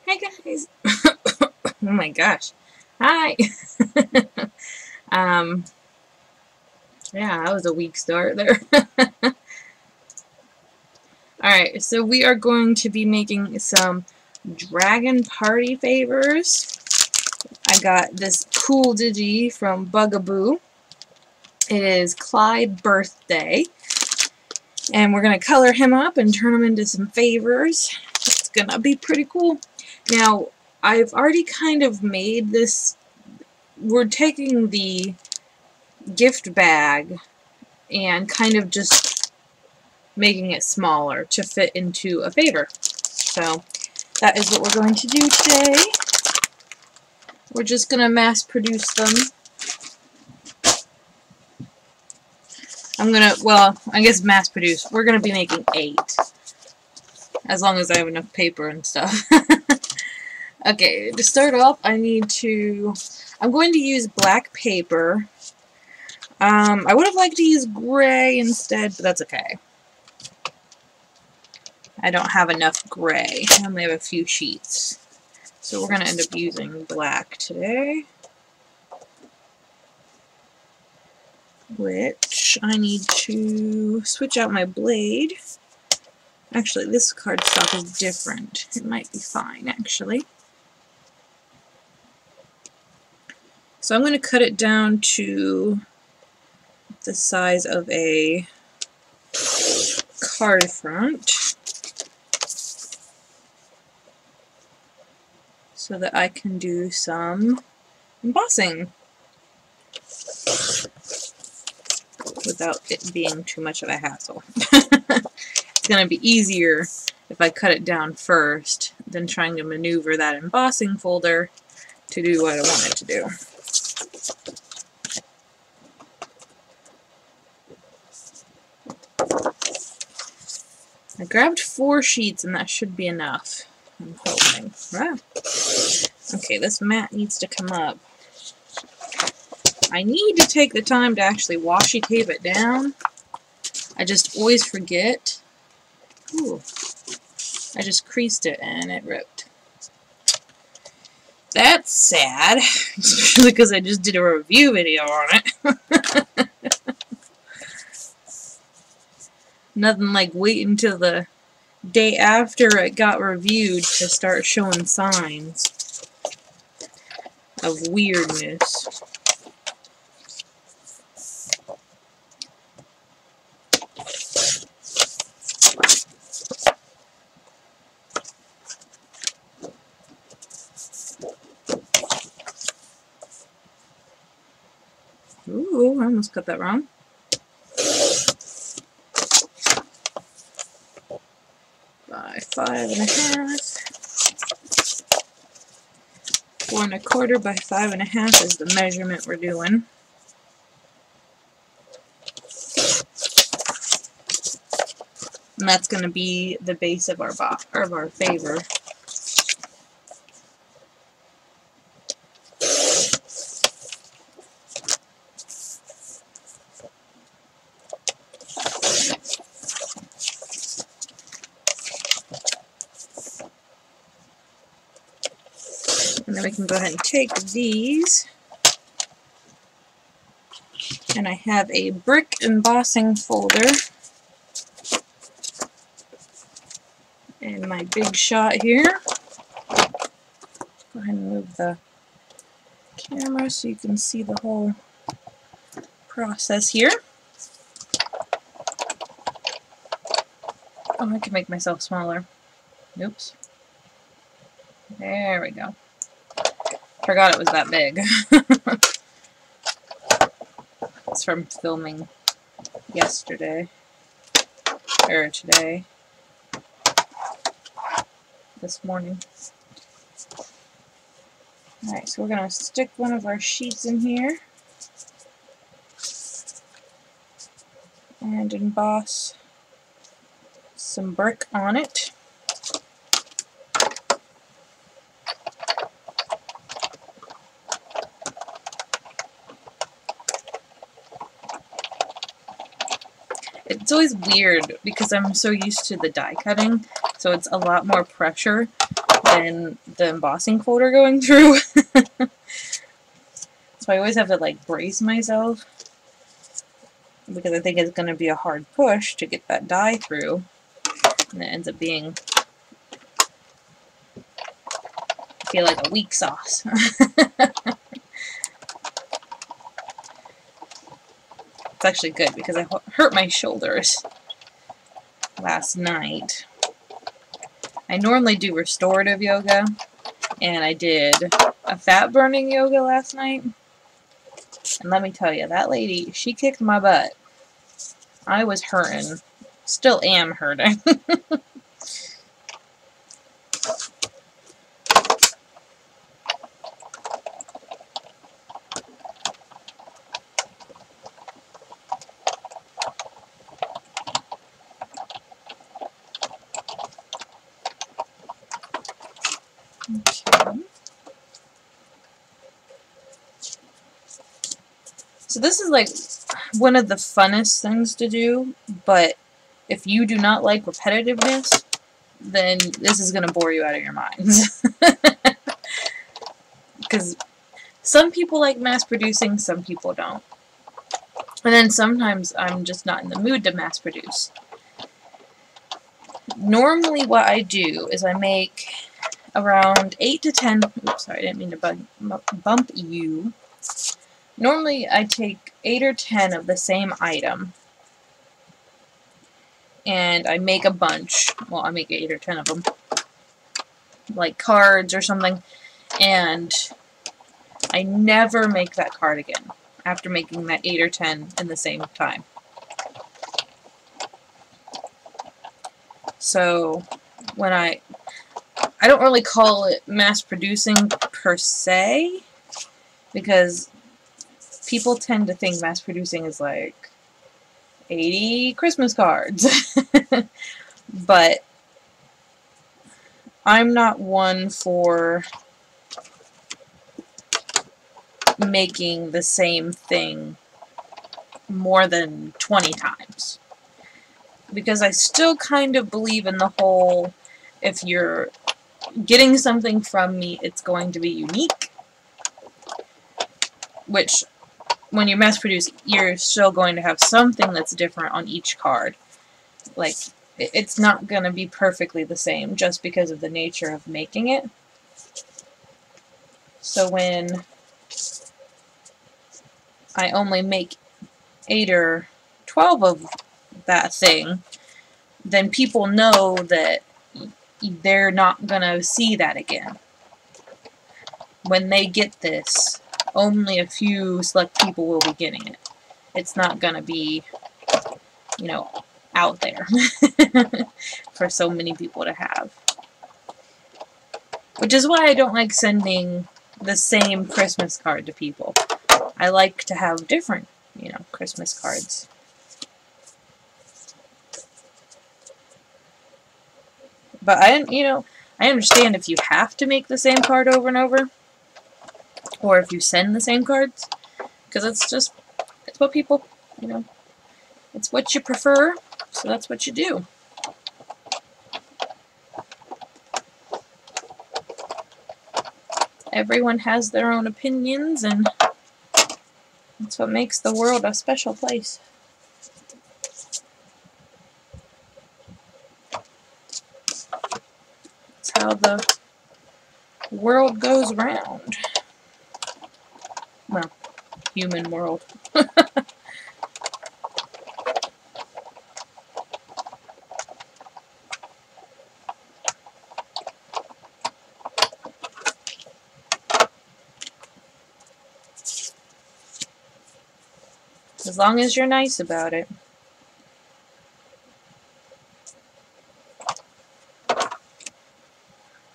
Hi guys. Oh my gosh. Hi. Yeah, that was a weak start there. Alright, so we are going to be making some dragon party favors. I got this cool digi from Bugaboo. It is Clyde's birthday. And we're going to color him up and turn him into some favors. It's going to be pretty cool. Now, I've already kind of made this. We're taking the gift bag and kind of just making it smaller to fit into a favor. So that is what we're going to do today. We're just going to mass produce them. I guess mass produce. We're going to be making 8. As long as I have enough paper and stuff. Okay, to start off, I'm going to use black paper. I would have liked to use gray instead, but that's okay. I don't have enough gray. I only have a few sheets. So we're going to end up using black today. Which I need to switch out my blade. Actually, this cardstock is different. It might be fine, actually. So I'm going to cut it down to the size of a card front so that I can do some embossing without it being too much of a hassle. It's going to be easier if I cut it down first than trying to maneuver that embossing folder to do what I want it to do. I grabbed 4 sheets and that should be enough, I'm hoping. Ah. Okay, this mat needs to come up. I need to take the time to actually washi tape it down. I just always forget. Ooh. I just creased it and it ripped. That's sad, especially because I just did a review video on it. Nothing like waiting until the day after it got reviewed to start showing signs of weirdness. Ooh, I almost cut that wrong. By 5 1/2. 4 1/4 by 5 1/2 is the measurement we're doing. And that's going to be the base of our favor. And then we can go ahead and take these. And I have a brick embossing folder. And my big shot here. Go ahead and move the camera so you can see the whole process here. Oh, I can make myself smaller. Oops. There we go. Forgot it was that big. It's from filming yesterday. Or today. This morning. Alright, so we're going to stick one of our sheets in here. And emboss some brick on it. It's always weird because I'm so used to the die cutting, so it's a lot more pressure than the embossing folder going through. So I always have to like brace myself, because I think it's going to be a hard push to get that die through, and it ends up being, I feel like, a weak sauce. It's actually good because I hurt my shoulders last night. I normally do restorative yoga, and I did a fat burning yoga last night. And let me tell you, that lady, she kicked my butt. I was hurting. Still am hurting. Okay. So this is like one of the funnest things to do, but if you do not like repetitiveness, then this is going to bore you out of your minds. Because some people like mass producing, some people don't. And then sometimes I'm just not in the mood to mass produce. Normally what I do is I make around 8 to 10, oops, sorry, I didn't mean to bump you. Normally I take 8 or 10 of the same item, and I make a bunch. Well, I make 8 or 10 of them, like cards or something, and I never make that card again after making that 8 or 10 in the same time. So when I don't really call it mass producing per se, because people tend to think mass producing is like 80 Christmas cards. But I'm not one for making the same thing more than 20 times. Because I still kind of believe in the whole, if you're getting something from me, it's going to be unique. Which, when you mass produce, you're still going to have something that's different on each card. Like, it's not going to be perfectly the same just because of the nature of making it. So when I only make 8 or 12 of that thing, then people know that they're not going to see that again. When they get this, only a few select people will be getting it. It's not going to be, you know, out there for so many people to have. Which is why I don't like sending the same Christmas card to people. I like to have different, you know, Christmas cards. But I understand if you have to make the same card over and over, or if you send the same cards, because it's what people, you know, it's what you prefer, so that's what you do. Everyone has their own opinions, and that's what makes the world a special place. That's how the world goes round. Well, human world. As long as you're nice about it.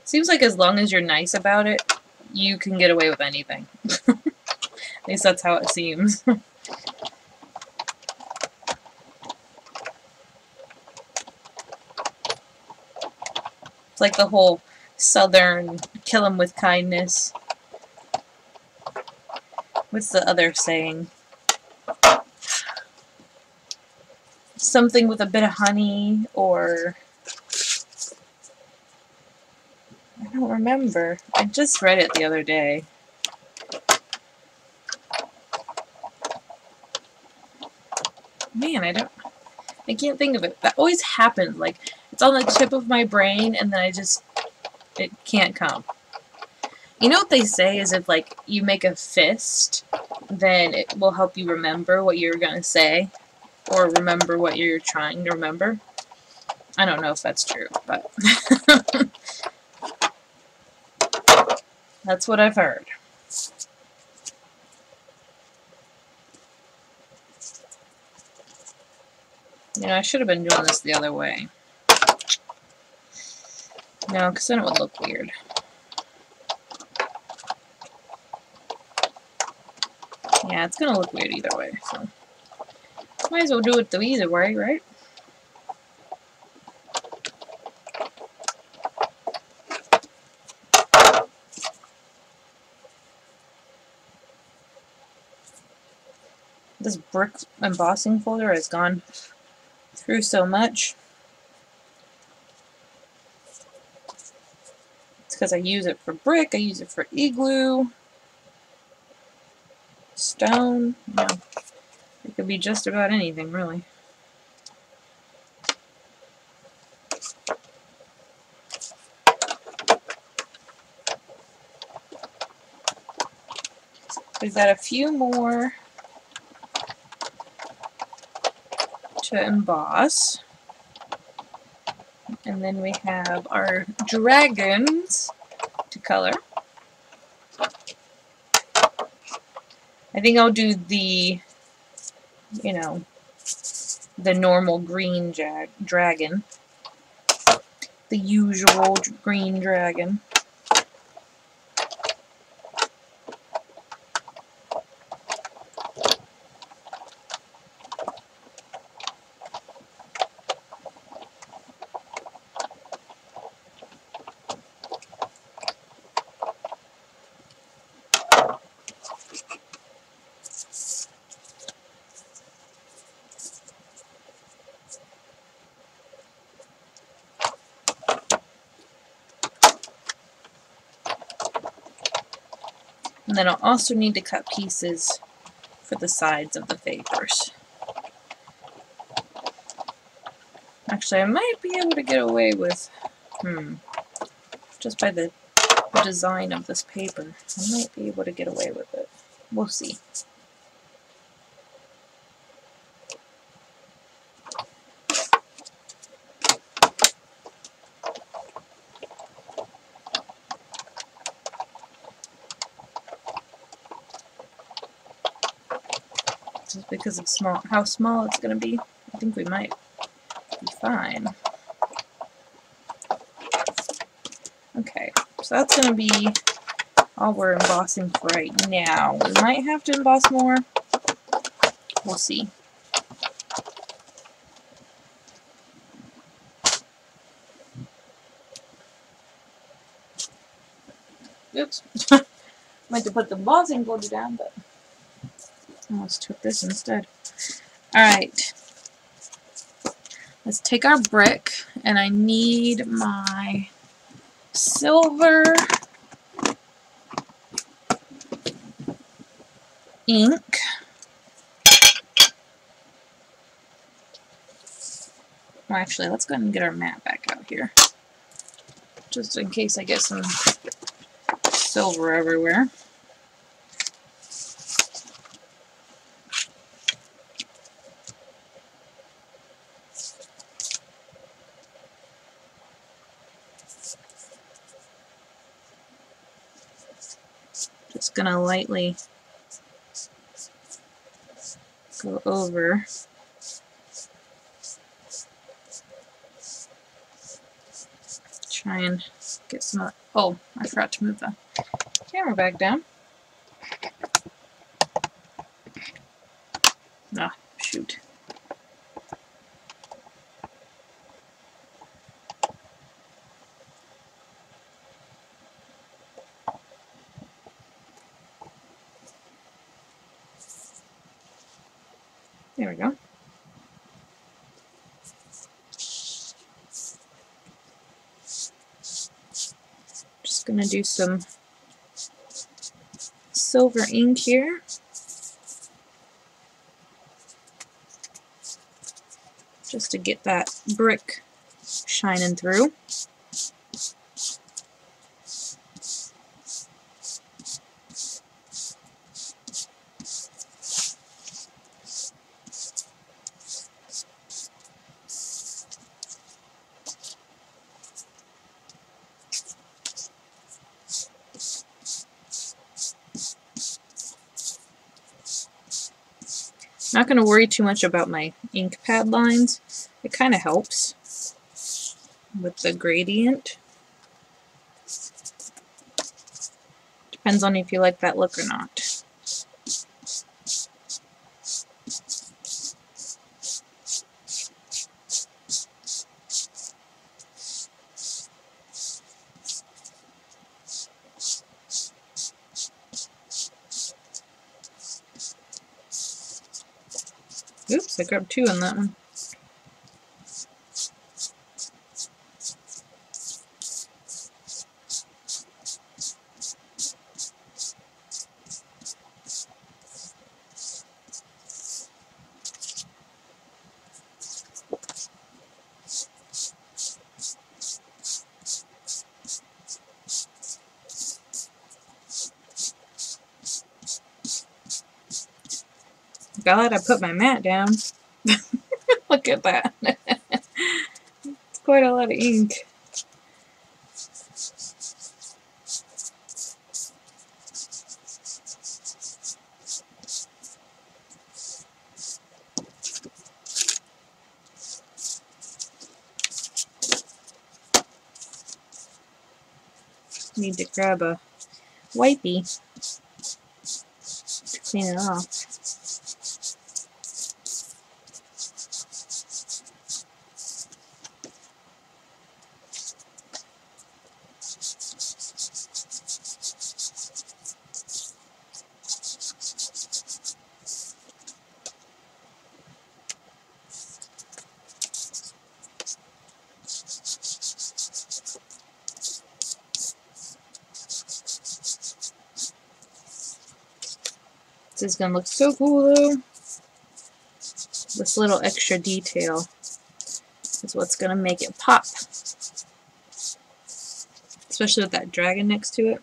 Seems like as long as you're nice about it, you can get away with anything. At least that's how it seems. It's like the whole Southern kill 'em with kindness. What's the other saying? Something with a bit of honey, or I don't remember. I just read it the other day. Man, I can't think of it. That always happens. Like, it's on the tip of my brain, and then it can't come. You know what they say is if, like, you make a fist, then it will help you remember what you're gonna say, or remember what you're trying to remember. I don't know if that's true, but that's what I've heard. You know, I should have been doing this the other way. No, because then it would look weird. Yeah, it's gonna look weird either way, so might as well do it the either way, right? This brick embossing folder has gone through so much. It's because I use it for brick, I use it for igloo, stone, you know, it could be just about anything, really. We've got a few more to emboss. And then we have our dragons to color. I think I'll do the, you know, the normal green dragon. The usual green dragon. And then I'll also need to cut pieces for the sides of the favors. Actually, I might be able to get away with, just by the design of this paper, I might be able to get away with it. We'll see. Just because of how small it's going to be, I think we might be fine. Okay, so that's going to be all we're embossing for right now. We might have to emboss more. We'll see. Oops. Meant to put the embossing folder down, but I almost took this instead. Alright. Let's take our brick, and I need my silver ink. Well, actually, let's go ahead and get our mat back out here, just in case I get some silver everywhere. Just gonna lightly go over. Try and get some of, oh, I forgot to move the camera back down. Ah, shoot. There we go. Gonna do some silver ink here. Just to get that brick shining through. Not going to worry too much about my ink pad lines. It kind of helps with the gradient. Depends on if you like that look or not. Oops, I grabbed two on that one. God, I put my mat down. Look at that. It's quite a lot of ink. Need to grab a wipey to clean it off. This is going to look so cool though. This little extra detail is what's going to make it pop. Especially with that dragon next to it.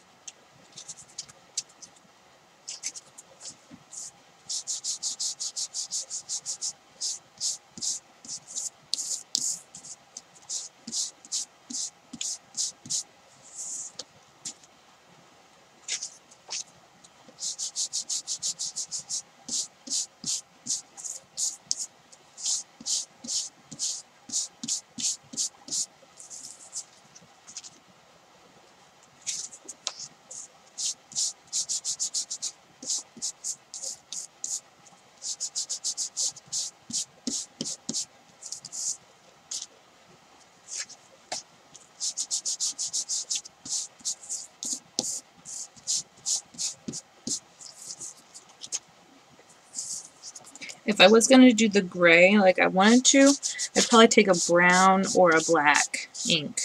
If I was going to do the gray like I wanted to, I'd probably take a brown or a black ink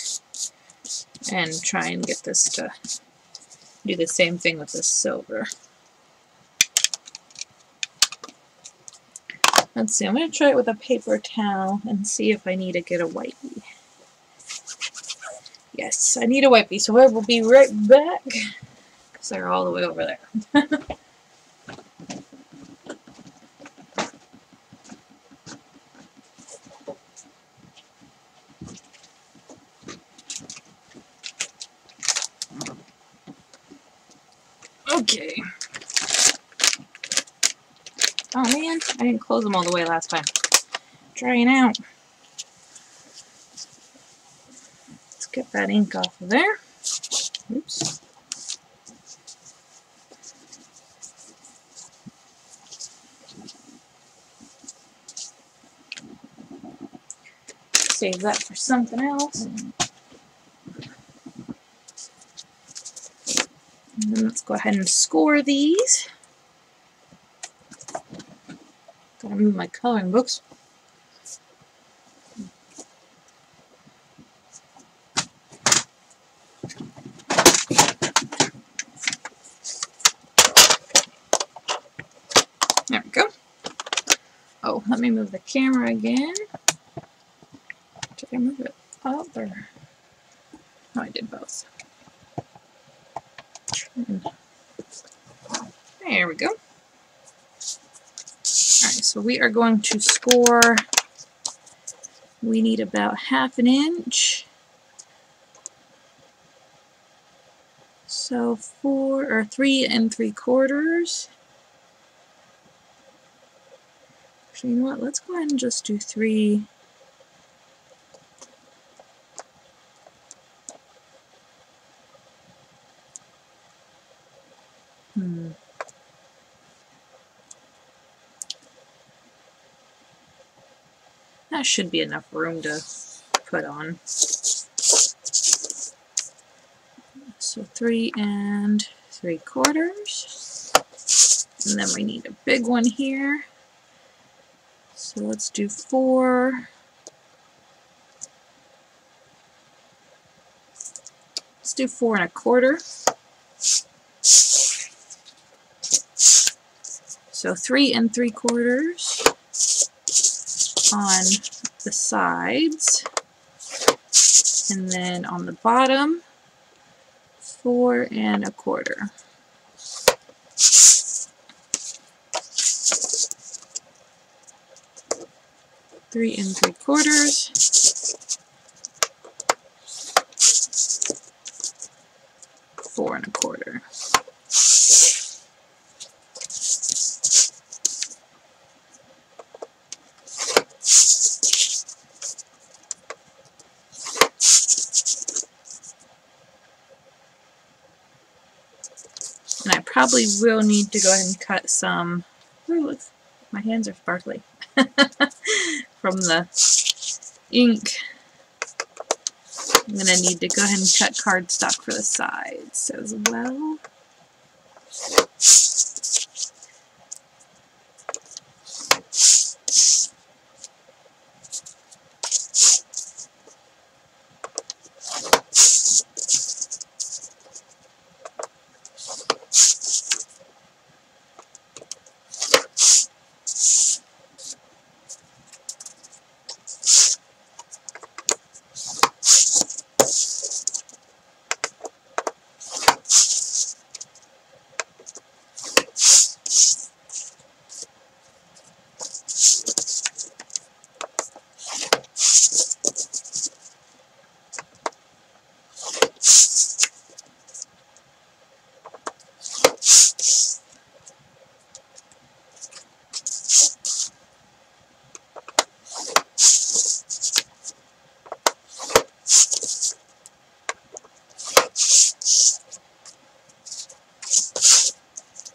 and try and get this to do the same thing with the silver. Let's see, I'm going to try it with a paper towel and see if I need to get a wipey. Yes, I need a wipey, so I will be right back because they're all the way over there. Okay. Oh man, I didn't close them all the way last time. Drying out. Let's get that ink off of there. Oops. Save that for something else. And then let's go ahead and score these. Gotta move my coloring books. let me move the camera again. Did I move it up or? No, I did both. There we go. Alright, so we are going to score. We need about 1/2 inch. So 3 3/4. Actually, you know what? Let's go ahead and just do 3. That should be enough room to put on. So 3 3/4. And then we need a big one here. So let's do 4. Let's do 4 1/4. So 3 3/4 on the sides, and then on the bottom 4 1/4. Three 3/4. 4 1/4. And I probably will need to go ahead and cut some. Oh, look, my hands are sparkly from the ink. I'm going to need to go ahead and cut cardstock for the sides as well.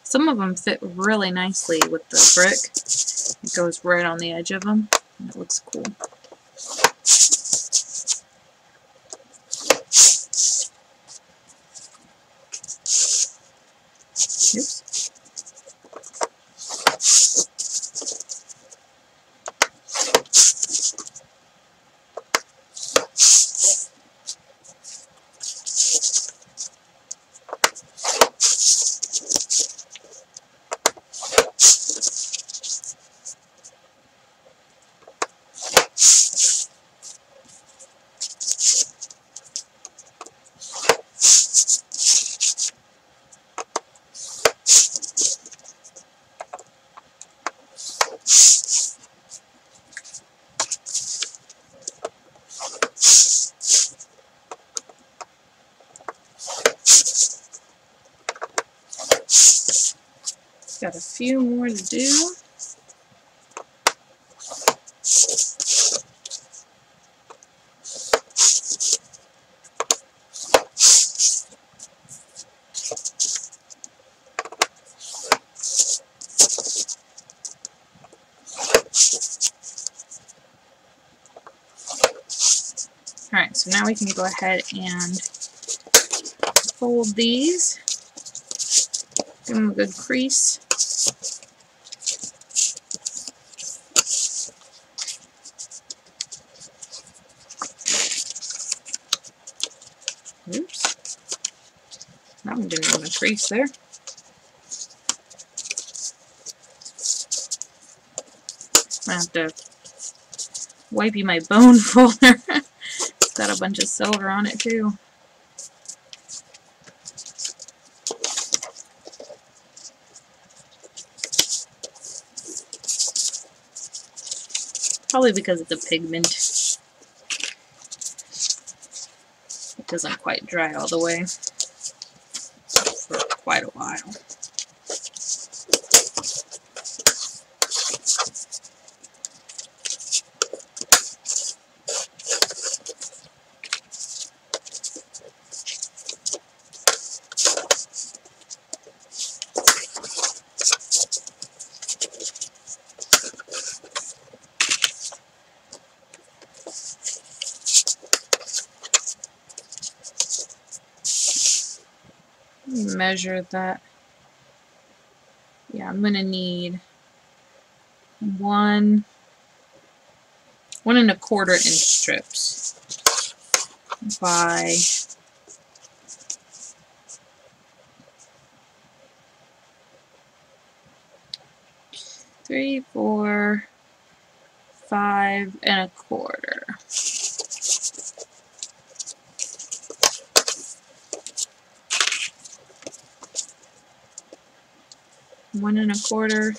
Some of them fit really nicely with the brick. It goes right on the edge of them, and it looks cool. Oops. Got a few more to do. Alright, so now we can go ahead and fold these. Give them a good crease. Oops. That one didn't want to crease there. have to wipey my bone folder. It's got a bunch of silver on it too. Probably because it's a pigment. It doesn't quite dry all the way for quite a while. Measure that. Yeah, I'm gonna need 1.25 inch strips by 3, 4, 5.25. One and a quarter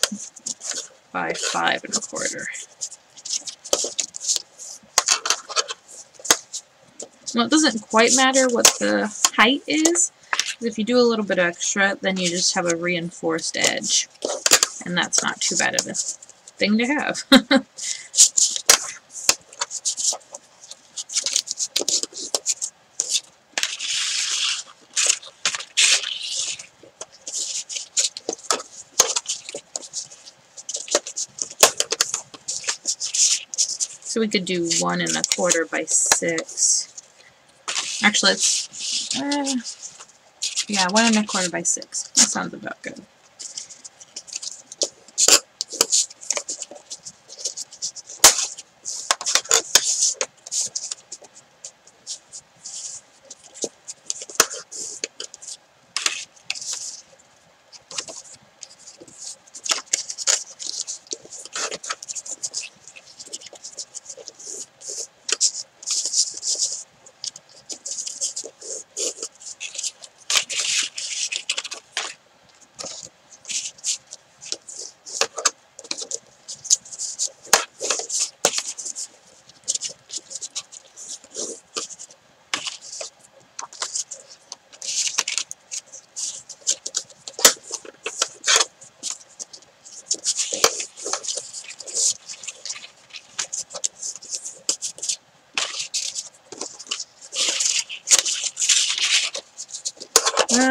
by 5.25. Well, it doesn't quite matter what the height is. If you do a little bit extra, then you just have a reinforced edge. And that's not too bad of a thing to have. So we could do 1.25 by 6. Actually, it's, yeah, 1.25 by 6. That sounds about good.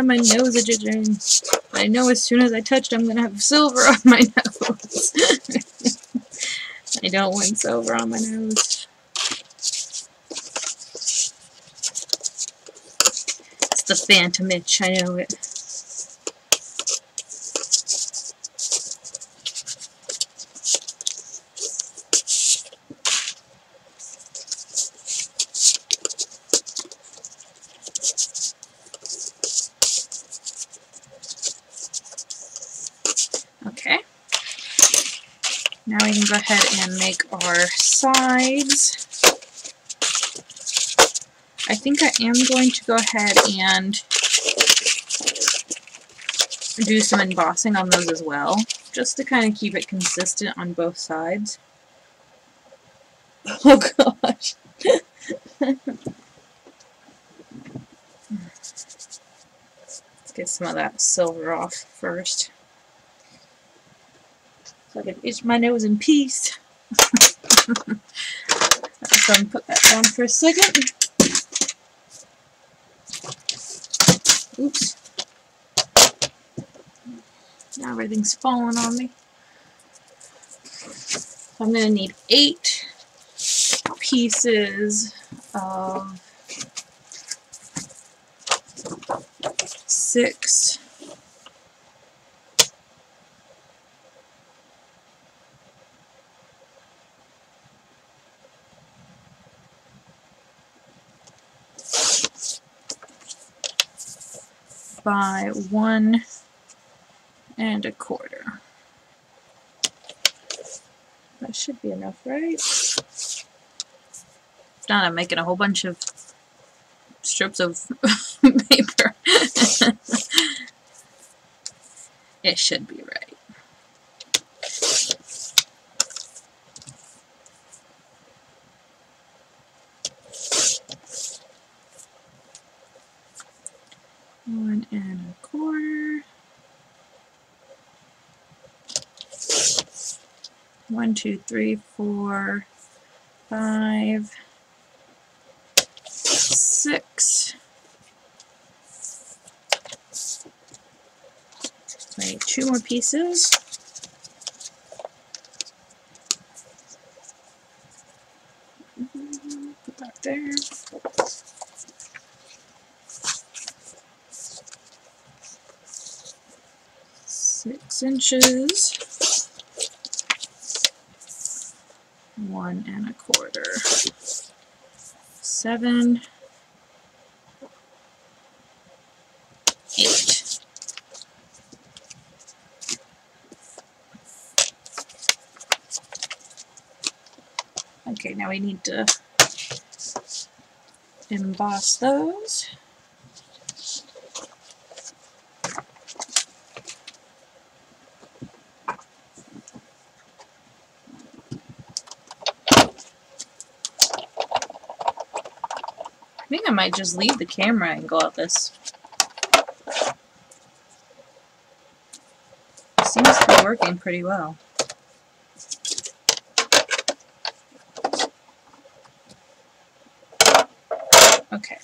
My nose is jittering. I know as soon as I touch it, I'm going to have silver on my nose. I don't want silver on my nose. It's the Phantom itch, I know it. Okay, now we can go ahead and make our sides. I think I am going to go ahead and do some embossing on those as well, just to kind of keep it consistent on both sides. Oh gosh. Let's get some of that silver off first, so I can itch my nose in peace. So I'm gonna put that down for a second. Oops. Now everything's falling on me. I'm going to need 8 pieces of 6 by 1.25. That should be enough, right? If not, I'm making a whole bunch of strips of paper. It should be right. One and a quarter. 1, 2, 3, 4, 5, 6. So I need 2 more pieces. Put that there. 6 inches. 1 and a quarter. 7, 8. Okay, now we need to emboss those. I think I might just leave the camera angle at this. It seems to be working pretty well. Okay,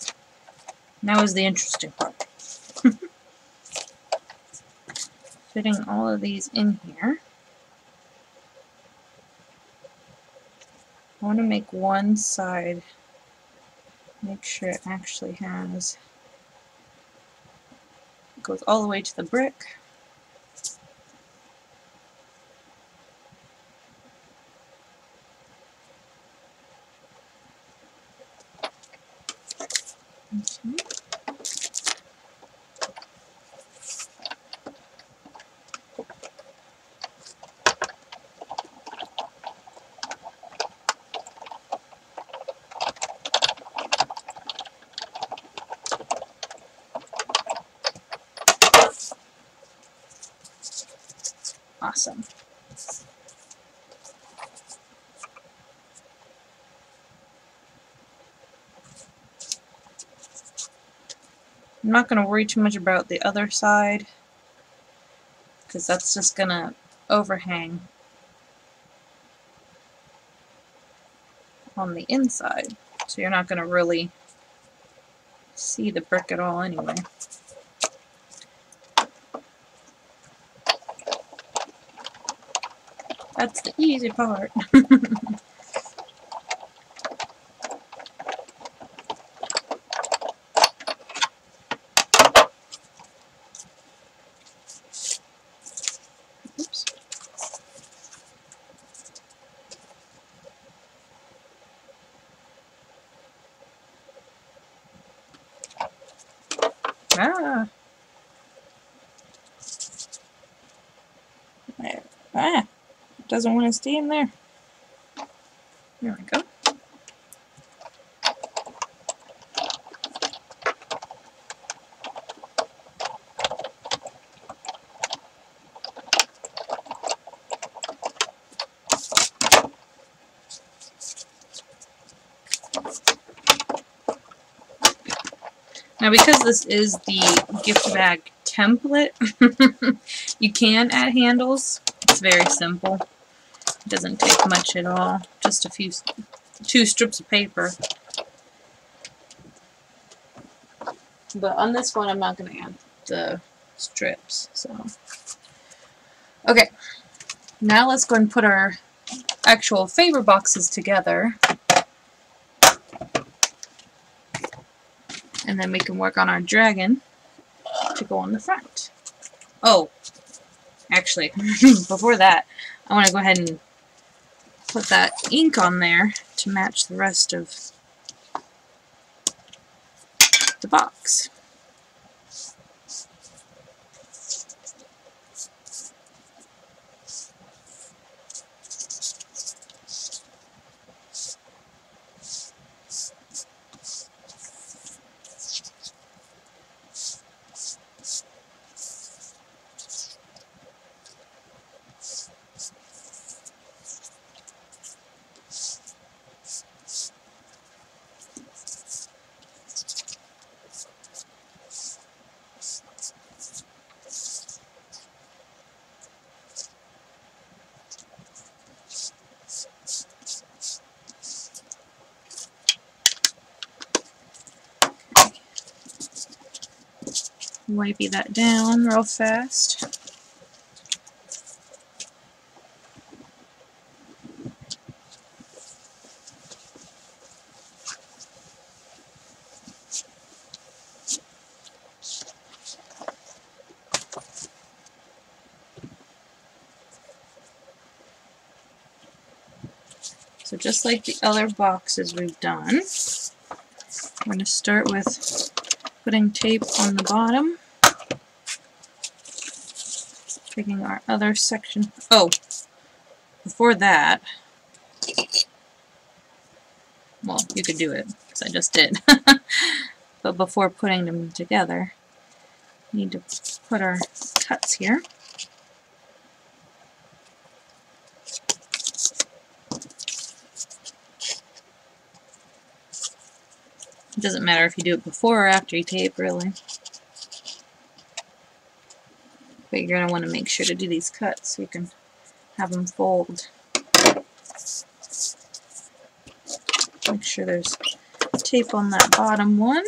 now is the interesting part. Fitting all of these in here. I want to make one side, make sure it actually has, it goes all the way to the brick. Okay. Awesome. I'm not going to worry too much about the other side because that's just going to overhang on the inside. So you're not going to really see the brick at all anyway. That's the easy part. Oops. Ah. There. Ah. It doesn't want to stay in there. There we go. Now because this is the gift bag template, you can add handles. It's very simple. It doesn't take much at all. Just 2 strips of paper. But on this one I'm not going to add the strips. So okay, now let's go and put our actual favor boxes together. And then we can work on our dragon to go on the front. Oh, actually, before that, I want to go ahead and put that ink on there to match the rest of the box. wipey that down real fast. So just like the other boxes we've done, we're going to start with putting tape on the bottom, taking our other section. Oh, before that, well, you could do it, because I just did. But before putting them together, we need to put our cuts here. It doesn't matter if you do it before or after you tape, really. But you're going to want to make sure to do these cuts so you can have them fold. Make sure there's tape on that bottom one.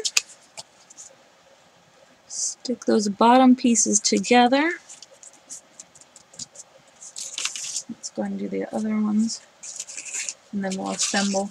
Stick those bottom pieces together. Let's go and do the other ones, and then we'll assemble.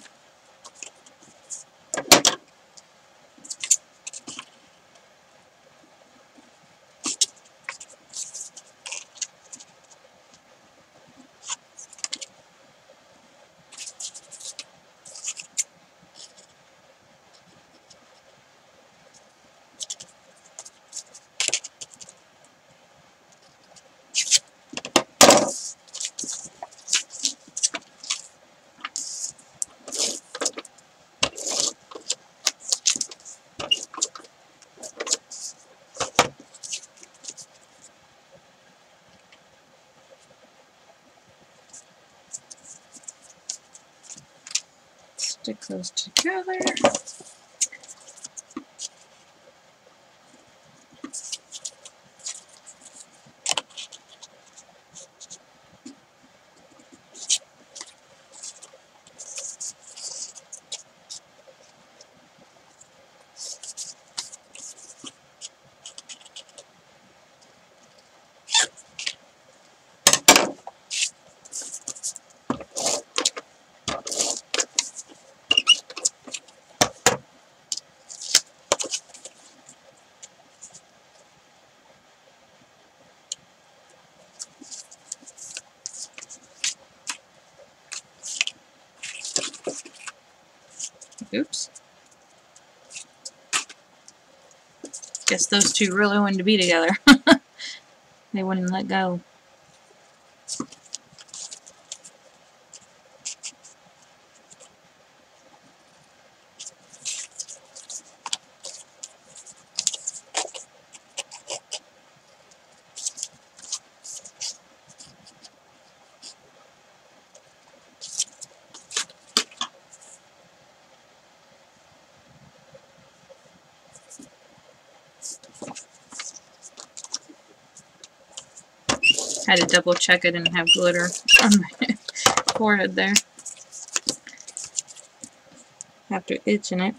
Stick those together. Oops. Guess those two really wanted to be together. They wouldn't let go. Had to double check I didn't have glitter on my forehead there after itching it.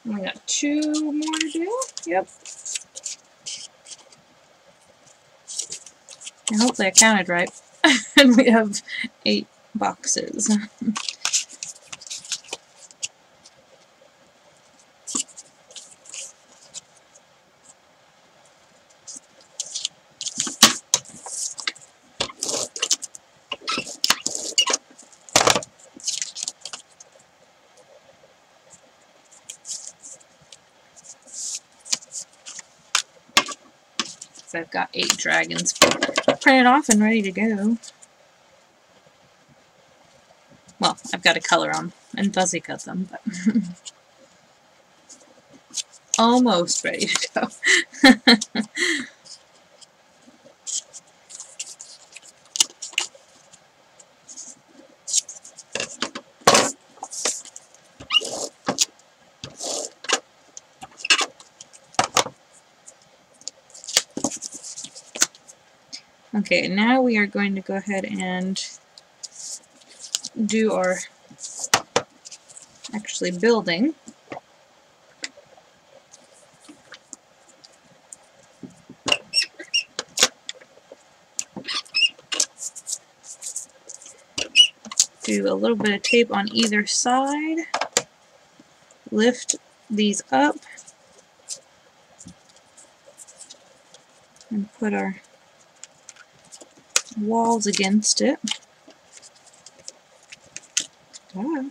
We got 2 more to do. Yep. And hopefully I counted right. And we have 8 boxes. So I've got 8 dragons printed off and ready to go. Well, I've got to color them and fuzzy cut them, but almost ready to go. Okay, now we are going to go ahead and do our actually building. Do a little bit of tape on either side. Lift these up and put our walls against it. Ta-da.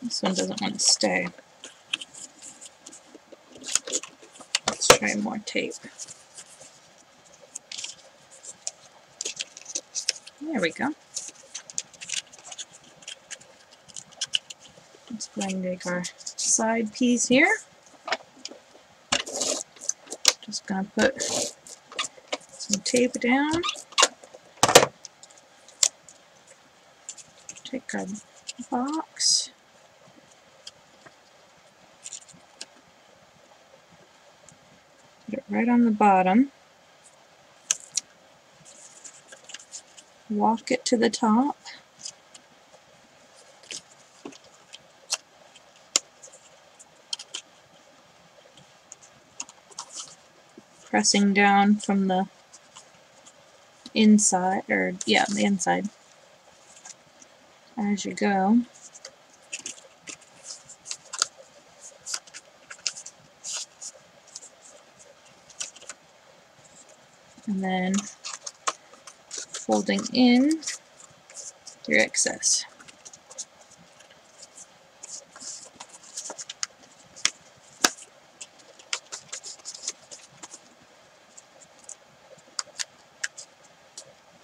This one doesn't want to stay. Let's try more tape. There we go. Let's go ahead and take our side piece here. Just gonna put some tape down. Take our box. Put it right on the bottom. Walk it to the top. Pressing down from the inside, or yeah, the inside as you go. And then folding in your excess.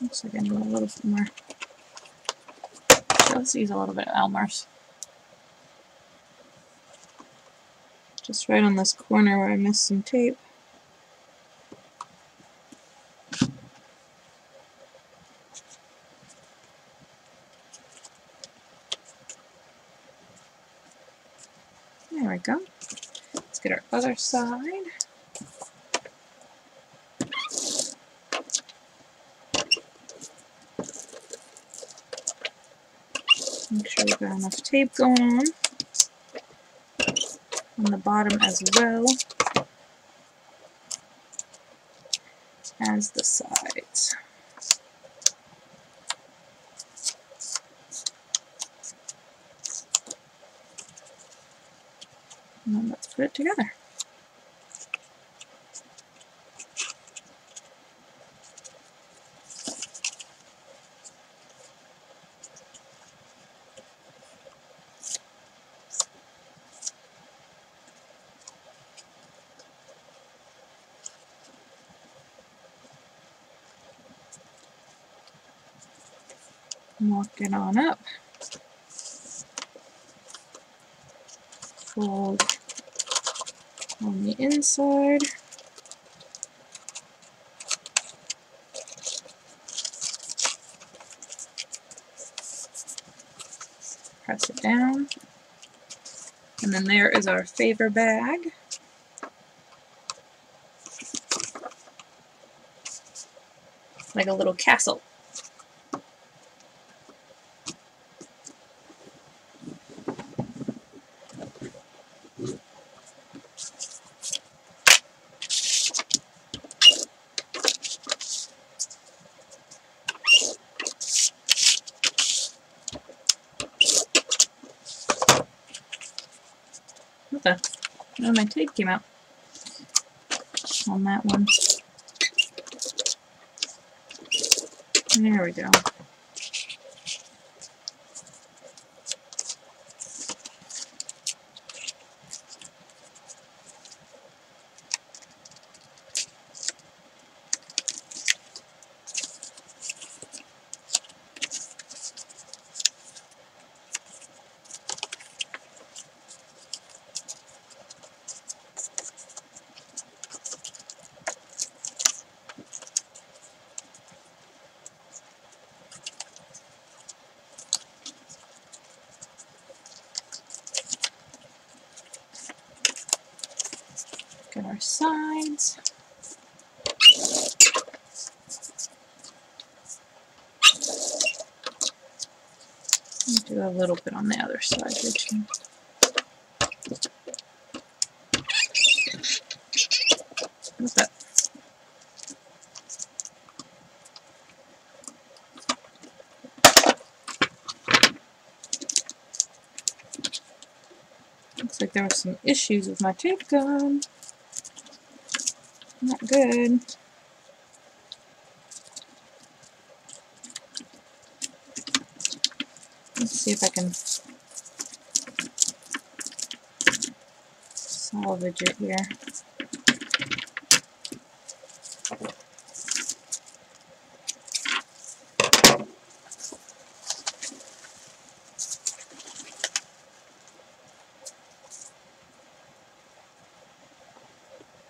Looks like I need a little bit more. Let's use a little bit of Elmer's. Just right on this corner where I missed some tape. There we go. Let's get our other side. Make sure we've got enough tape going on the bottom as well as the sides. And then let's put it together. Walk it on up. Fold on the inside. press it down. And then there is our favor bag. Like a little castle. What the? Oh, my tape came out on that one. There we go. Get our sides. Do a little bit on the other side here too. What's that? Looks like there were some issues with my tape gun. Not good. Let's see if I can salvage it here.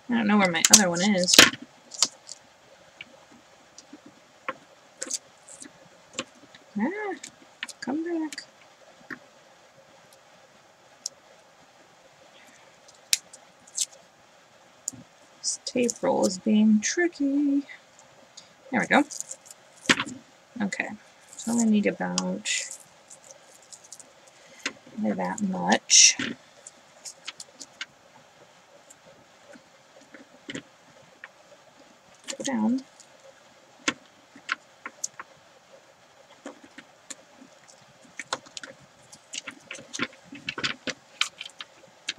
I don't know where my other one is. Ah, come back. This tape roll is being tricky. There we go. Okay, so I need about that much. Go down.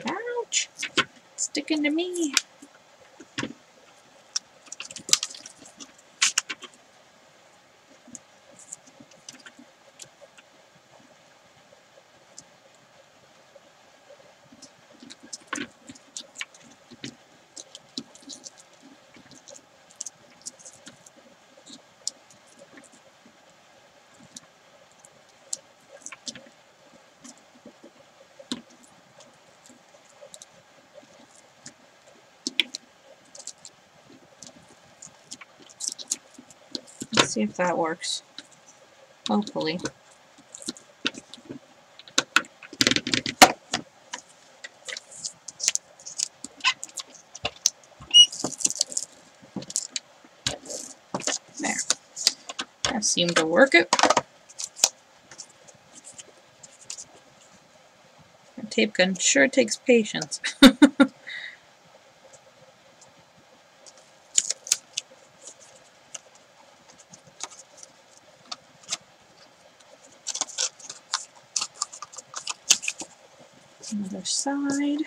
Ouch! It's sticking to me. Let's see if that works. Hopefully. There. That seemed to work it. A tape gun sure takes patience. Another side.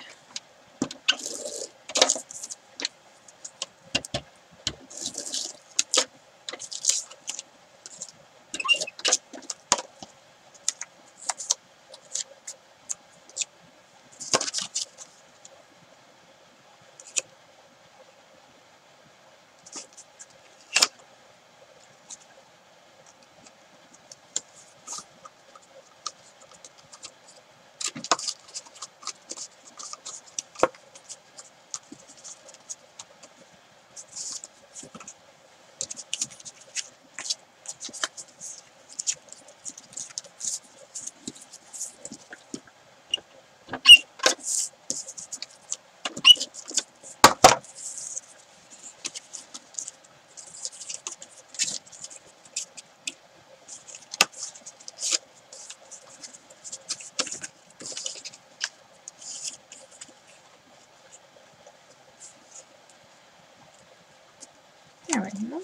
There we go.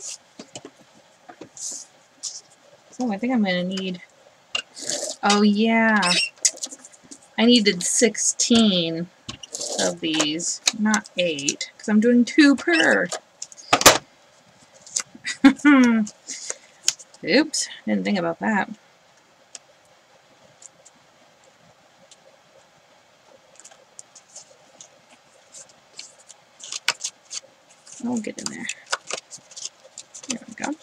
So I think I'm going to need... Oh yeah, I needed 16 of these, not 8, because I'm doing 2 per. Oops, didn't think about that. I'll get in there. There we go.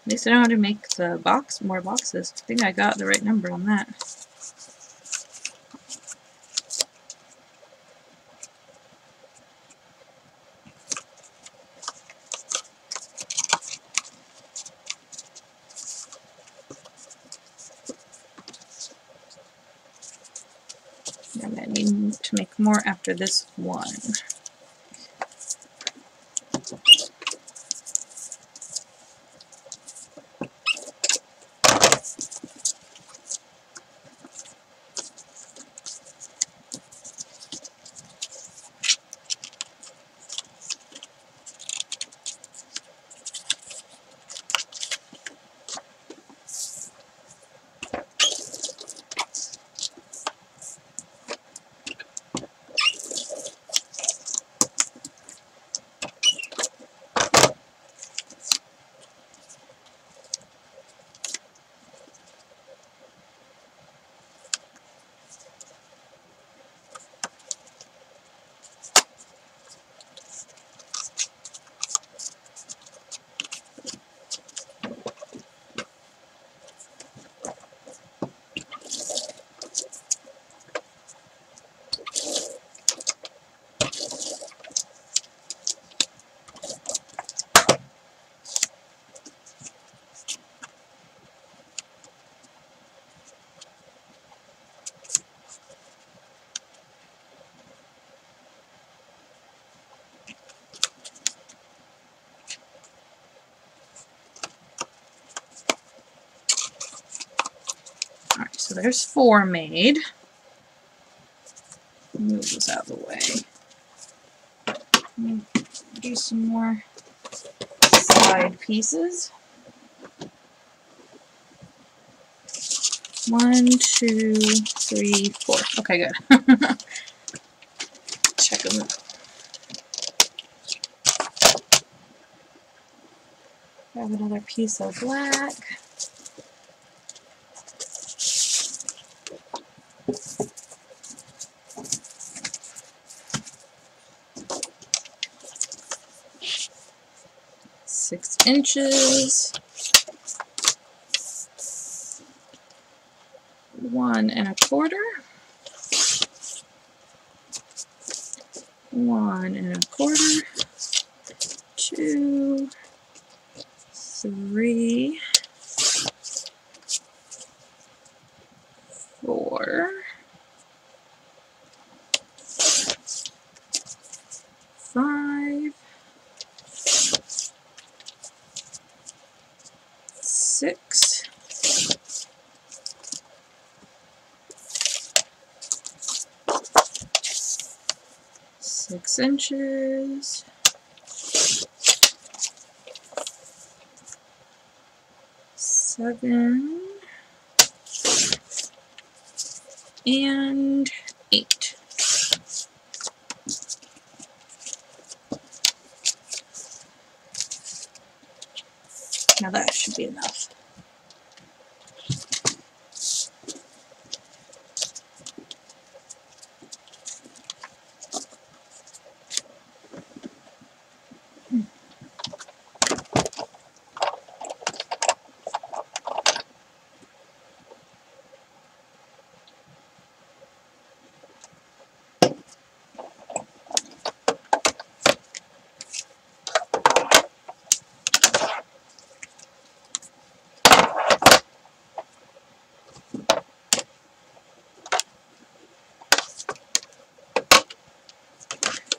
At least I know how to make the more boxes. I think I got the right number on that. I'm going to need to make more after this one. Alright, so there's 4 made. Move this out of the way. Do some more side pieces. 1, 2, 3, 4. Okay, good. Check them. Grab another piece of black. Six inches. 1 1/4. 1 1/4. 2, 3, 4, 5, 6, 6 inches. 7 and 8. Now that should be enough.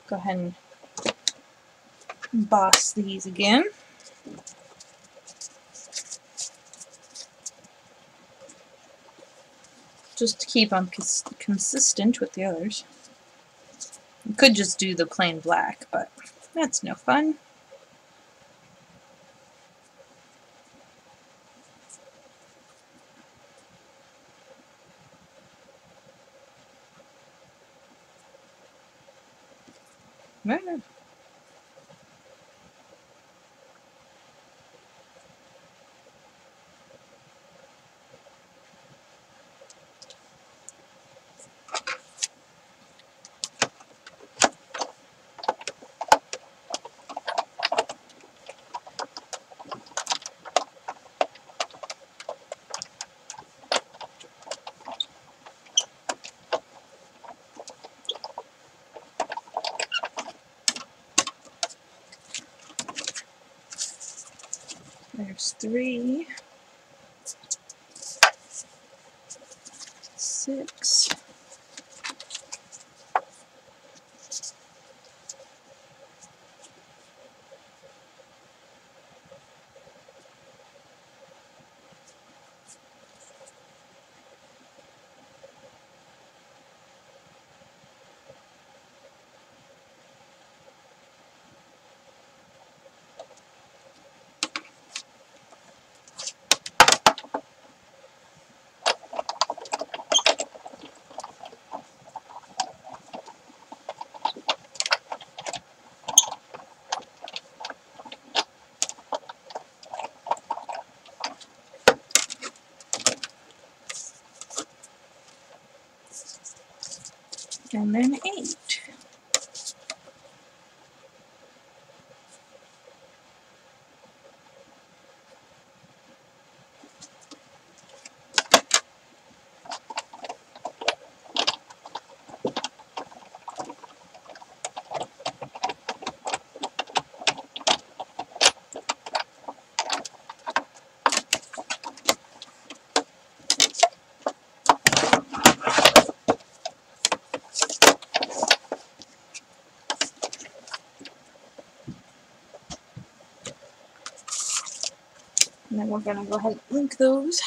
Go ahead and emboss these again. just to keep them consistent with the others. You could just do the plain black, but that's no fun. Well, there's 3, 6, and then 8. And then we're going to go ahead and link those.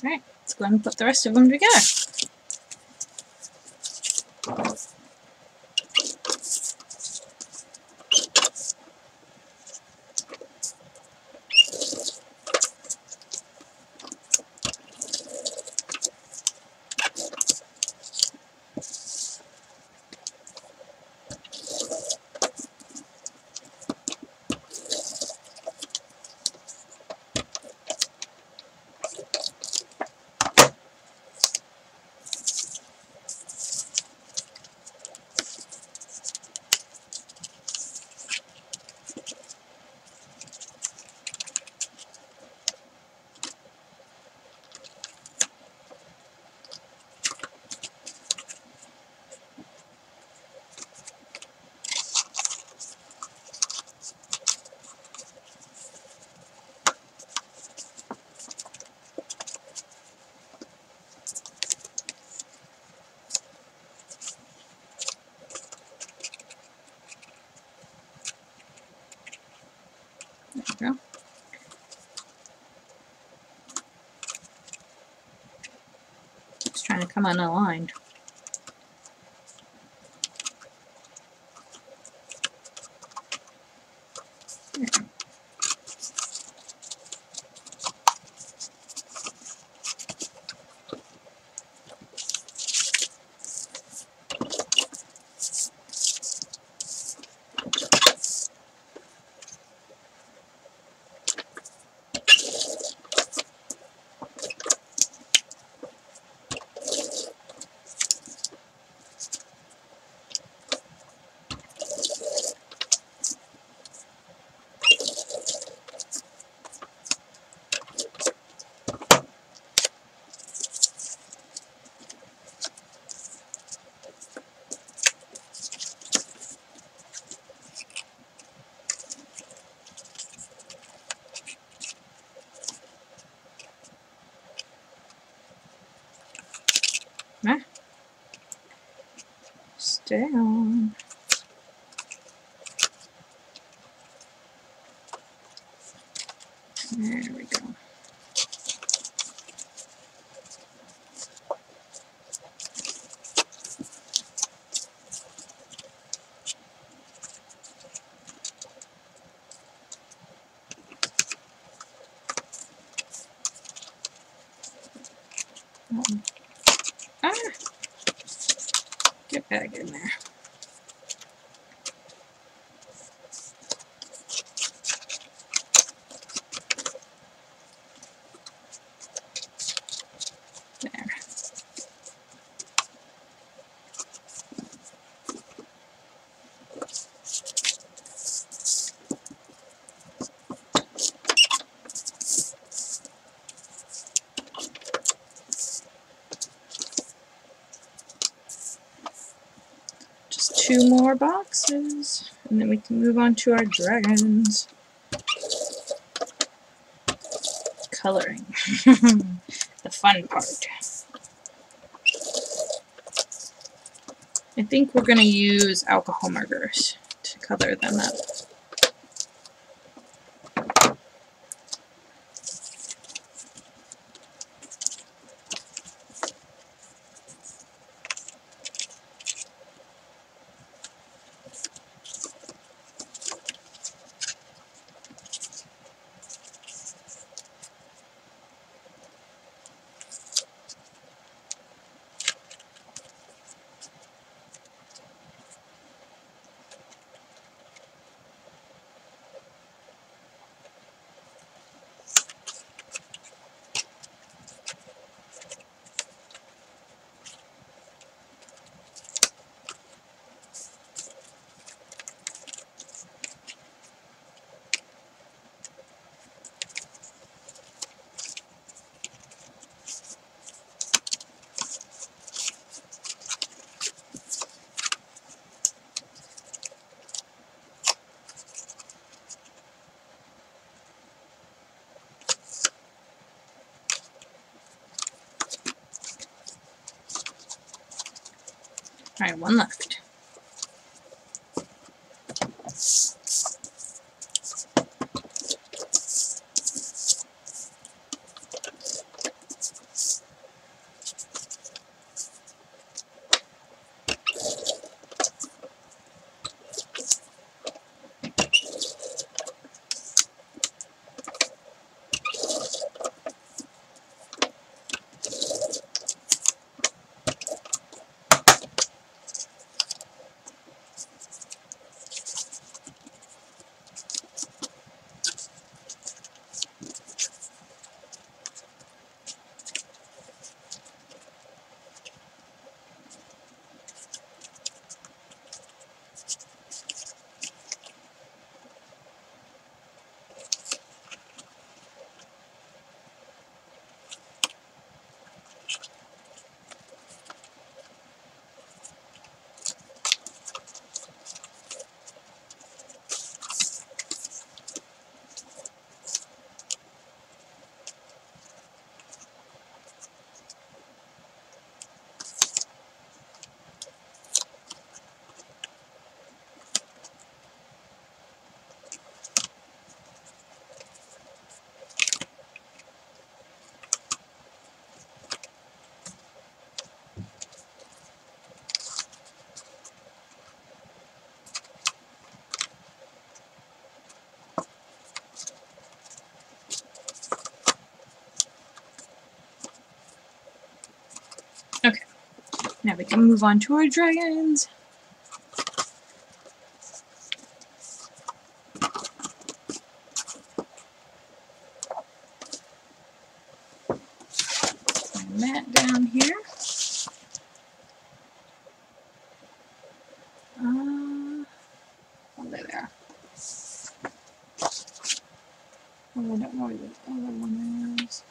Alright, let's go ahead and put the rest of them together. There we go. It's trying to come unaligned. There. down. There we go. Ah! Get back in there. There. Just 2 more boxes, and then we can move on to our dragons. Coloring. The fun part. I think we're going to use alcohol markers to color them up. Alright, one left. Okay, now we can move on to our dragons. Mat down here. Oh, there. Oh, I don't know where the other one is.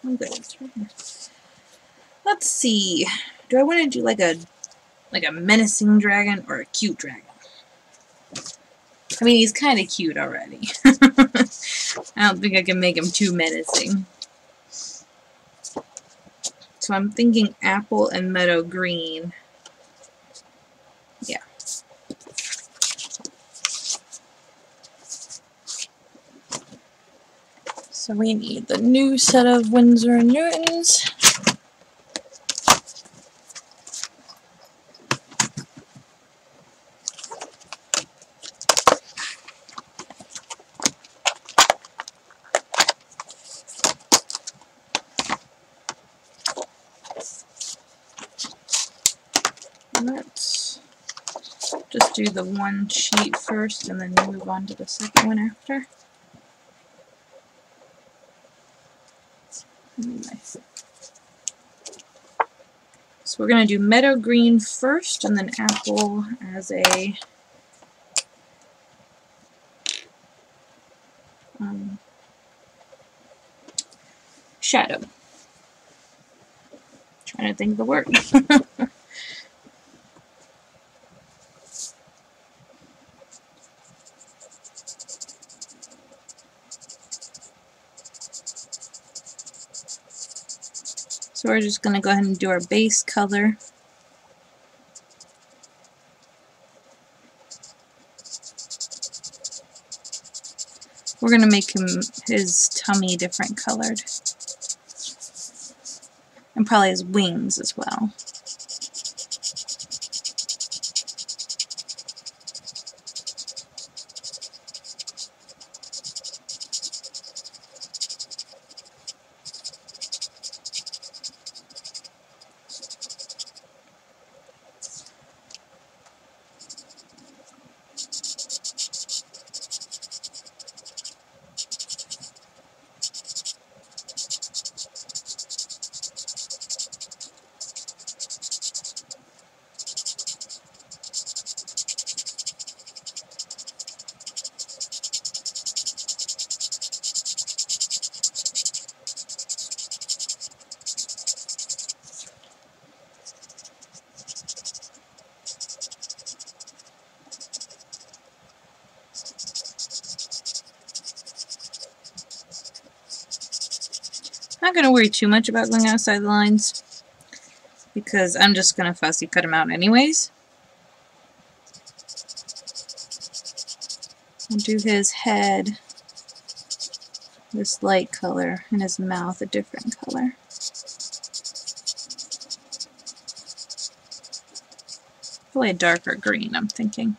Oh, there, it's right here. Let's see. Do I want to do like a menacing dragon or a cute dragon? I mean, he's kind of cute already. I don't think I can make him too menacing. So I'm thinking apple and meadow green. So we need the new set of Winsor & Newtons. Let's just do the one sheet first and then move on to the second one after. So we're going to do meadow green first and then apple as a shadow. Trying to think of the word. So we're just going to go ahead and do our base color. We're going to make his tummy different colored. And probably his wings as well. I'm not going to worry too much about going outside the lines because I'm just going to fussy cut them out anyways. I'll do his head this light color and his mouth a different color. Probably a darker green, I'm thinking.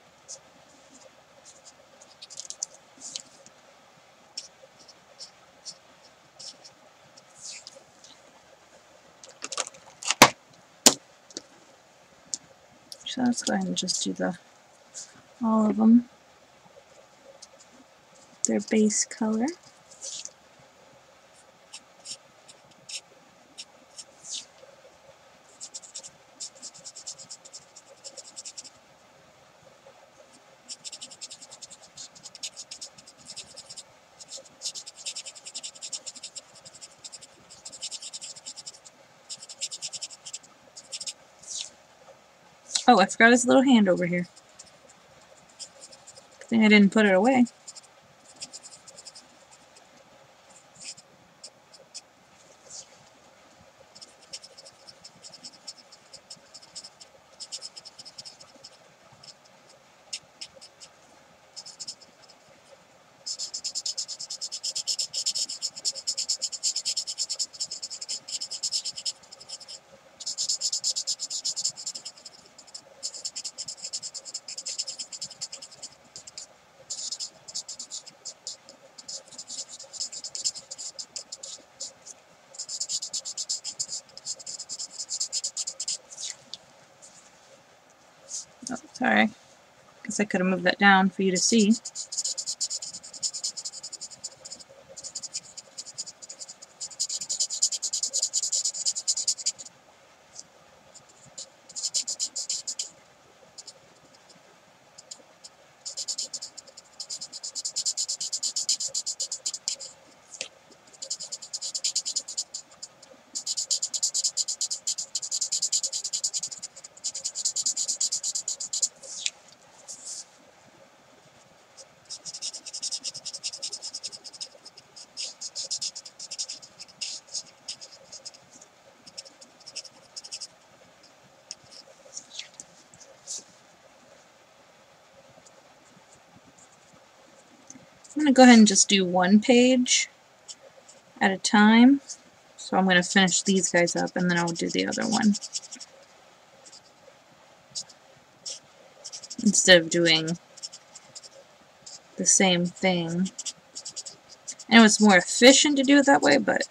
So let's go ahead and just do all of them, their base color. Oh, I forgot his little hand over here. Good thing I didn't put it away. Oh, sorry. Guess I could have moved that down for you to see. I'm going to go ahead and just do one page at a time. So I'm going to finish these guys up and then I'll do the other one. Instead of doing the same thing. I know it's more efficient to do it that way, but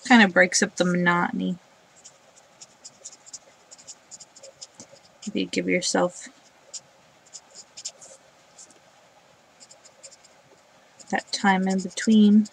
kind of breaks up the monotony. If you give yourself that time in between.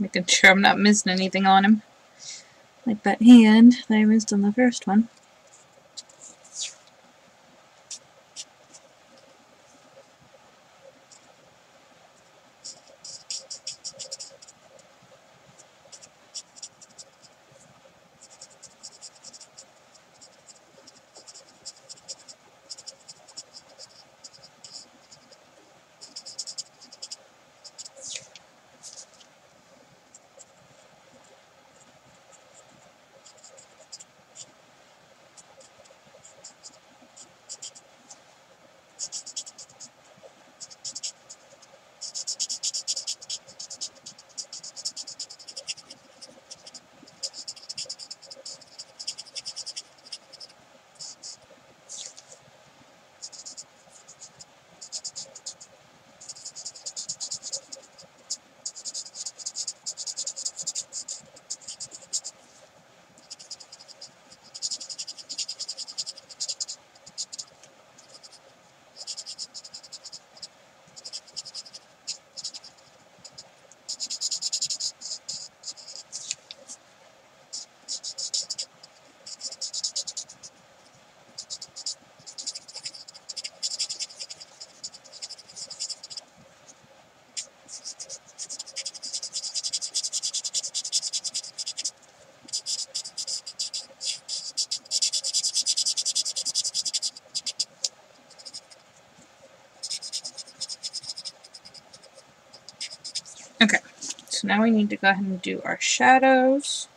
Making sure I'm not missing anything on him. Like that hand that I missed on the first one. Okay, so now we need to go ahead and do our shadows.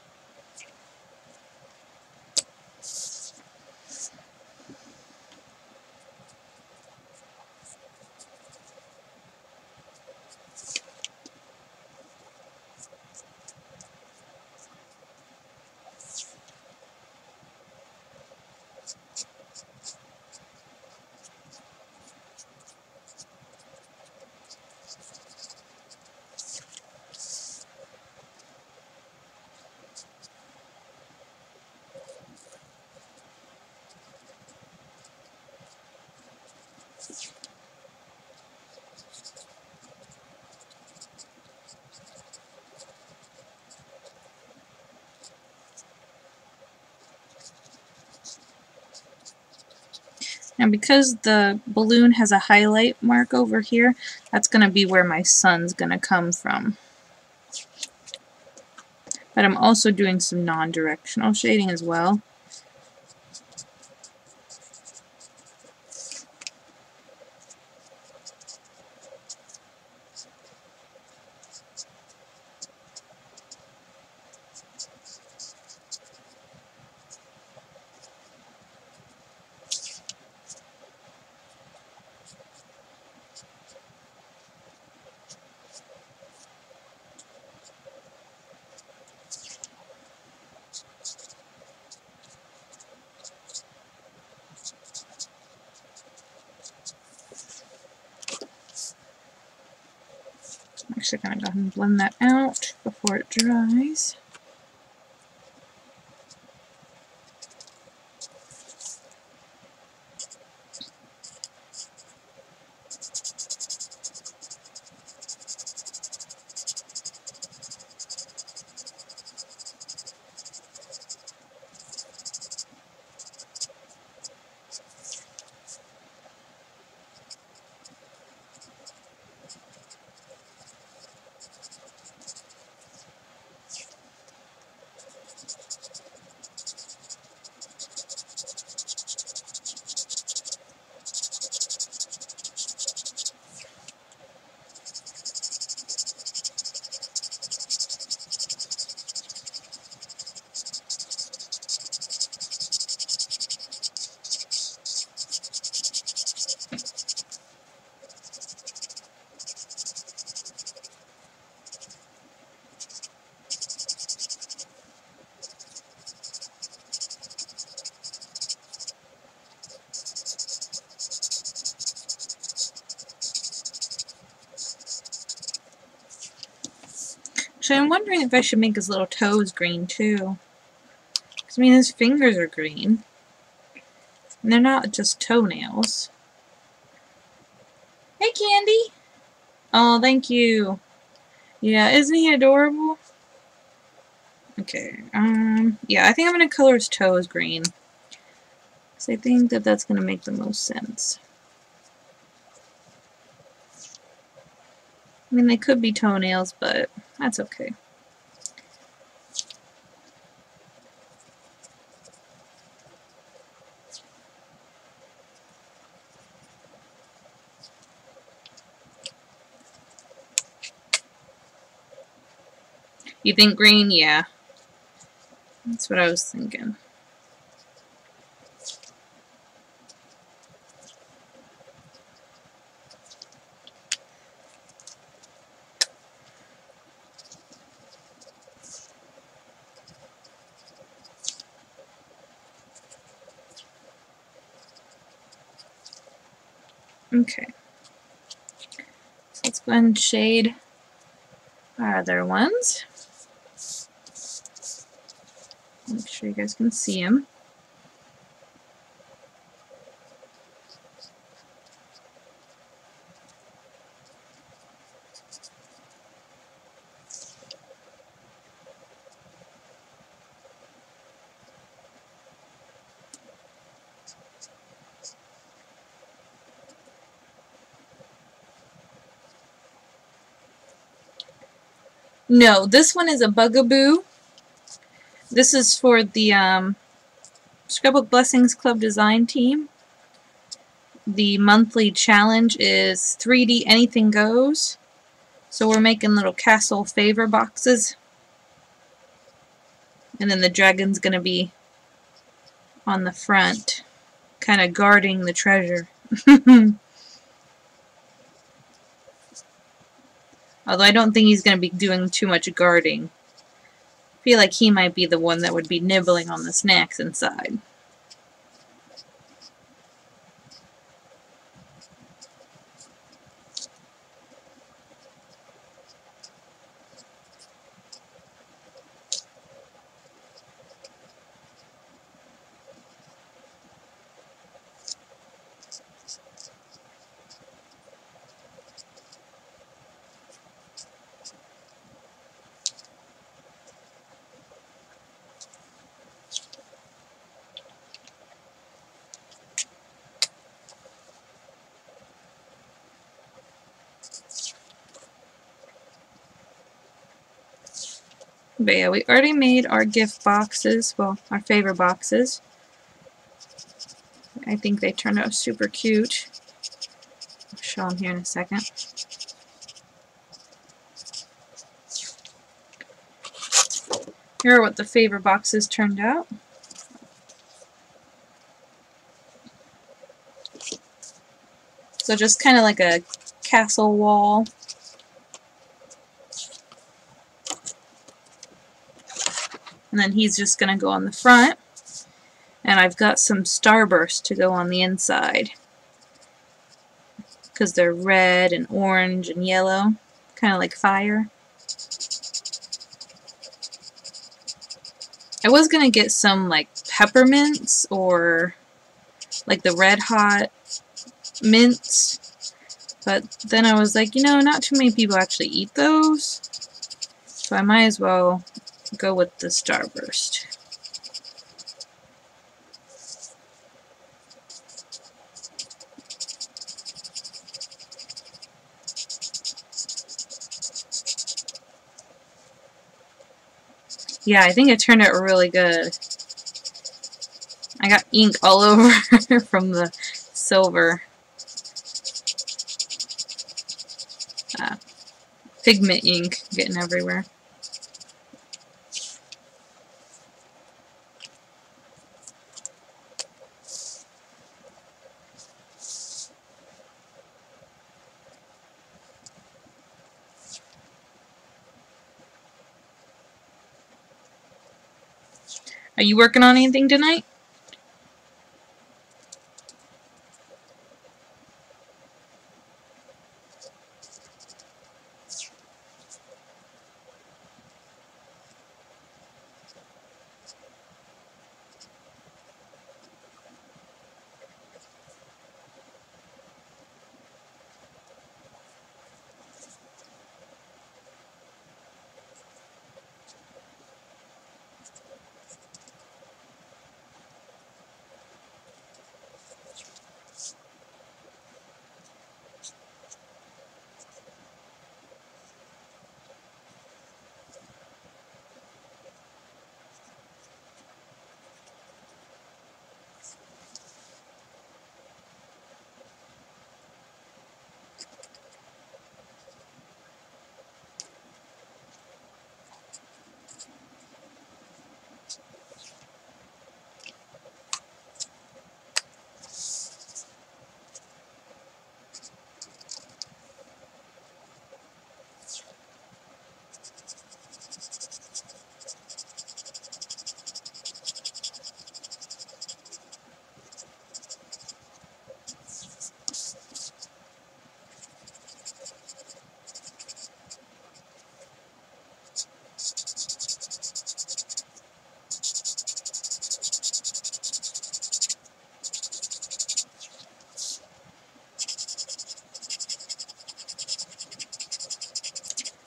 Now because the balloon has a highlight mark over here, that's going to be where my sun's going to come from. But I'm also doing some non-directional shading as well. Actually, I'm going to go ahead and blend that out before it dries. So I'm wondering if I should make his little toes green too. Because, I mean, his fingers are green. And they're not just toenails. Hey, Candy! Oh, thank you. Yeah, isn't he adorable? Okay, yeah, I think I'm going to color his toes green. Because I think that that's going to make the most sense. I mean, they could be toenails, but that's okay. You think green? Yeah. That's what I was thinking. Okay. So let's go ahead and shade our other ones. Make sure you guys can see them. No, this one is a Bugaboo. This is for the Scrapbook Blessings Club design team. The monthly challenge is 3D Anything Goes. So we're making little castle favor boxes. And then the dragon's going to be on the front, kind of guarding the treasure. Although I don't think he's going to be doing too much guarding. I feel like he might be the one that would be nibbling on the snacks inside. But yeah, we already made our gift boxes, well, our favor boxes. I think they turned out super cute. I'll show them here in a second. Here are what the favor boxes turned out. So just kind of like a castle wall. And then he's just going to go on the front. And I've got some starburst to go on the inside. Because they're red and orange and yellow. Kind kind of like fire. I was gonna get some like peppermints or like the red hot mints, but then I was like, you know, not too many people actually eat those, so I might as well go with the Starburst. Yeah, I think it turned out really good. I got ink all over from the silver pigment ink getting everywhere. Are you working on anything tonight?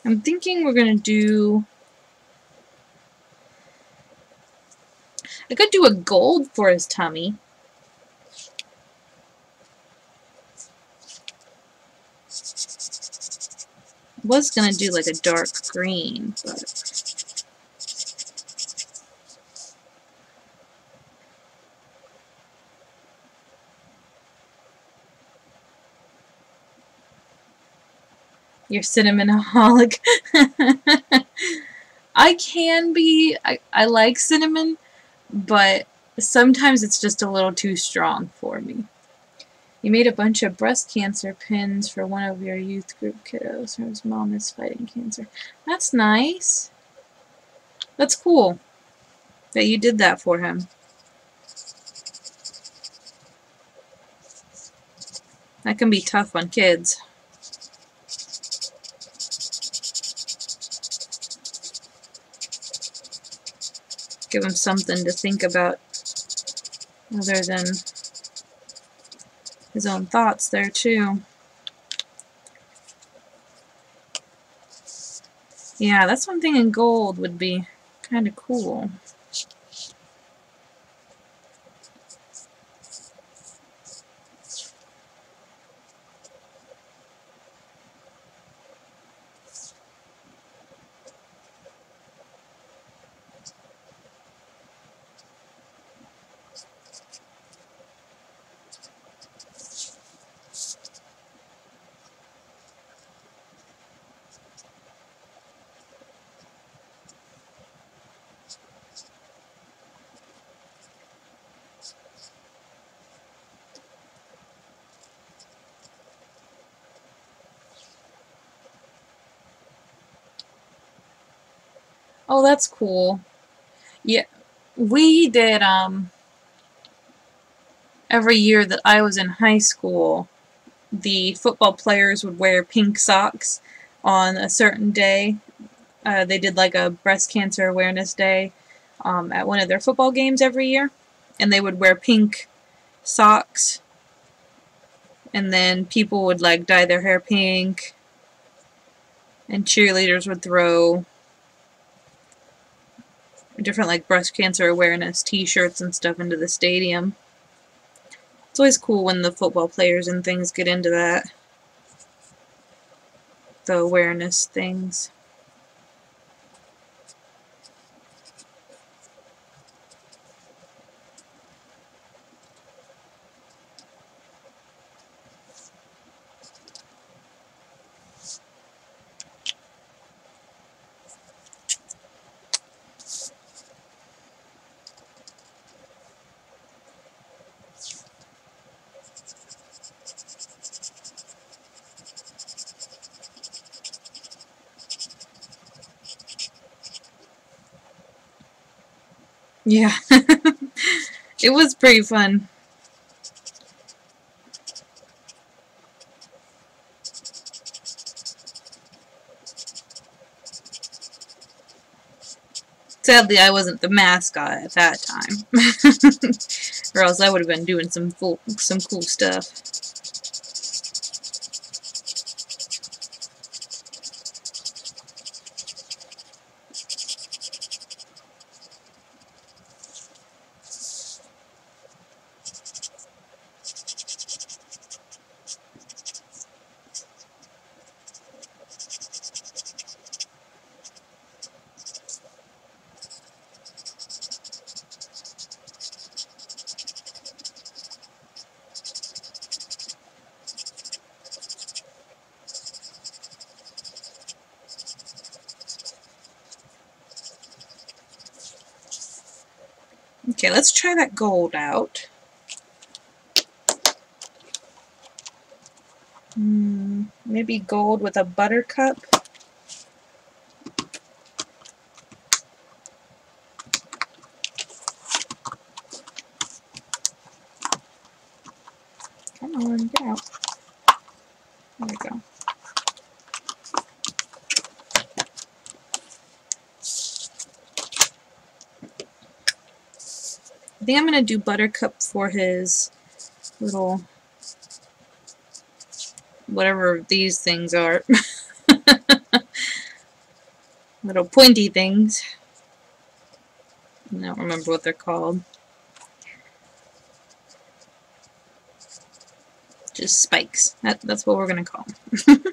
I'm thinking we're gonna do... I could do a gold for his tummy. I was gonna do like a dark green, but... You're cinnamonaholic. I can be. I like cinnamon, but sometimes it's just a little too strong for me. You made a bunch of breast cancer pins for one of your youth group kiddos whose mom is fighting cancer. That's nice. That's cool that you did that for him. That can be tough on kids. Give him something to think about other than his own thoughts there too. Yeah, that's one thing in gold would be kind of cool. Oh, that's cool. Yeah, we did, every year that I was in high school, the football players would wear pink socks on a certain day. They did like a breast cancer awareness day at one of their football games every year, and they would wear pink socks, and then people would like dye their hair pink, and cheerleaders would throw different like breast cancer awareness t-shirts and stuff into the stadium. It's always cool when the football players and things get into that, the awareness things. Yeah. It was pretty fun. Sadly, I wasn't the mascot at that time. Or else I would have been doing some cool stuff. Okay, let's try that gold out. Maybe gold with a buttercup. Come on, get out. There we go. I think I'm going to do buttercup for his little, whatever these things are. Little pointy things. I don't remember what they're called. Just spikes. That's what we're going to call them.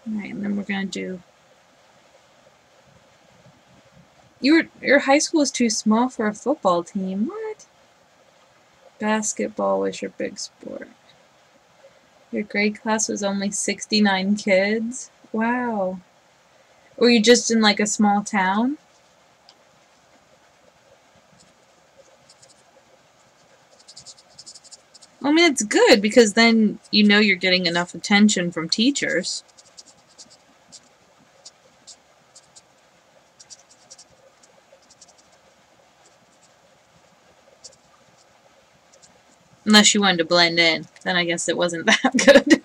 Alright, and then we're going to do... Your high school is too small for a football team. What? Basketball was your big sport. Your grade class was only 69 kids? Wow. Were you just in like a small town? I mean, it's good because then you know you're getting enough attention from teachers. Unless you wanted to blend in. Then I guess it wasn't that good.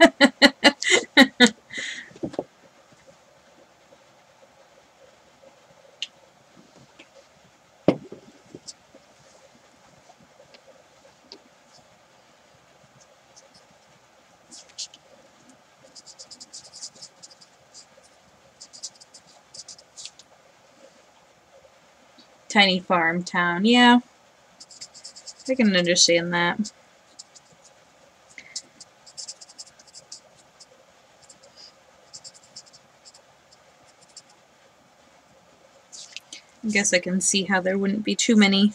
Tiny farm town. Yeah. I can understand that. I guess I can see how there wouldn't be too many.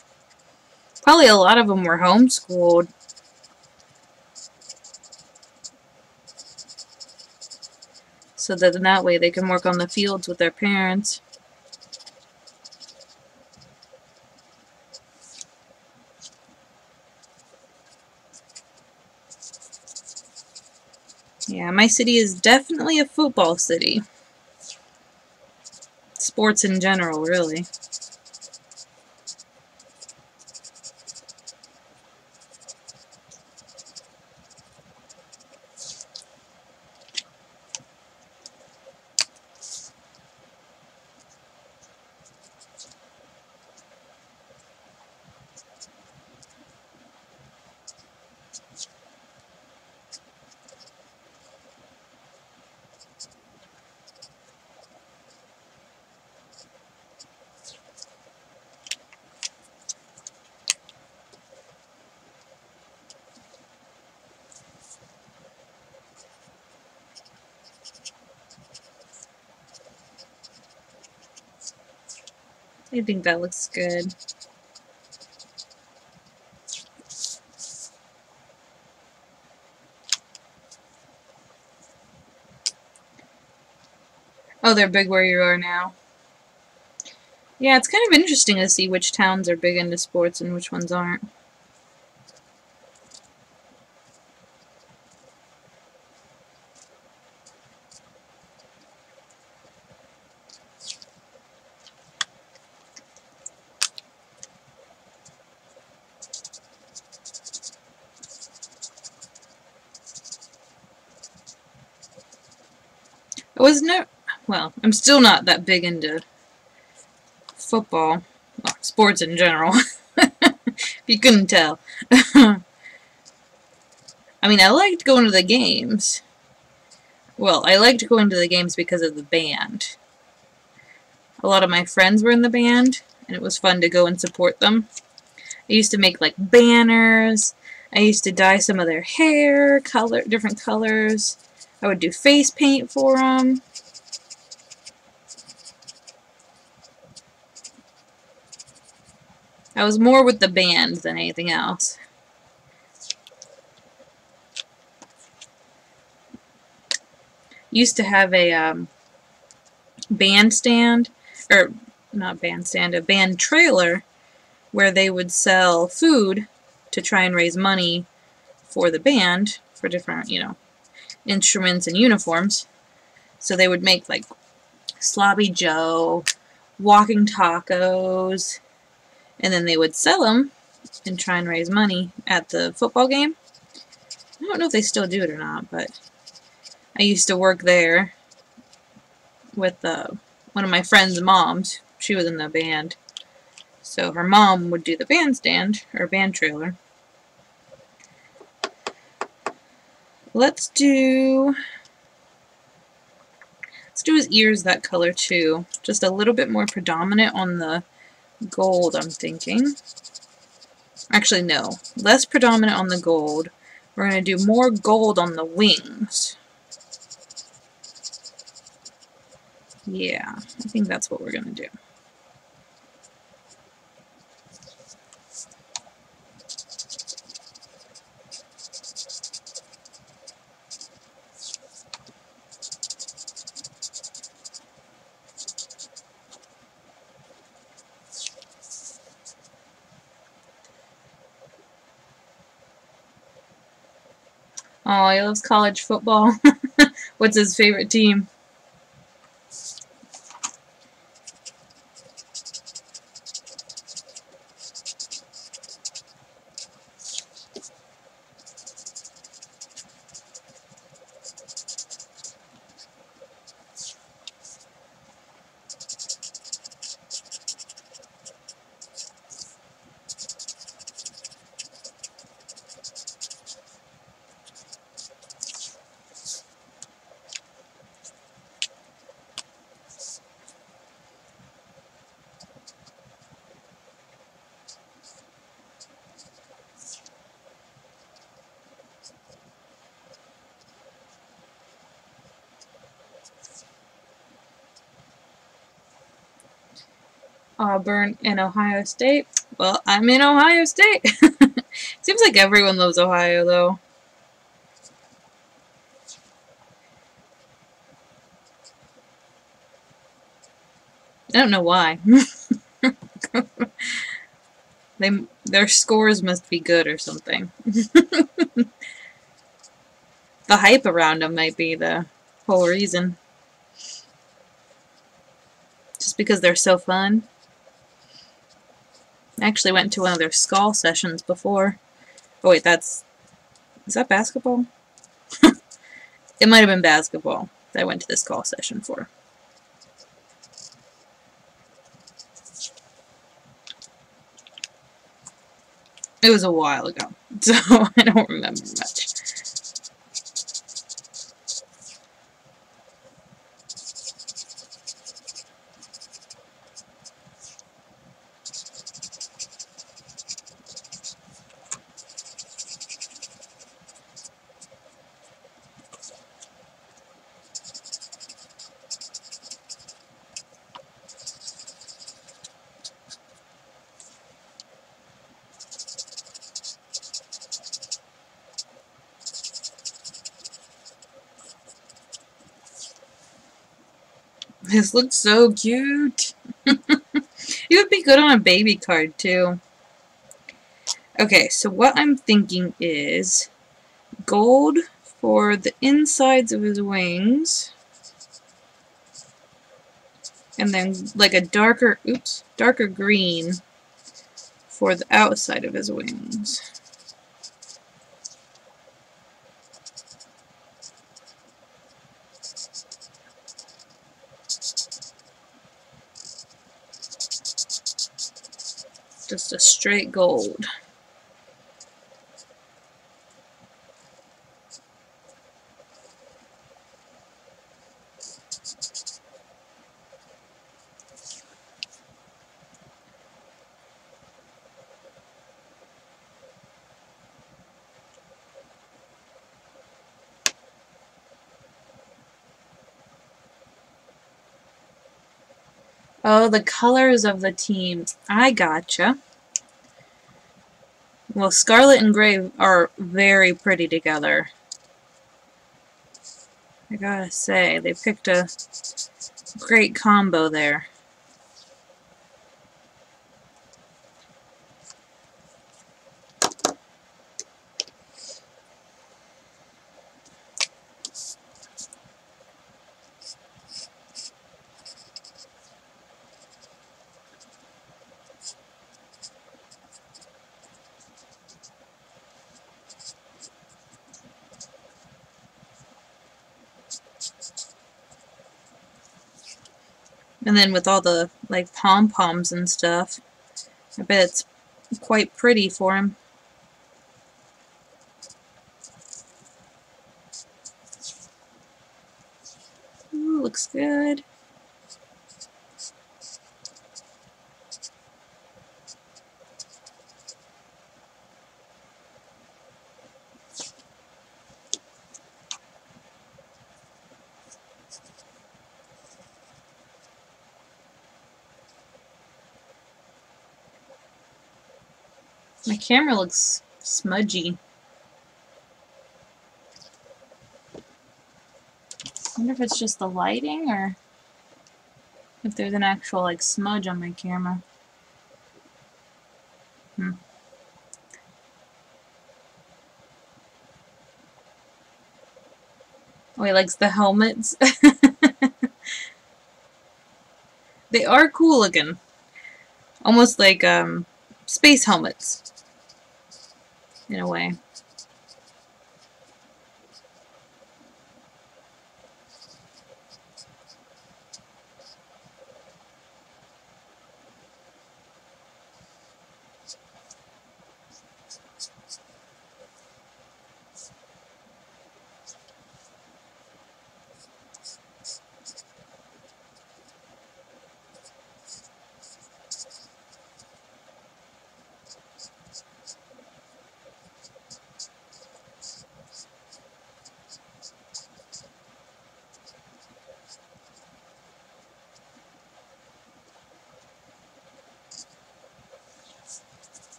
Probably a lot of them were homeschooled. So that in that way they can work on the fields with their parents. Yeah, my city is definitely a football city. Sports in general, really. I think that looks good. Oh, they're big where you are now. Yeah, it's kind of interesting to see which towns are big into sports and which ones aren't. I was no, well, I'm still not that big into football, well, sports in general, if you couldn't tell. I mean, I liked going to the games. Well, I liked going to the games because of the band. A lot of my friends were in the band, and it was fun to go and support them. I used to make, like, banners. I used to dye some of their hair, different colors. I would do face paint for them. I was more with the band than anything else. Used to have a bandstand, or not bandstand, a band trailer where they would sell food to try and raise money for the band for different, you know, instruments and uniforms. So they would make like Sloppy Joe, walking tacos, and then they would sell them and try and raise money at the football game. I don't know if they still do it or not, but I used to work there with one of my friend's moms. She was in the band. So her mom would do the bandstand, or band trailer. Let's do his ears that color too. Just a little bit more predominant on the gold, I'm thinking. Actually, no. Less predominant on the gold. We're going to do more gold on the wings. Yeah, I think that's what we're going to do. Oh, he loves college football. What's his favorite team? Auburn and Ohio State. Well, I'm in Ohio State. Seems like everyone loves Ohio, though. I don't know why. Their scores must be good or something. The hype around them might be the whole reason. Just because they're so fun. I actually went to one of their skull sessions before. Oh wait, is that basketball? It might have been basketball that I went to this skull session for. It was a while ago, so I don't remember much. This looks so cute. It would be good on a baby card, too. Okay, so what I'm thinking is gold for the insides of his wings. And then like a darker green for the outside of his wings. Just a straight gold. Oh, the colors of the teams. I gotcha. Well, scarlet and gray are very pretty together. I gotta say, they picked a great combo there. And then with all the, like, pom-poms and stuff, I bet it's quite pretty for him. Ooh, looks good. My camera looks smudgy. I wonder if it's just the lighting or if there's an actual like smudge on my camera. Oh, he likes the helmets. They are cool looking. Almost like space helmets in a way.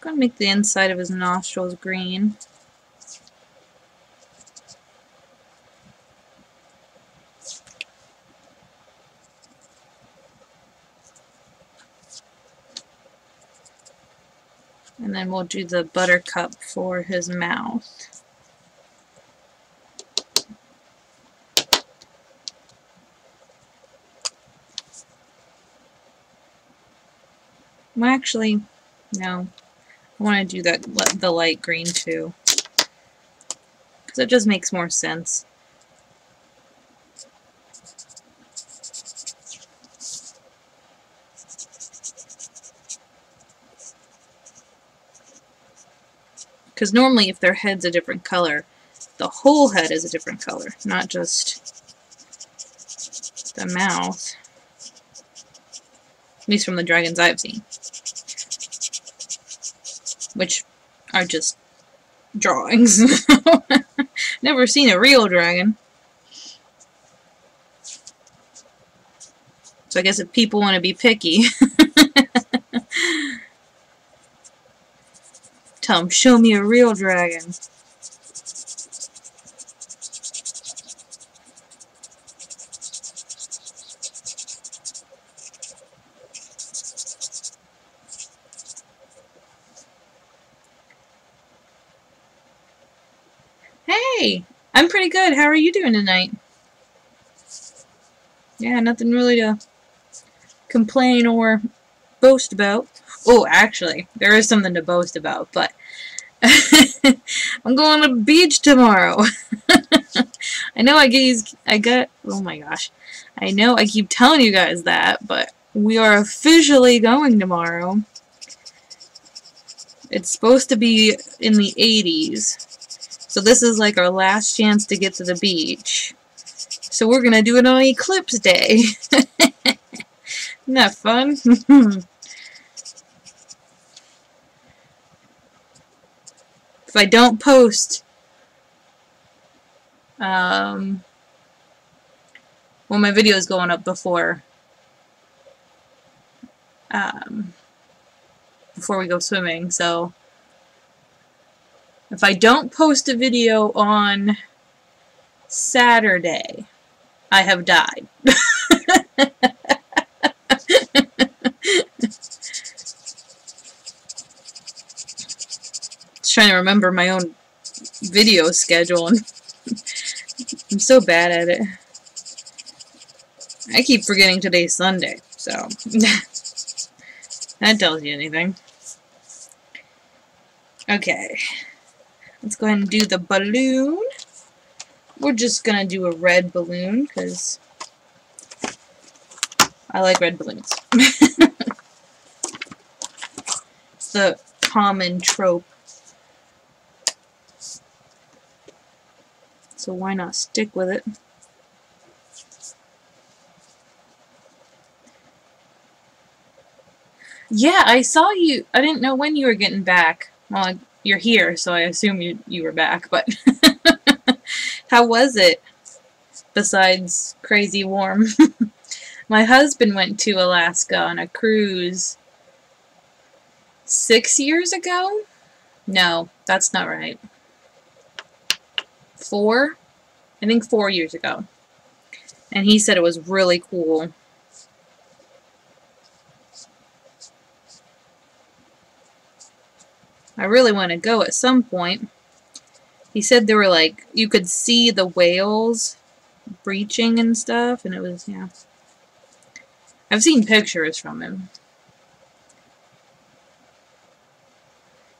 I'm gonna make the inside of his nostrils green. And then we'll do the buttercup for his mouth. Well, actually, no. I want to do the light green too. Because it just makes more sense. Because normally if their head's a different color, the whole head is a different color, not just the mouth. At least from the dragons I've seen. Which are just drawings. Never seen a real dragon. So I guess if people want to be picky, tell them, show me a real dragon. Hey, I'm pretty good. How are you doing tonight? Yeah, nothing really to complain or boast about. Oh, actually, there is something to boast about, but I'm going to the beach tomorrow. I know oh my gosh. I know I keep telling you guys that, but we are officially going tomorrow. It's supposed to be in the 80s. So this is like our last chance to get to the beach. So we're gonna do it on Eclipse Day. Isn't that fun? If I don't post, well, my video is going up before we go swimming, so if I don't post a video on Saturday, I have died. Just trying to remember my own video schedule, and I'm so bad at it. I keep forgetting today's Sunday, so that tells you anything. Okay, let's go ahead and do the balloon. We're just gonna do a red balloon because I like red balloons. It's the common trope. So why not stick with it? Yeah, I saw you. I didn't know when you were getting back. Well, you're here, so I assume you were back, but how was it? Besides crazy warm. My husband went to Alaska on a cruise 6 years ago? No, that's not right. 4? I think 4 years ago. And he said it was really cool. I really want to go at some point. He said there were like, you could see the whales breaching and stuff, and it was, yeah. I've seen pictures from him.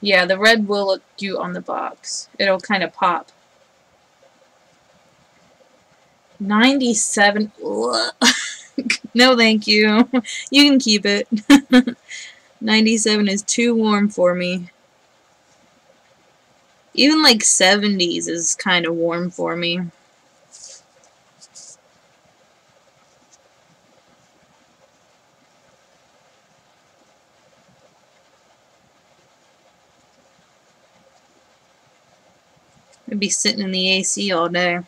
Yeah, the red will look cute on the box. It'll kind of pop. 97. No, thank you. You can keep it. 97 is too warm for me. Even like 70s is kind of warm for me. I'd be sitting in the AC all day.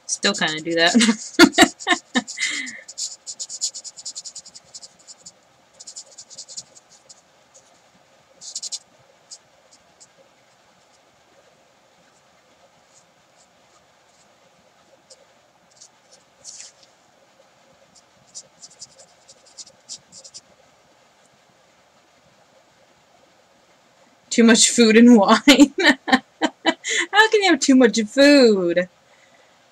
Still kind of do that. Too much food and wine. How can you have too much food?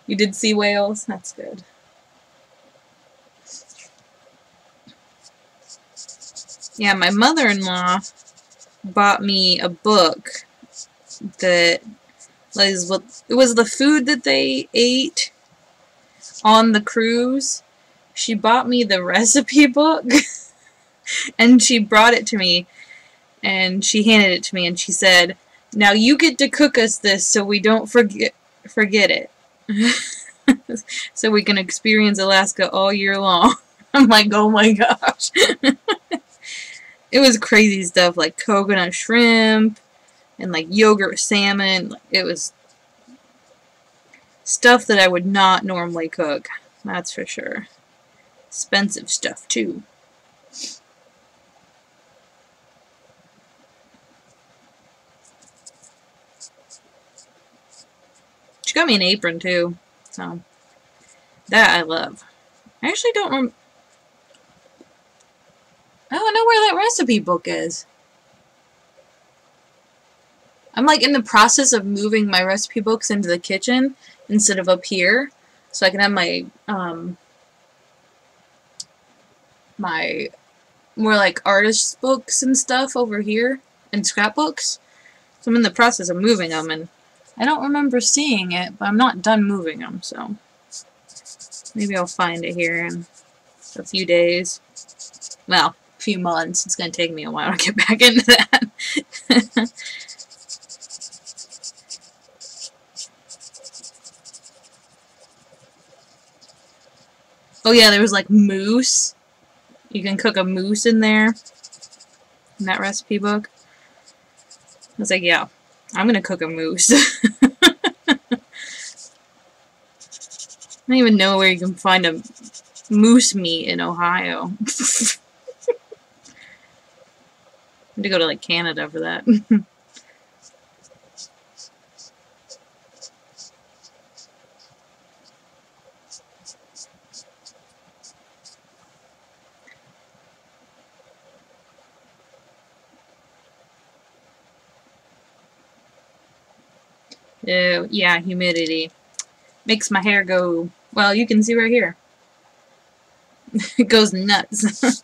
You did see whales? That's good. Yeah, my mother-in-law bought me a book that was what it was the food that they ate on the cruise. She bought me the recipe book and she brought it to me and she handed it to me and she said, "Now you get to cook us this so we don't forget it." So we can experience Alaska all year long. I'm like, oh my gosh. It was crazy stuff like coconut shrimp and like yogurt salmon. It was stuff that I would not normally cook. That's for sure. Expensive stuff too. She got me an apron too. So that I love. I actually don't remember. I don't know where that recipe book is. I'm like in the process of moving my recipe books into the kitchen instead of up here, so I can have my my more like artist books and stuff over here and scrapbooks. So I'm in the process of moving them, and I don't remember seeing it, but I'm not done moving them, so maybe I'll find it here in a few days. Well, a few months. It's going to take me a while to get back into that. Oh yeah, there was like moose. You can cook a moose in there. In that recipe book. I was like, yeah, I'm gonna cook a moose. I don't even know where you can find a moose meat in Ohio. I have to go to like Canada for that. Yeah, humidity. Makes my hair go, well, you can see right here. It goes nuts.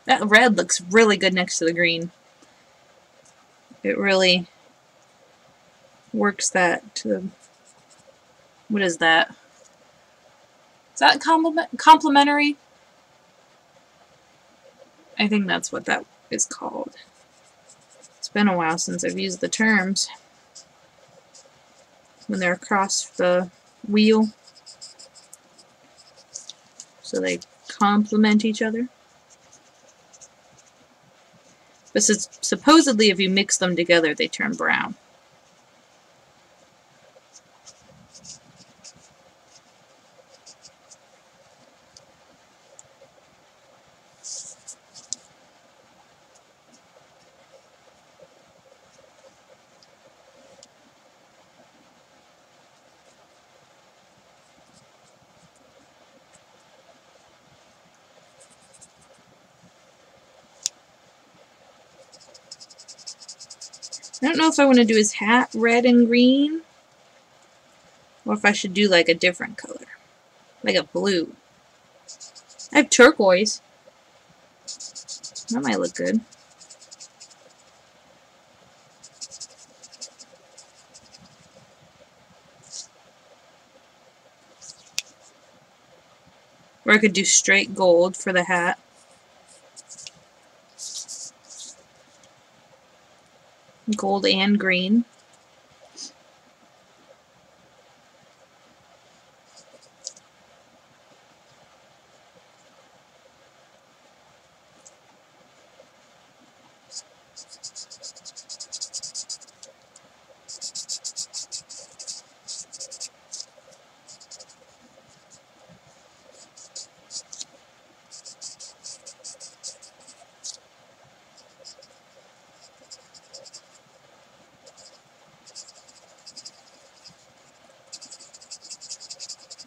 That red looks really good next to the green. It really works that to, what is that? Is that complementary? I think that's what that is called. It's been a while since I've used the terms. When they're across the wheel. So they complement each other. But supposedly if you mix them together, they turn brown. I don't know if I want to do his hat red and green, or if I should do like a different color, like a blue. I have turquoise. That might look good. Or I could do straight gold for the hat. Gold and green.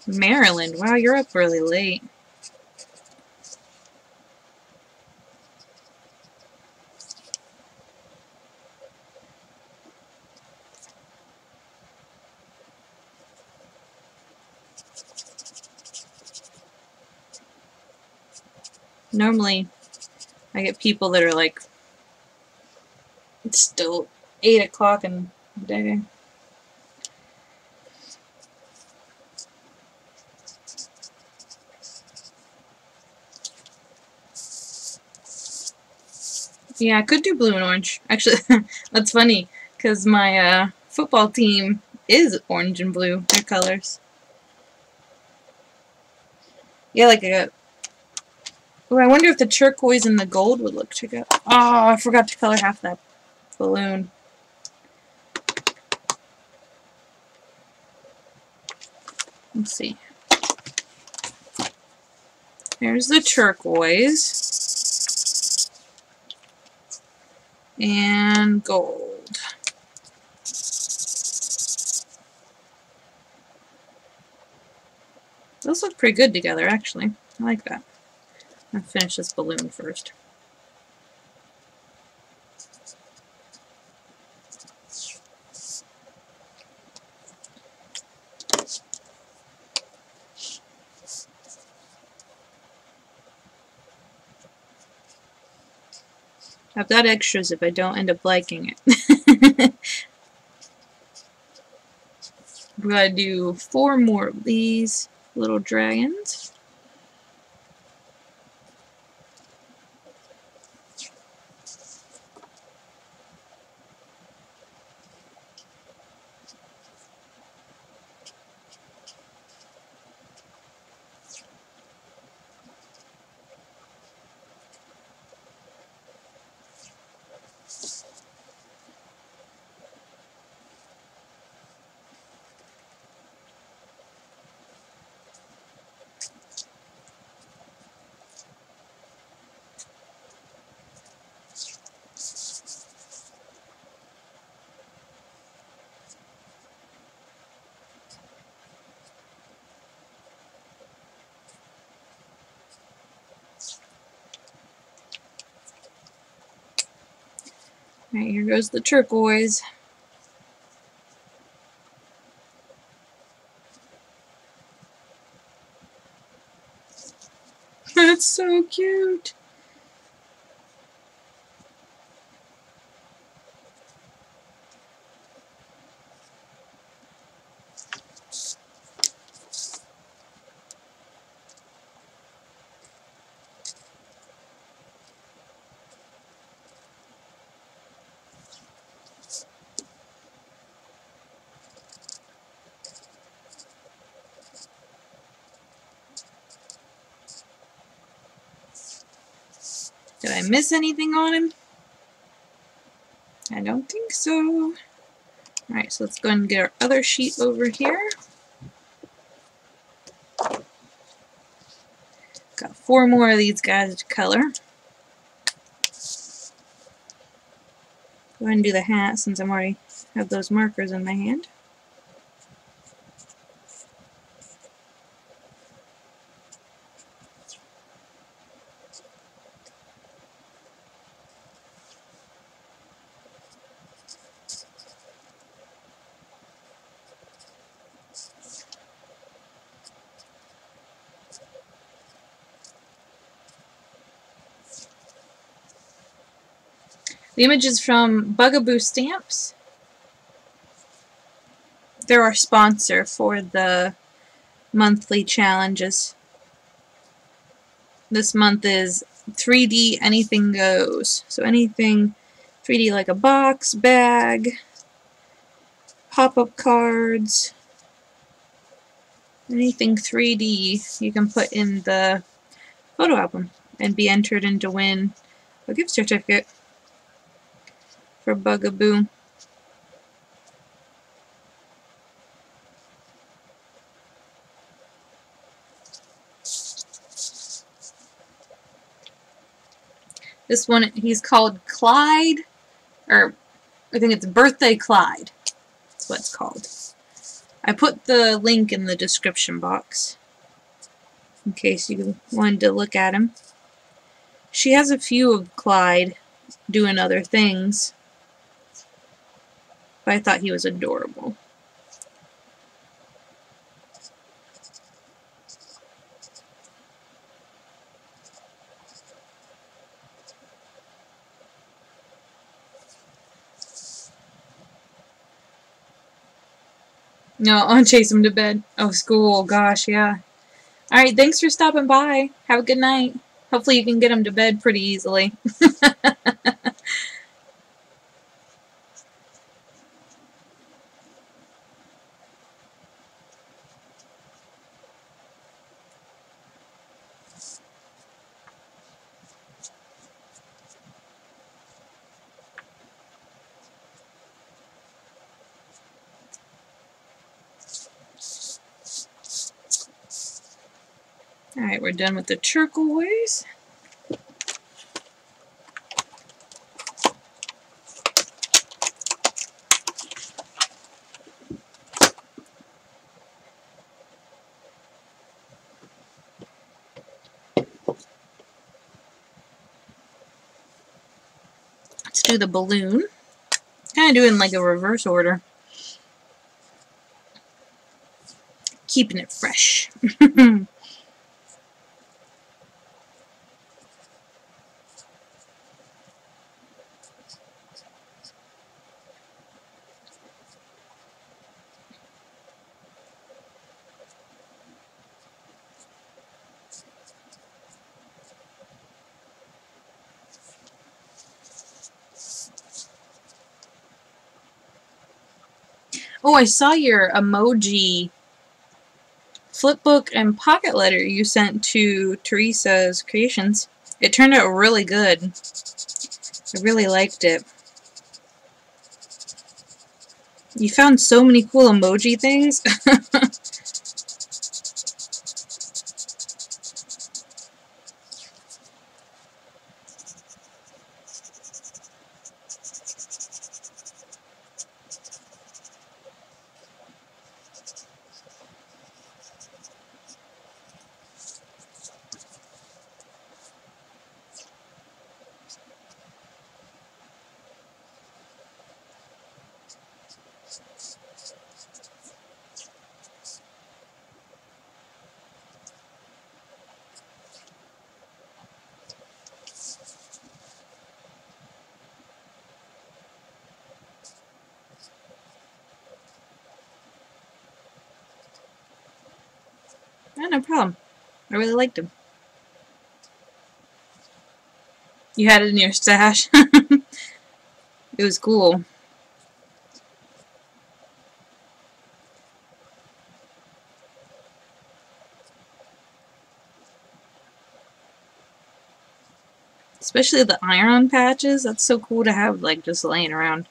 Maryland. Wow, you're up really late. I Normally, I get people that are like, it's still 8 o'clock in the day. Yeah, I could do blue and orange. Actually, that's funny, because my football team is orange and blue. Their colors. Yeah, like a... Oh, I wonder if the turquoise and the gold would look together. Oh, I forgot to color half that balloon. Let's see. Here's the turquoise. And gold. Those look pretty good together, actually. I like that. I'm gonna finish this balloon first. I've got extras if I don't end up liking it. We're gonna do 4 more of these little dragons. Alright, here goes the turquoise. That's so cute! Did I miss anything on him? I don't think so. Alright, so let's go ahead and get our other sheet over here. Got 4 more of these guys to color. Go ahead and do the hat since I'm already have those markers in my hand. The image is from Bugaboo Stamps. They're our sponsor for the monthly challenges. This month is 3D anything goes. So anything 3D like a box, bag, pop-up cards, anything 3D you can put in the photo album and be entered in to win a gift certificate for Bugaboo. This one, he's called Clyde, or I think it's Birthday Clyde. That's what it's called. I put the link in the description box in case you wanted to look at him. She has a few of Clyde doing other things, but I thought he was adorable. No, I'll chase him to bed. Oh, school. Gosh, yeah. Alright, thanks for stopping by. Have a good night. Hopefully you can get him to bed pretty easily. Alright, we're done with the turquoise. Let's do the balloon. Kind of doing like a reverse order. Keeping it fresh. Oh, I saw your emoji flipbook and pocket letter you sent to Teresa's Creations. It turned out really good. I really liked it. You found so many cool emoji things. No problem. I really liked him. You had it in your stash. It was cool. Especially the iron patches. That's so cool to have, like, just laying around.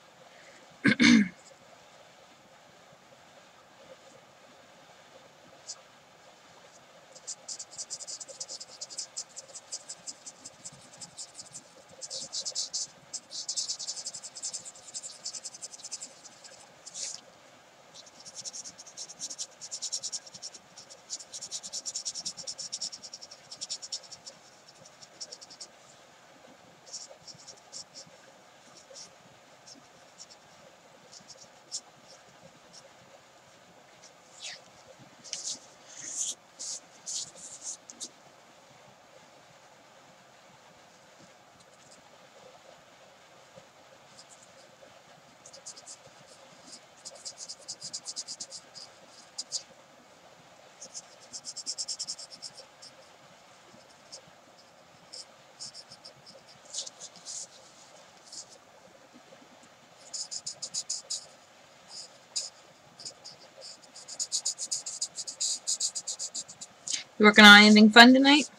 You working on anything fun tonight?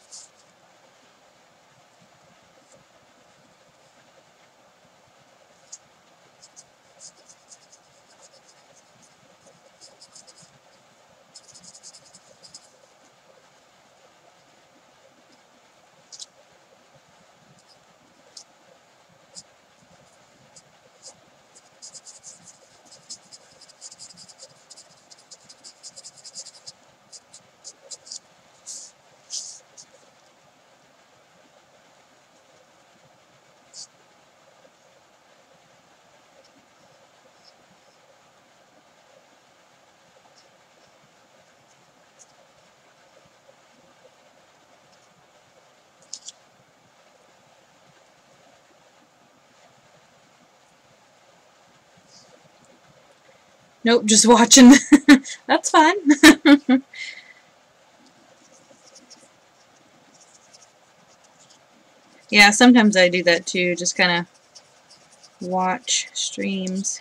Nope, just watching. That's fun. Yeah, sometimes I do that too, just kind of watch streams.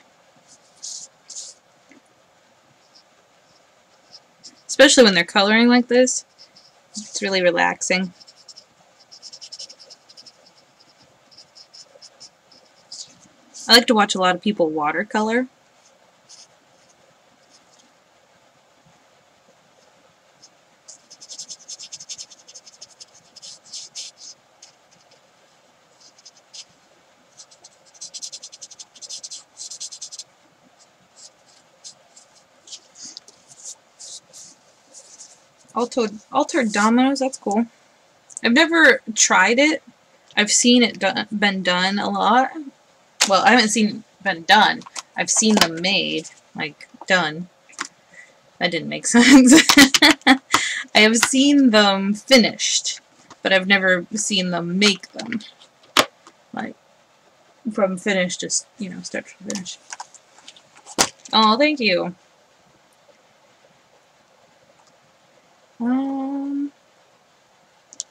Especially when they're coloring like this. It's really relaxing. I like to watch a lot of people watercolor. Altered dominoes, that's cool. I've never tried it. I've seen it been done a lot. Well, I haven't seen it been done. I've seen them made, like, done. That didn't make sense. I have seen them finished, but I've never seen them make them. Like, from finish to, you know, start to finish. Oh, thank you.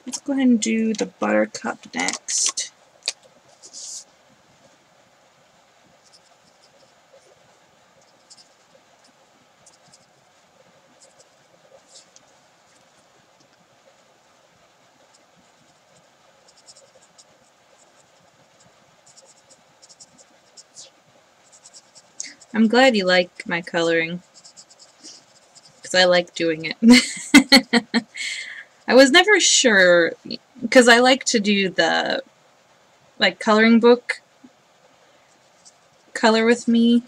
Let's go ahead and do the buttercup next. I'm glad you like my coloring, because I like doing it. I was never sure, because I like to do the, like, coloring book, color with me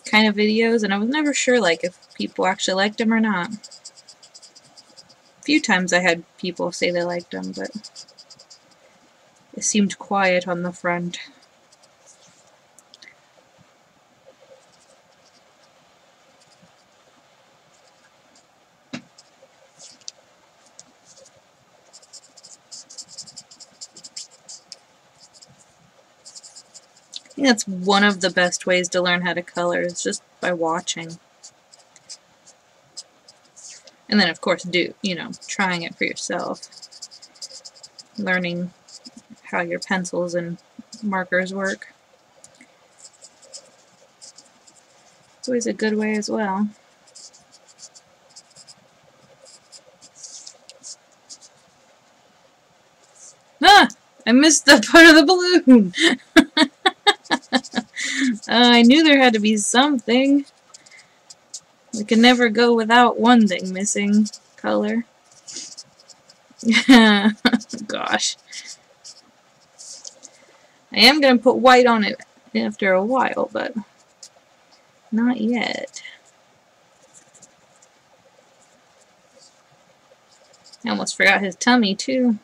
kind of videos, and I was never sure, like, if people actually liked them or not. A few times I had people say they liked them, but it seemed quiet on the front. I think that's one of the best ways to learn how to color, is just by watching. And then, of course, trying it for yourself. Learning how your pencils and markers work. It's always a good way as well. Ah! I missed the part of the balloon! I knew there had to be something. We can never go without one thing missing. Color. Gosh. I am going to put white on it after a while, but not yet. I almost forgot his tummy, too.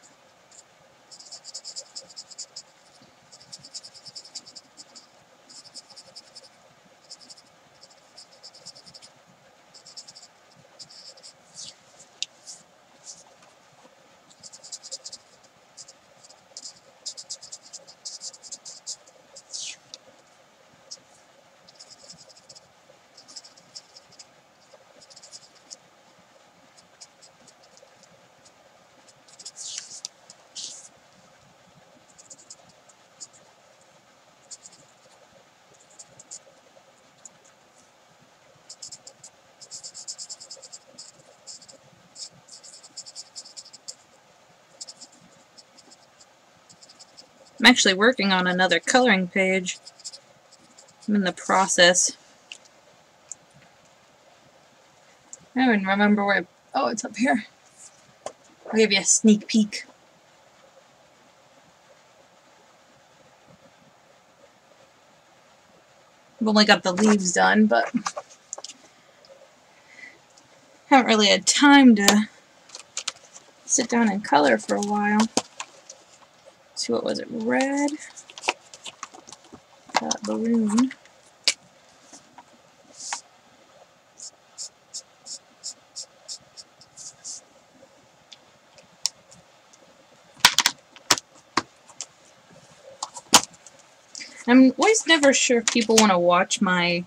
I'm actually working on another coloring page. I'm in the process. I don't even remember where oh, it's up here. I'll give you a sneak peek. I've only got the leaves done, but haven't really had time to sit down and color for a while. Let's see, what was it? Red. That balloon. I'm always never sure if people want to watch my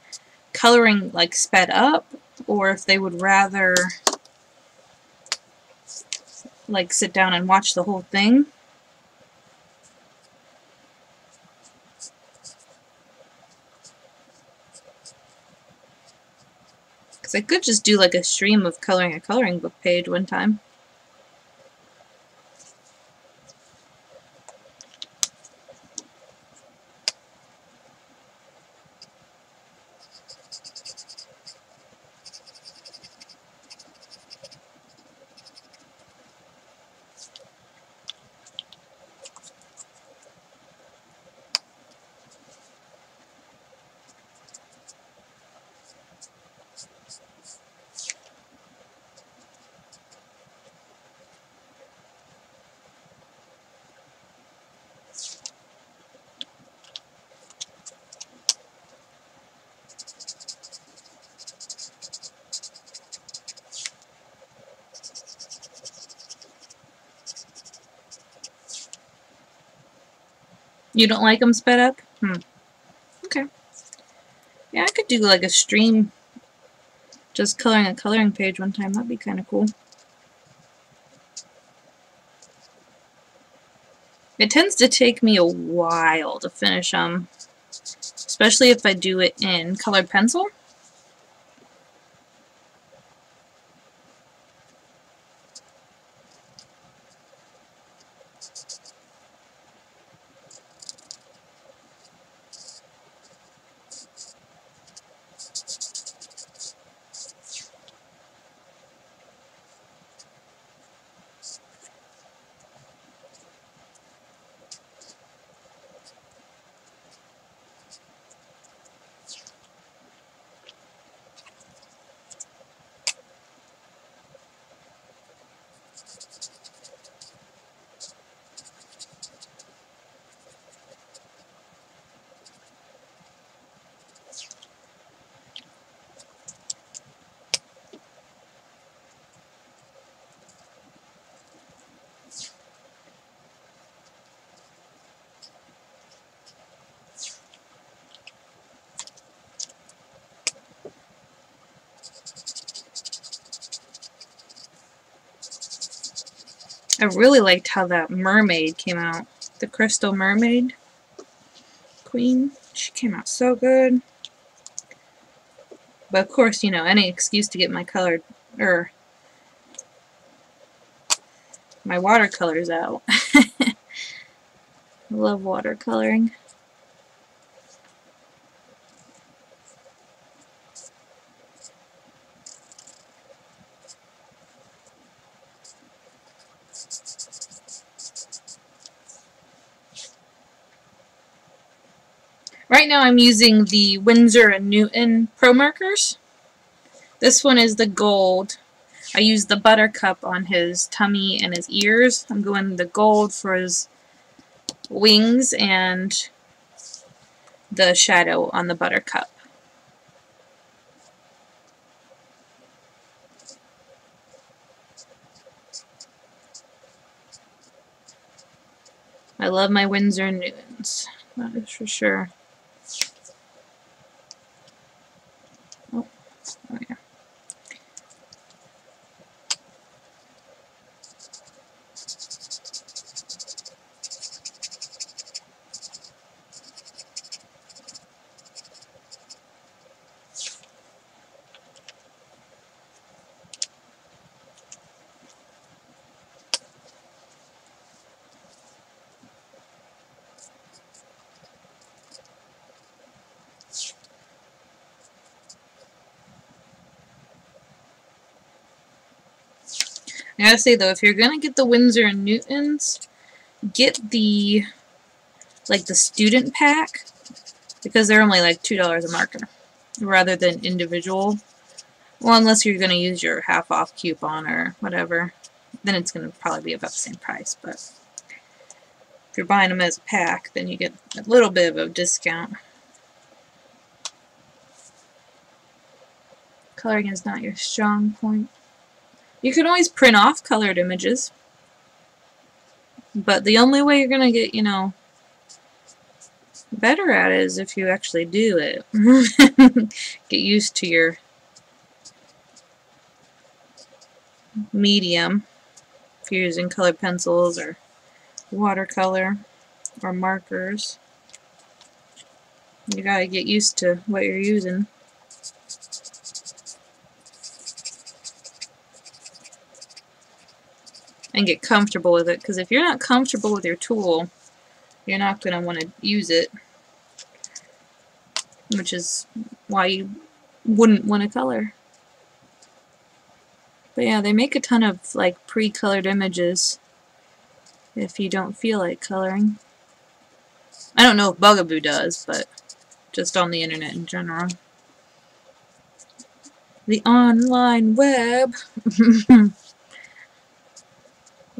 coloring like sped up, or if they would rather like sit down and watch the whole thing. Because I could just do like a stream of coloring a coloring book page one time. You don't like them sped up? Okay. Yeah, I could do like a stream just coloring a coloring page one time. That'd be kind of cool. It tends to take me a while to finish them, especially if I do it in colored pencil. I really liked how that mermaid came out. The crystal mermaid queen. She came out so good. But of course, you know, any excuse to get my colored, or my watercolors out. I love watercoloring. Right now I'm using the Winsor & Newton Pro Markers. This one is the gold. I used the buttercup on his tummy and his ears. I'm going the gold for his wings and the shadow on the buttercup. I love my Winsor & Newtons. That is for sure. Oh yeah. I gotta say though, if you're gonna get the Winsor & Newtons, get the the student pack, because they're only like $2 a marker rather than individual. Well, unless you're gonna use your half off coupon or whatever, then it's gonna probably be about the same price. But if you're buying them as a pack, then you get a little bit of a discount. Coloring is not your strong point. You can always print off colored images, but the only way you're going to get, you know, better at it is if you actually do it. Get used to your medium if you're using colored pencils or watercolor or markers. You gotta get used to what you're using. And get comfortable with it, because if you're not comfortable with your tool, you're not going to want to use it, which is why you wouldn't want to color. But yeah, they make a ton of like pre-colored images if you don't feel like coloring. I don't know if Bugaboo does, but just on the internet in general. The online web.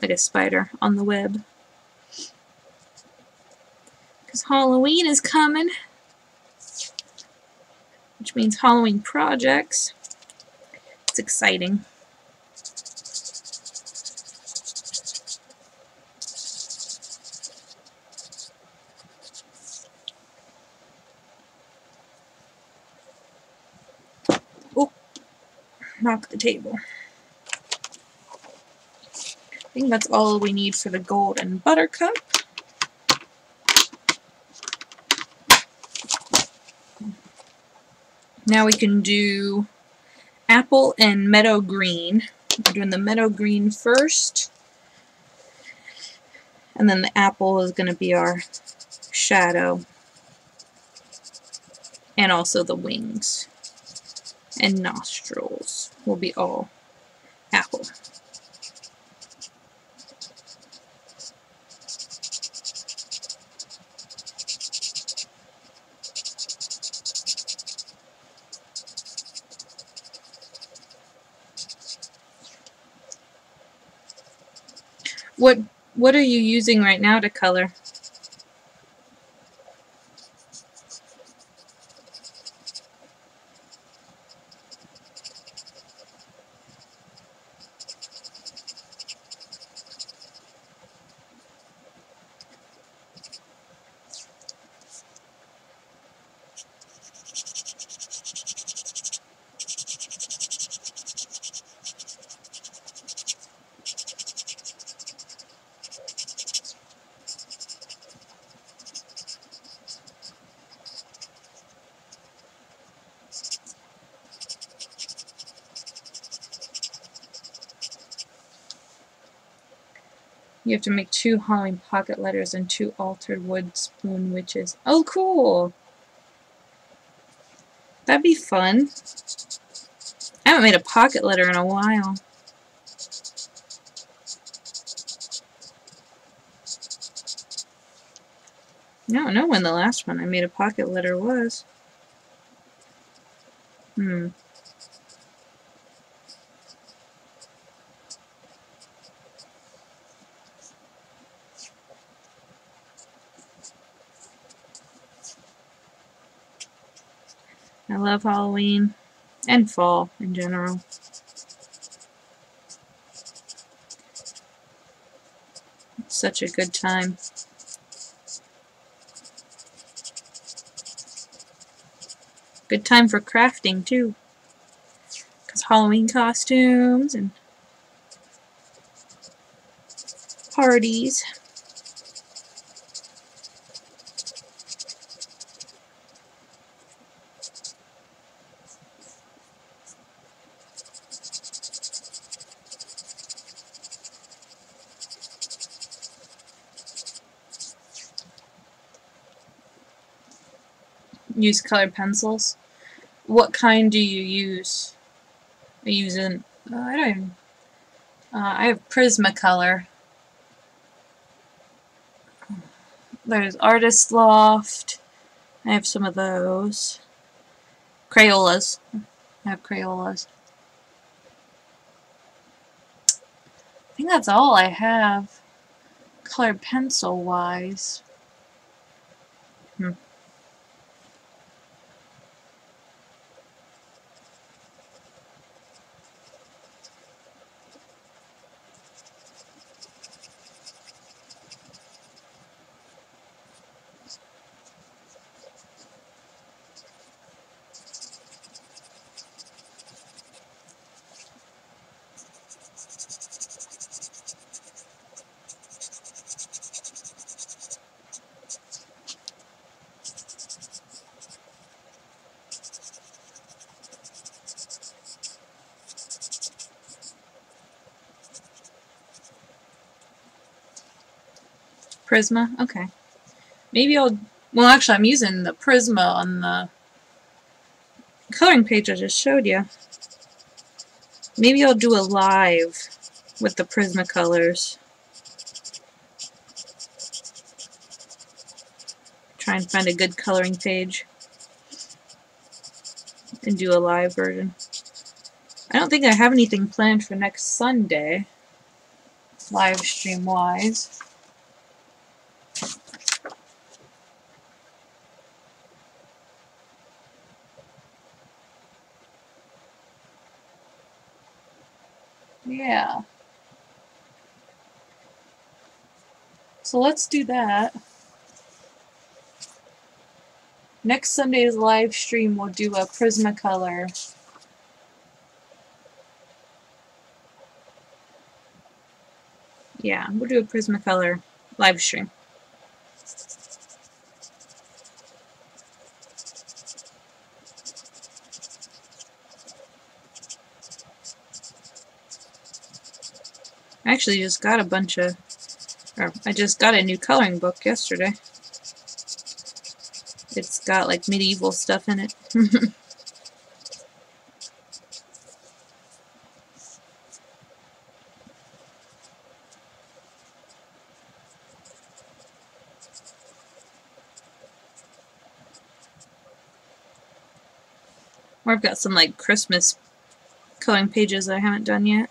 Like a spider on the web. Because Halloween is coming, which means Halloween projects. It's exciting. Oh, knock the table. I think that's all we need for the golden buttercup. Now we can do apple and meadow green. We're doing the meadow green first, and then the apple is going to be our shadow, and also the wings and nostrils will be all apple. What are you using right now to color? You have to make 2 Halloween pocket letters and 2 altered wood spoon witches. Oh, cool! That'd be fun. I haven't made a pocket letter in a while. I don't know when the last one I made a pocket letter was. I love Halloween and fall in general. It's such a good time. Good time for crafting too, because Halloween costumes and parties. Use colored pencils. What kind do you use? I use an I don't even, I have Prismacolor. There's Artist Loft. I have some of those. Crayolas. I have Crayolas. I think that's all I have colored pencil wise. Prisma? Okay. Maybe I'll... Well, actually, I'm using the Prisma on the coloring page I just showed you. Maybe I'll do a live with the Prismacolors. Try and find a good coloring page and do a live version. I don't think I have anything planned for next Sunday, live stream wise. Yeah. So let's do that. Next Sunday's live stream we'll do a Prismacolor. Yeah, we'll do a Prismacolor live stream. I actually just got a bunch of, or I just got a new coloring book yesterday. It's got like medieval stuff in it. Or I've got some like Christmas coloring pages that I haven't done yet.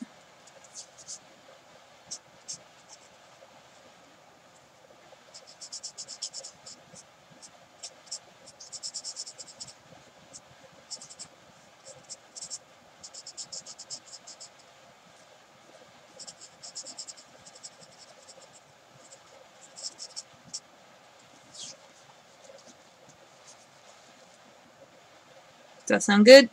Does that sound good?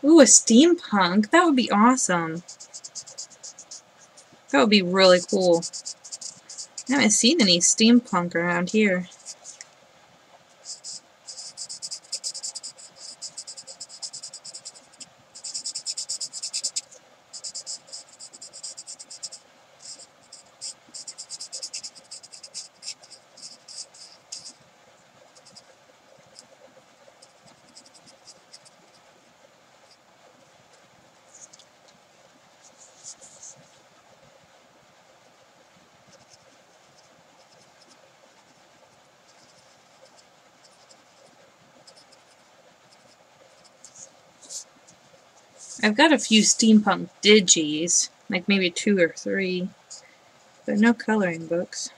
Ooh, a steampunk. That would be awesome. That would be really cool. I haven't seen any steampunk around here. I've got a few steampunk digis, like maybe 2 or 3, but no coloring books.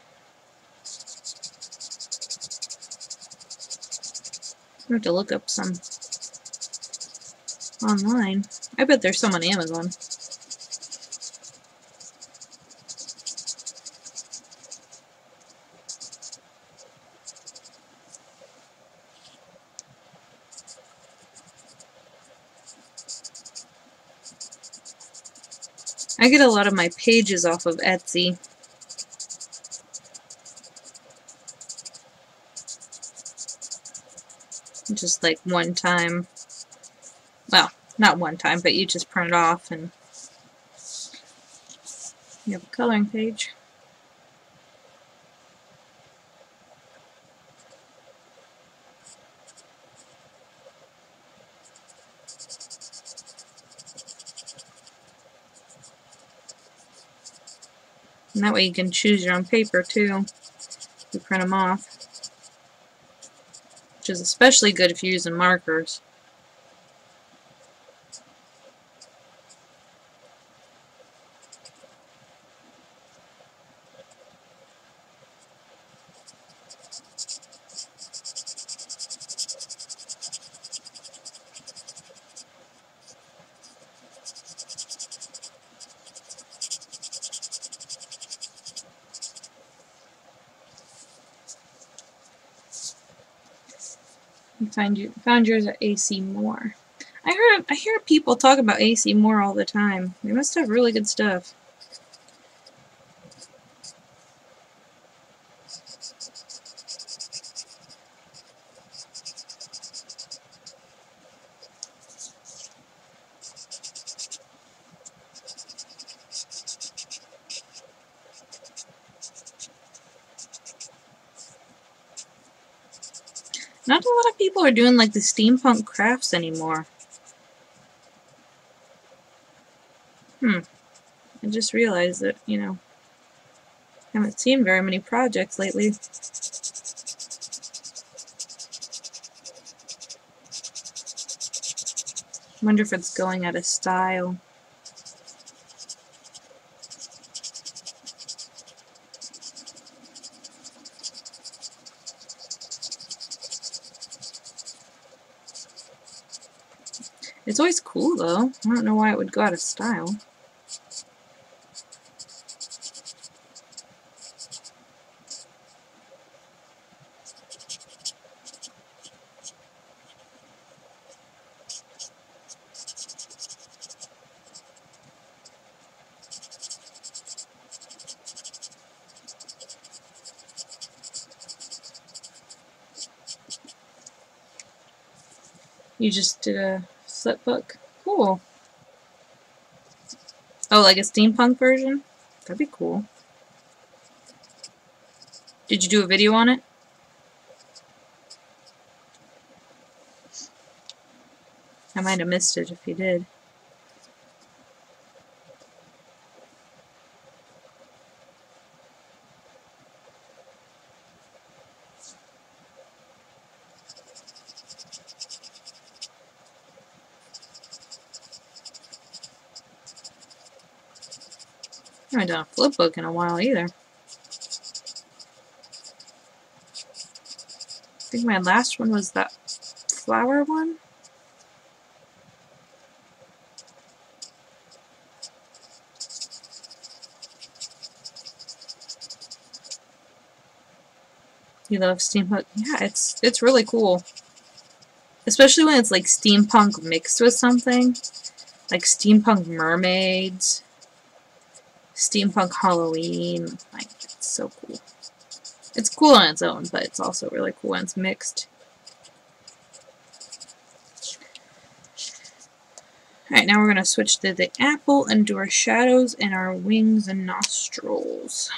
I have to look up some online. I bet there's some on Amazon. I get a lot of my pages off of Etsy. Just like one time. Well, not one time, but you just print it off and you have a coloring page. And that way you can choose your own paper too. You print them off. Which is especially good if you're using markers. You found yours at AC Moore. I hear people talk about AC Moore all the time. They must have really good stuff. Not a lot of people are doing like the steampunk crafts anymore. I just realized that, you know, I haven't seen very many projects lately. Wonder if it's going out of style. It's always cool though. I don't know why it would go out of style. You just did a slip book? Cool. Oh, like a steampunk version? That'd be cool. Did you do a video on it? I might have missed it if you did. I haven't done a flip book in a while either. I think my last one was that flower one. You love steampunk? Yeah, it's really cool. Especially when it's like steampunk mixed with something. Like steampunk mermaids. Steampunk Halloween. Like, it's so cool. It's cool on its own, but it's also really cool when it's mixed. Alright, now we're going to switch to the apple and do our shadows and our wings and nostrils.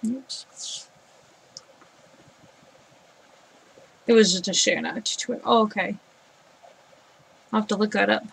Oops. It was just a share, not a tutorial. Oh, okay. I'll have to look that up.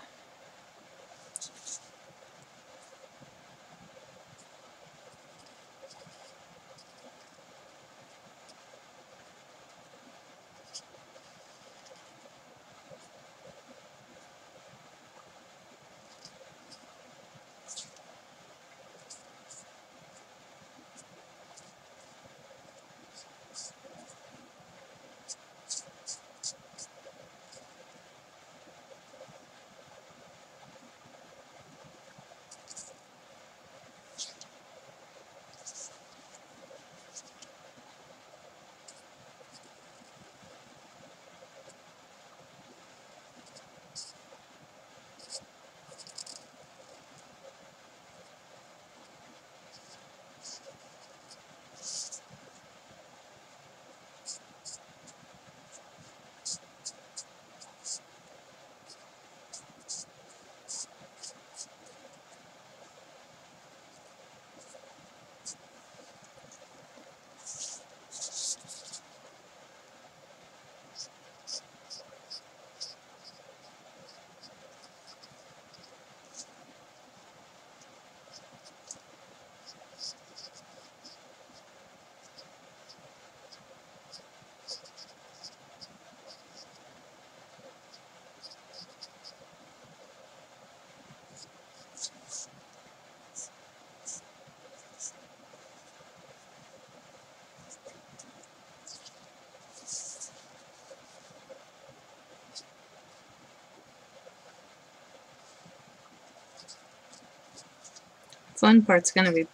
Fun part's gonna be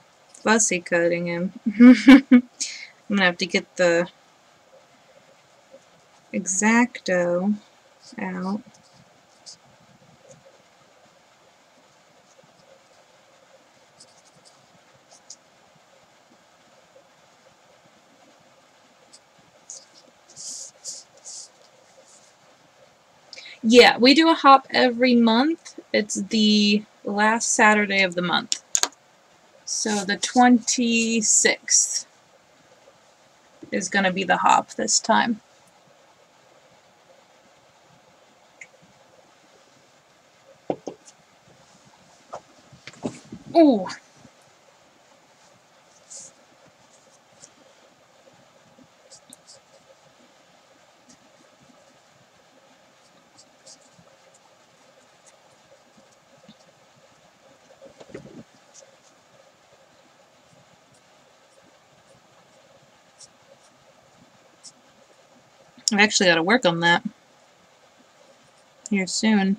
fussy cutting him. I'm gonna have to get the X-Acto out. Yeah, we do a hop every month. It's the last Saturday of the month. So the 26th is going to be the hop this time. Ooh. I've actually got to work on that here soon.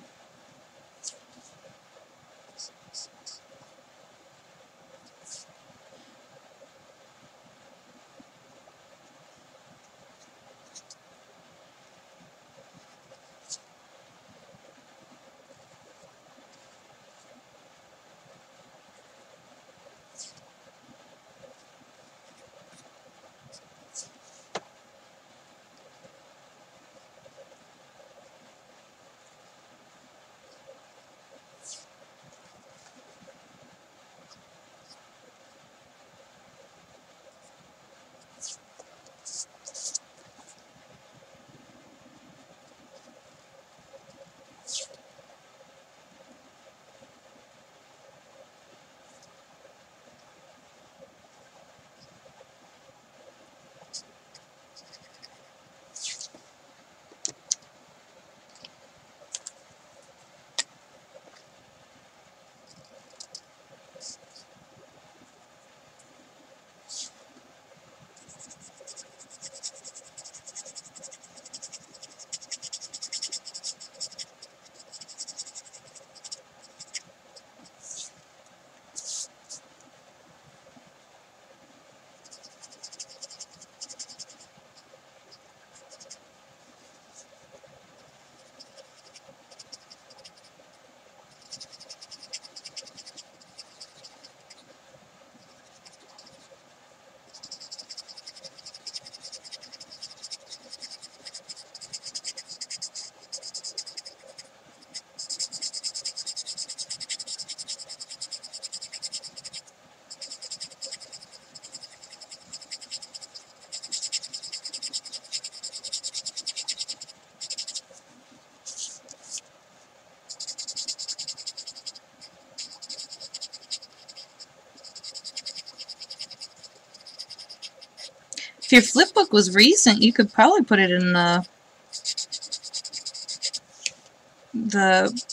If your flip book was recent, you could probably put it in the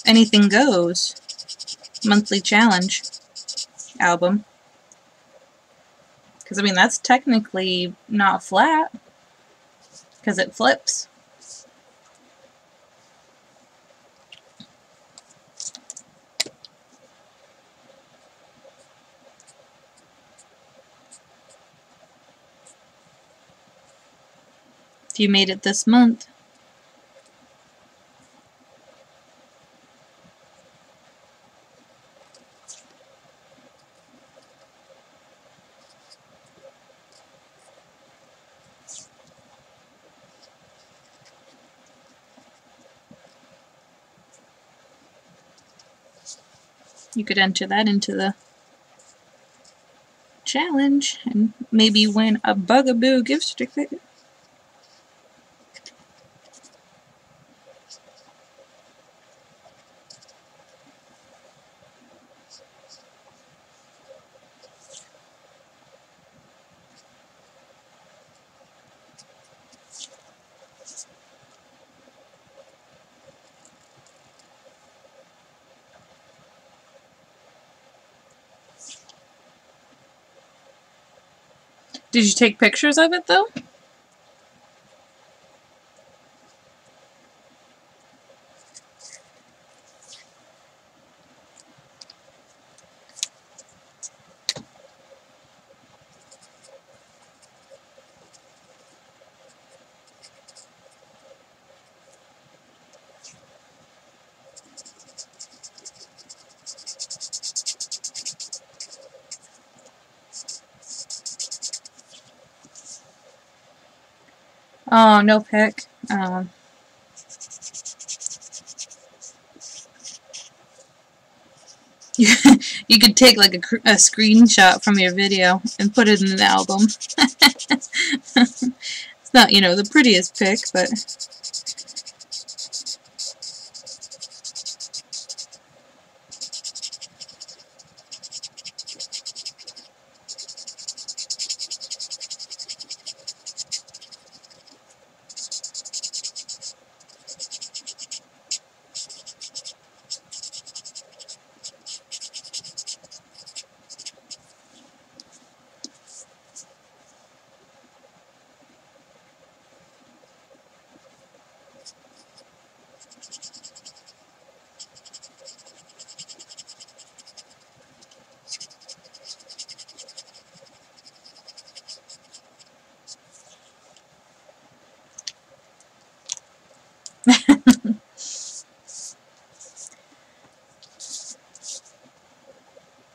Anything Goes monthly challenge album. Because, I mean, that's technically not flat, because it flips. If you made it this month. You could enter that into the challenge and maybe win a Bugaboo gift certificate. Did you take pictures of it, though? Oh, no pick. You could take like a screenshot from your video and put it in an album. It's not, you know, the prettiest pic, but...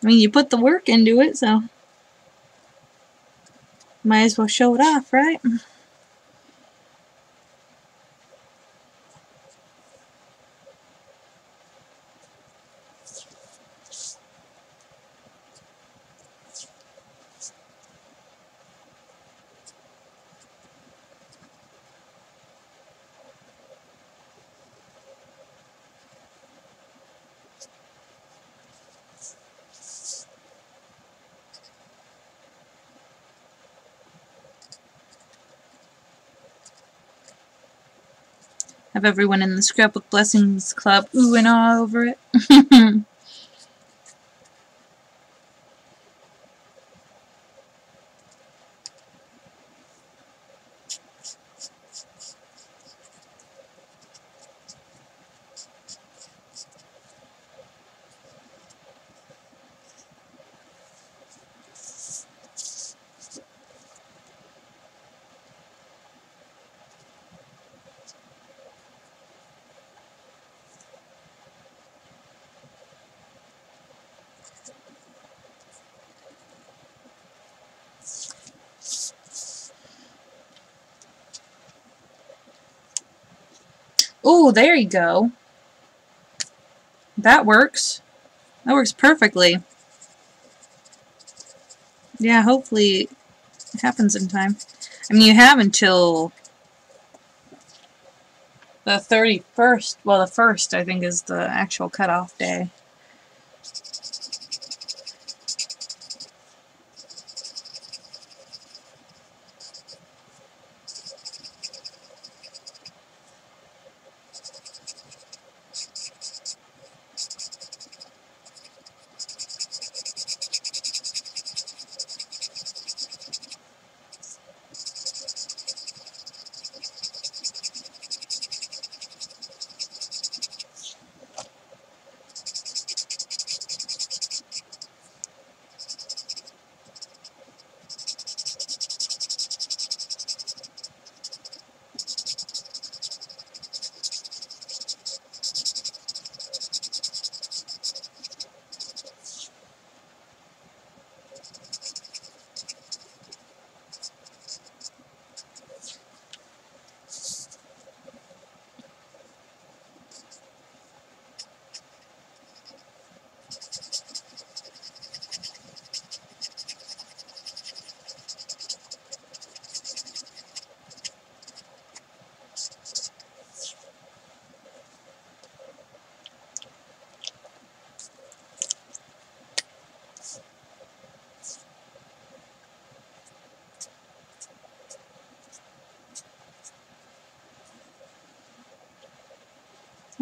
I mean, you put the work into it, so might as well show it off, right? Have everyone in the Scrapbook Blessings Club ooh and ah over it. Oh, there you go. That works. That works perfectly. Yeah, hopefully it happens in time. I mean, you have until the 31st. Well, the 1st, I think, is the actual cutoff day.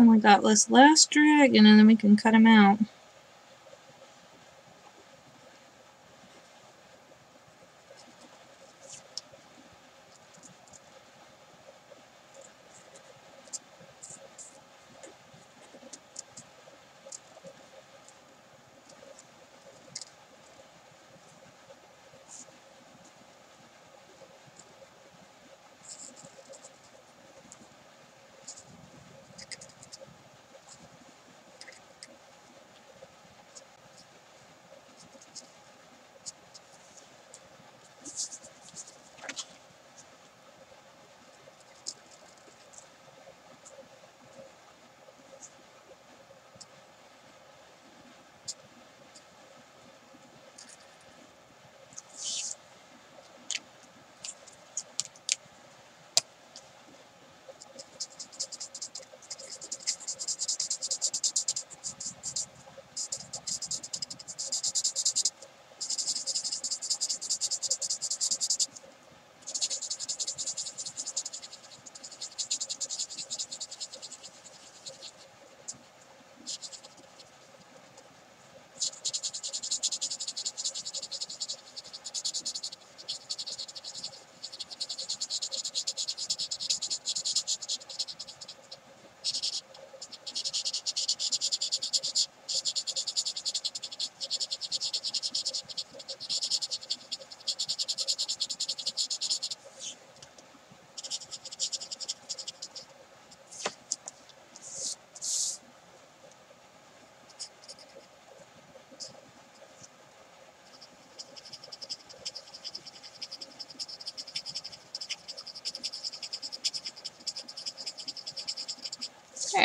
Oh my god, this last dragon and then we can cut him out.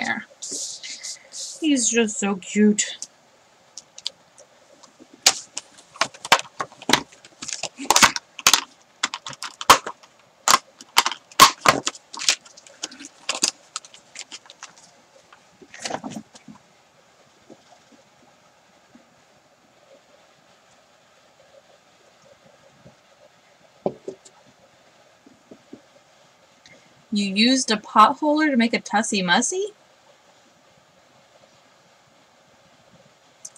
there. He's just so cute. You used a pot holder to make a Tussie Mussy?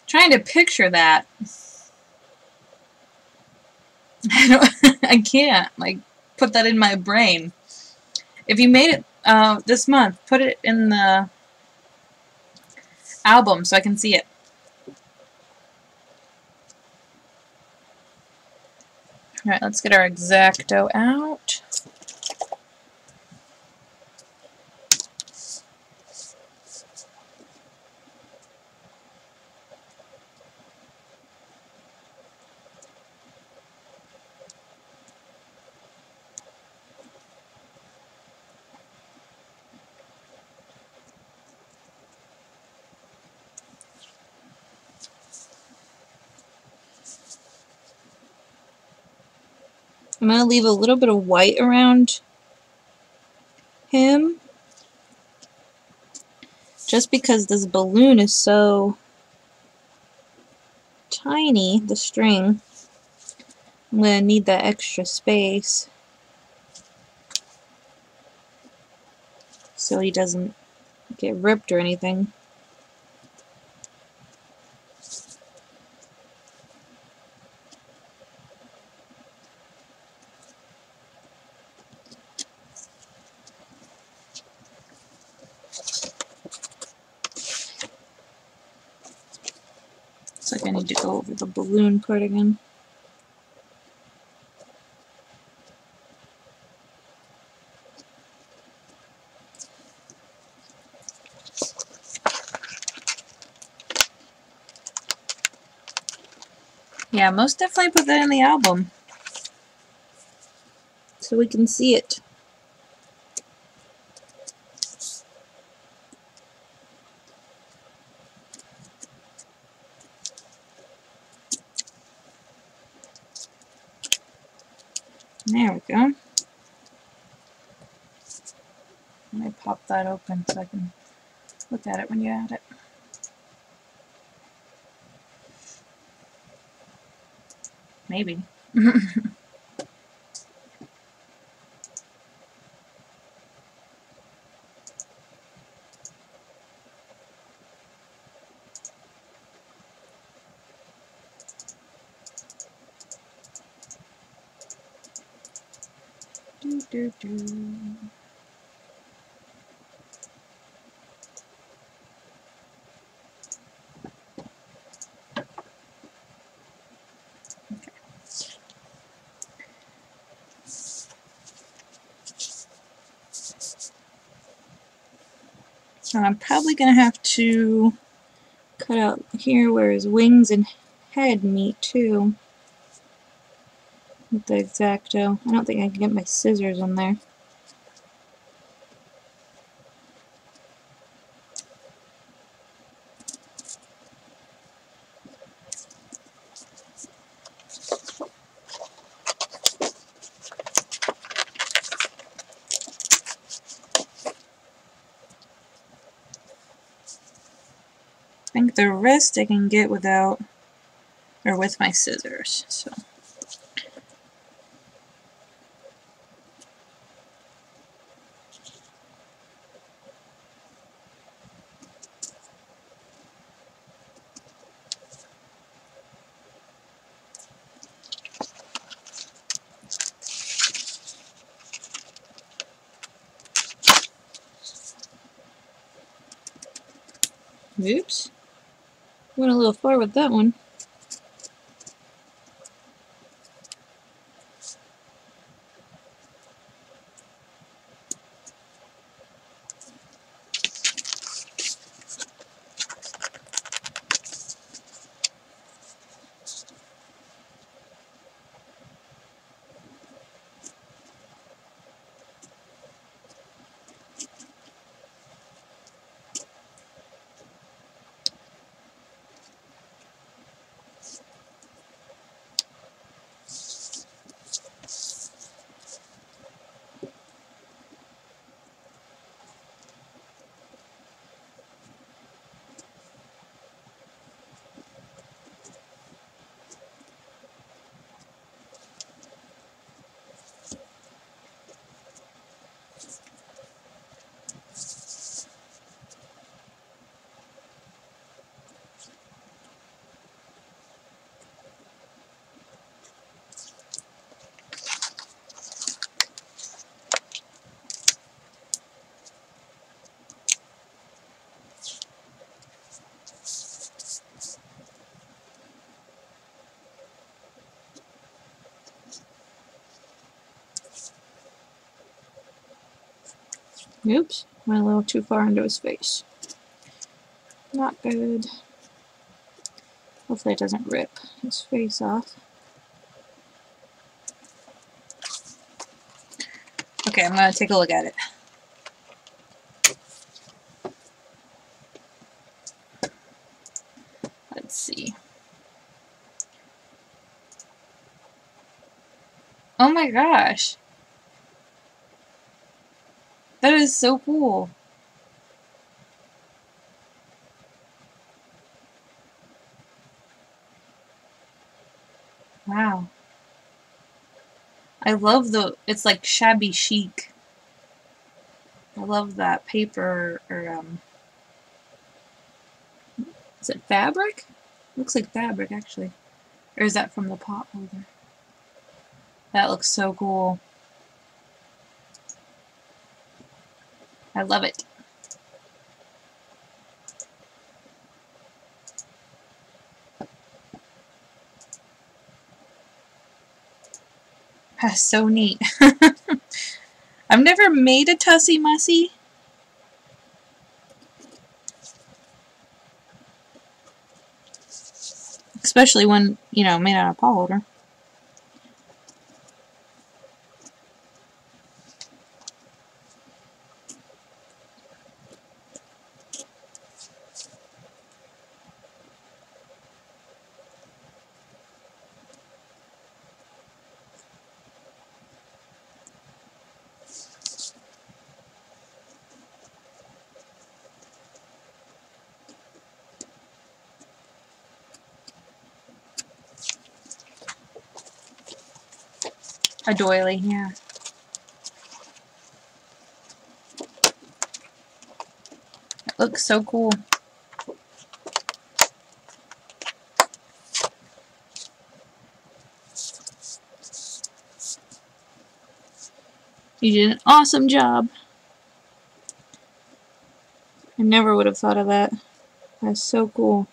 Trying to picture that. I can't, like, put that in my brain. If you made it this month, put it in the album so I can see it. Alright, let's get our X-Acto out. I'm going to leave a little bit of white around him, just because this balloon is so tiny, the string. I'm going to need that extra space so he doesn't get ripped or anything. Looks like I need to go over the balloon part again. Yeah, most definitely put that in the album so we can see it. There we go. Let me pop that open so I can look at it when you add it. Maybe. Do, do, do. So I'm probably going to have to cut out here where his wings and head meet too with the X-Acto. I don't think I can get my scissors in there. I think the rest I can get without, or with my scissors, so. Oops. Went a little far with that one. Oops, went a little too far into his face. Not good. Hopefully it doesn't rip his face off. Okay, I'm going to take a look at it. Let's see. Oh my gosh. That is so cool. Wow. I love it's like shabby chic. I love that paper, or, is it fabric? Looks like fabric, actually. Or is that from the pot holder? That looks so cool. I love it. That's so neat. I've never made a Tussie Mussy. Especially when, you know, made out of pot holder. A doily, yeah. It looks so cool. You did an awesome job. I never would have thought of that. That's so cool.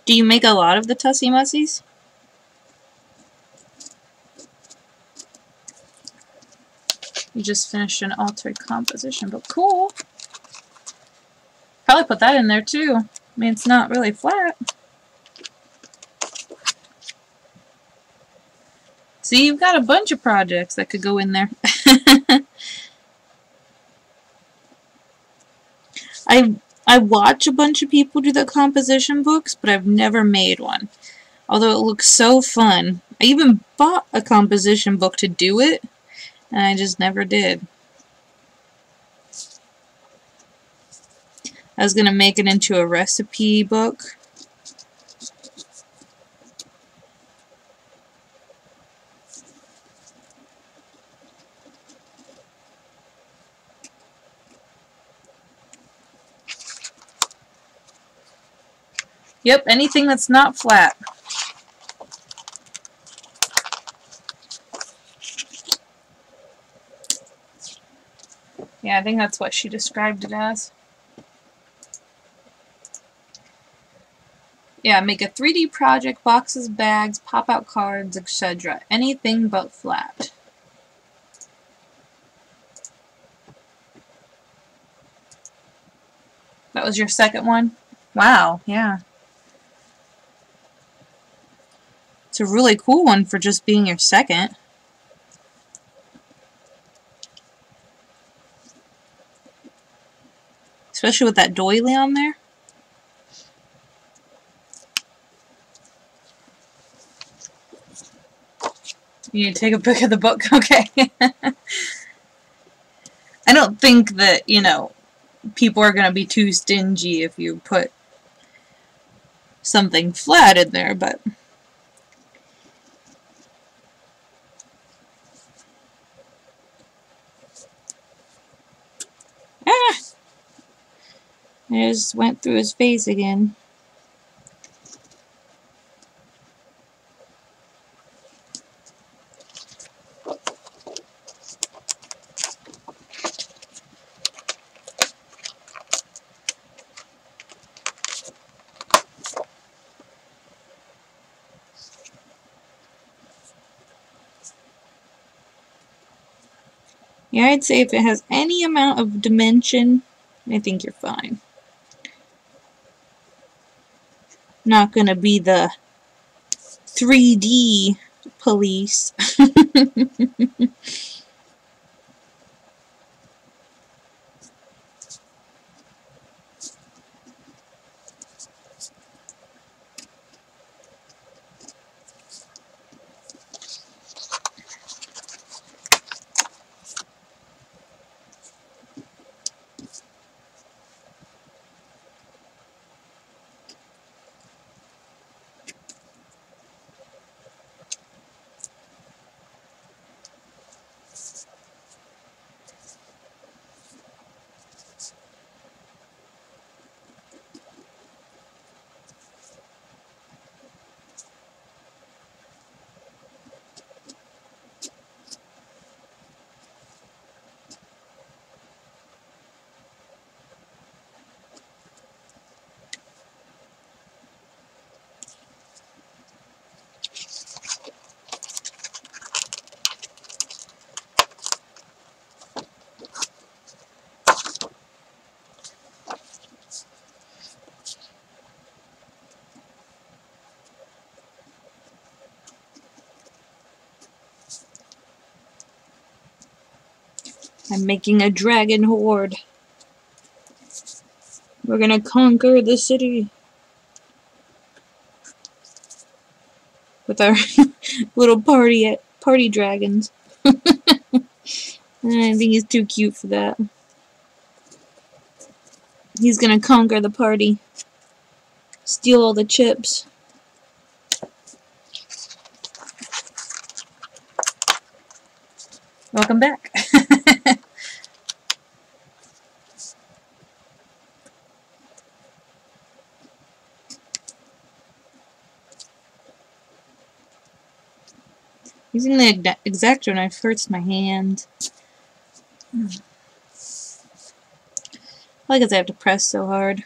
Do you make a lot of the Tussie Mussies? You just finished an altered composition, but cool. Probably put that in there too. I mean, it's not really flat. See, you've got a bunch of projects that could go in there. I watch a bunch of people do the composition books, but I've never made one. Although it looks so fun. I even bought a composition book to do it, and I just never did. I was going to make it into a recipe book. Yep, anything that's not flat. Yeah, I think that's what she described it as. Yeah, make a 3D project, boxes, bags, pop-out cards, etc. Anything but flat. That was your second one? Wow, yeah. It's a really cool one for just being your second. Especially with that doily on there. You need to take a pic of the book? Okay. I don't think that, you know, people are going to be too stingy if you put something flat in there, but... Ah! I just went through his face again. Yeah, I'd say if it has any amount of dimension, I think you're fine. Not gonna be the 3D police. I'm making a dragon horde. We're gonna conquer the city with our little party dragons. I think he's too cute for that. He's gonna conquer the party. Steal all the chips. Welcome back. Using the X-Acto knife hurts my hand. Why? Because I have to press so hard.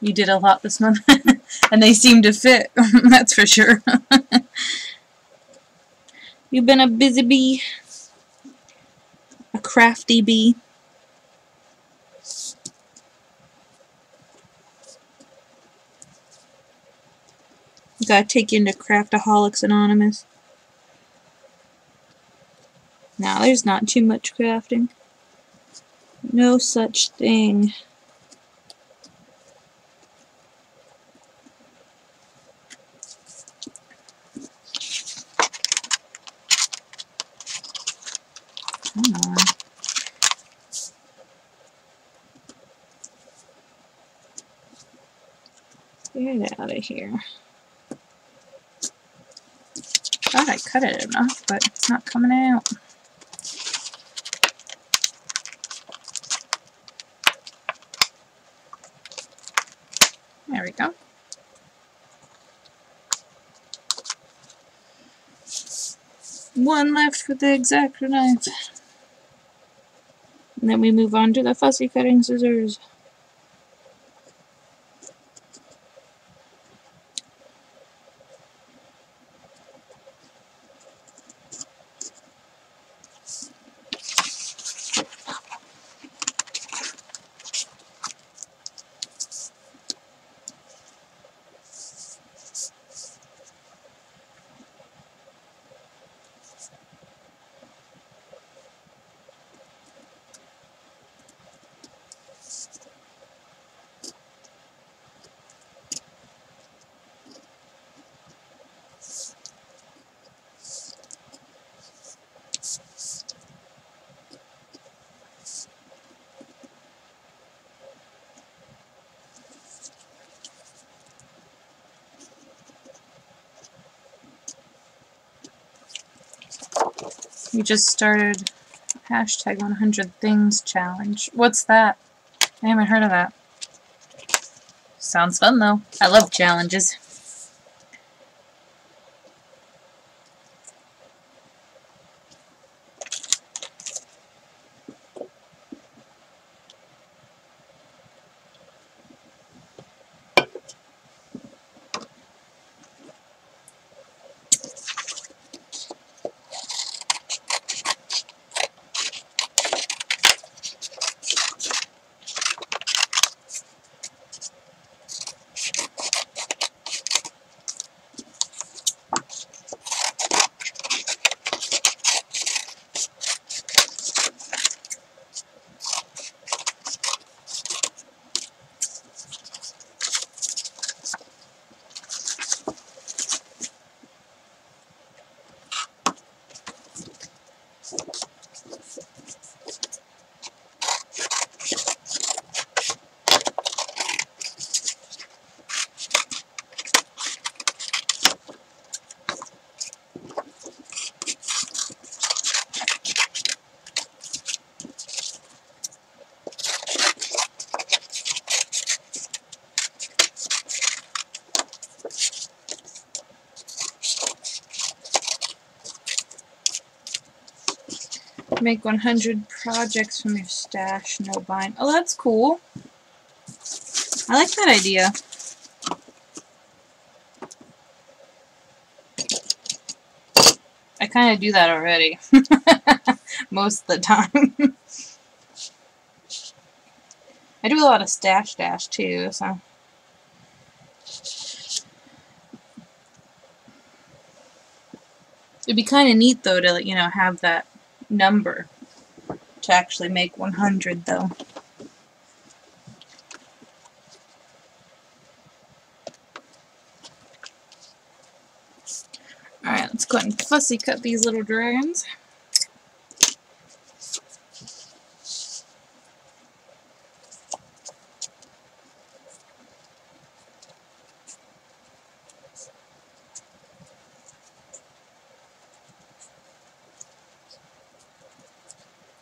You did a lot this month, and they seem to fit, that's for sure. You've been a busy bee. A crafty bee. Gotta take you into Craftaholics Anonymous. Now, there's not too much crafting. No such thing. Come on. Get out of here. Thought I cut it enough, but it's not coming out. There we go. One left for the X-Acto knife. And then we move on to the fussy cutting scissors. We just started hashtag 100 things challenge. What's that? I haven't heard of that. Sounds fun though. I love challenges. Make 100 projects from your stash, no bind. Oh, that's cool. I like that idea. I kind of do that already. Most of the time. I do a lot of stash too, so. It'd be kind of neat though to, you know, have that number to actually make 100 though. Alright, let's go ahead and fussy cut these little dragons.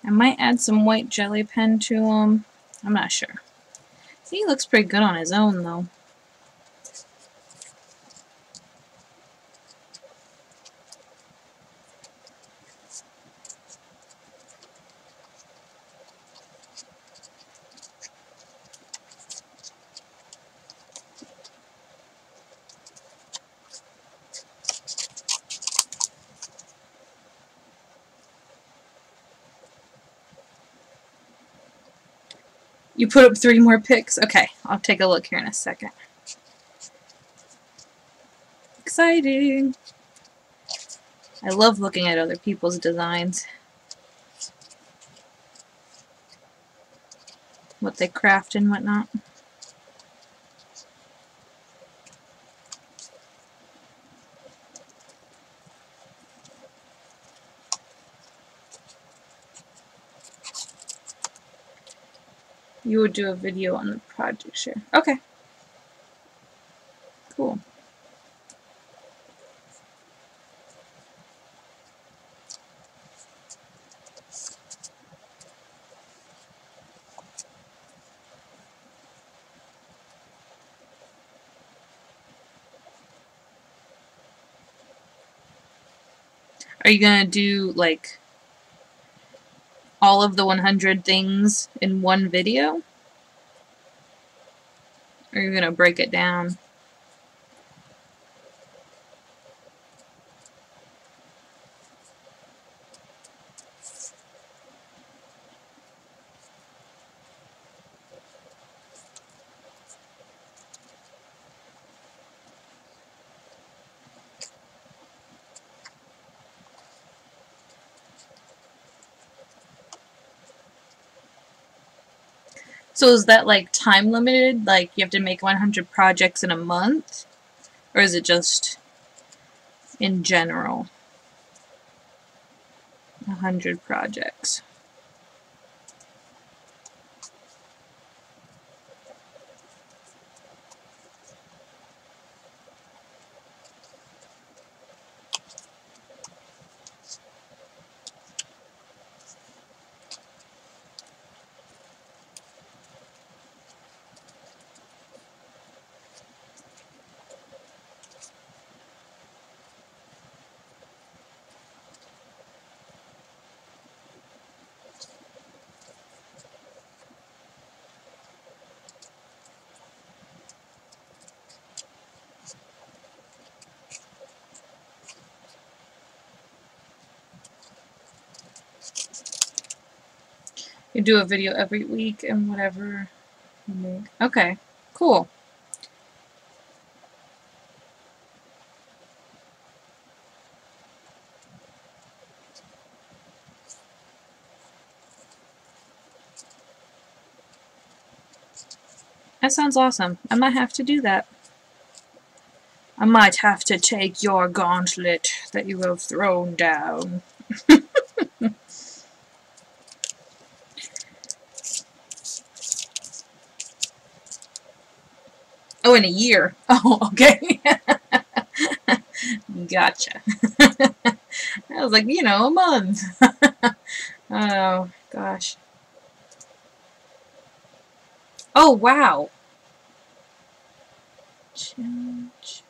I might add some white jelly pen to him. I'm not sure. He looks pretty good on his own though. You put up 3 more pics? Okay, I'll take a look here in a second. Exciting! I love looking at other people's designs. What they craft and whatnot. You would do a video on the project share. Okay. Cool. Are you gonna do like all of the 100 things in one video? Or are you gonna break it down? So is that like time limited? Like you have to make 100 projects in a month? Or is it just in general? 100 projects. You do a video every week and whatever you make. Okay, cool. That sounds awesome. I might have to do that. I might have to take your gauntlet that you have thrown down. Oh, in a year. Oh, okay. Gotcha. I was like, you know, a month. Oh, gosh. Oh, wow. Challenge.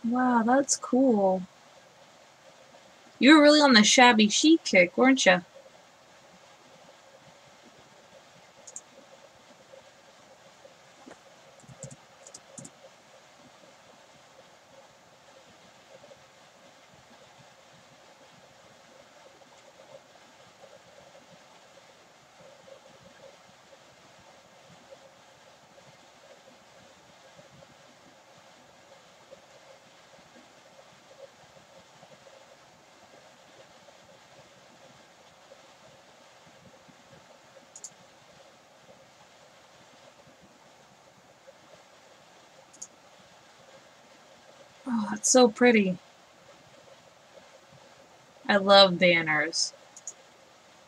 Wow, that's cool. You were really on the shabby chic kick, weren't you? Oh, that's so pretty. I love banners.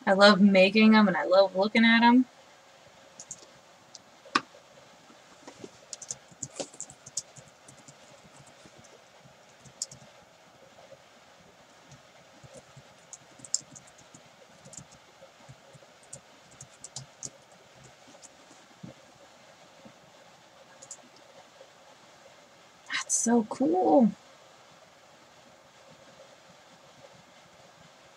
I love making them and I love looking at them. That's so cool.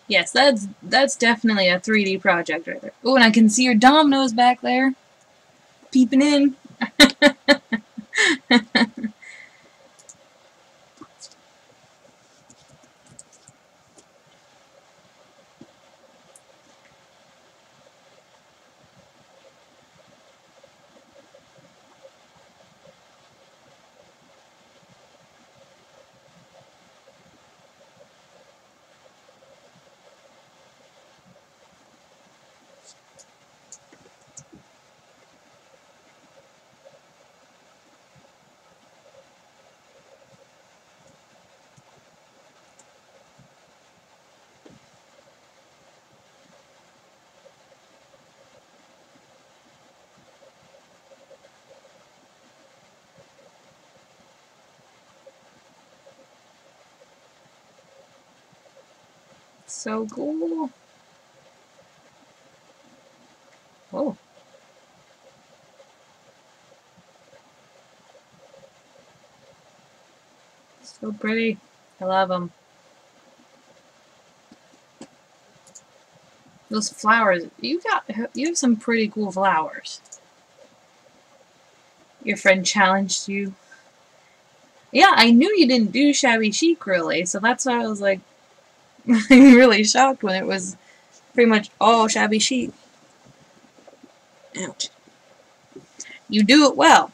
Yes, that's definitely a 3D project right there. Oh, and I can see your dominoes back there, peeping in. So cool. Oh, so pretty. I love them. Those flowers, you have some pretty cool flowers. Your friend challenged you. Yeah, I knew you didn't do shabby chic really, so that's why I was like really shocked when it was pretty much all shabby chic. Ouch. You do it well.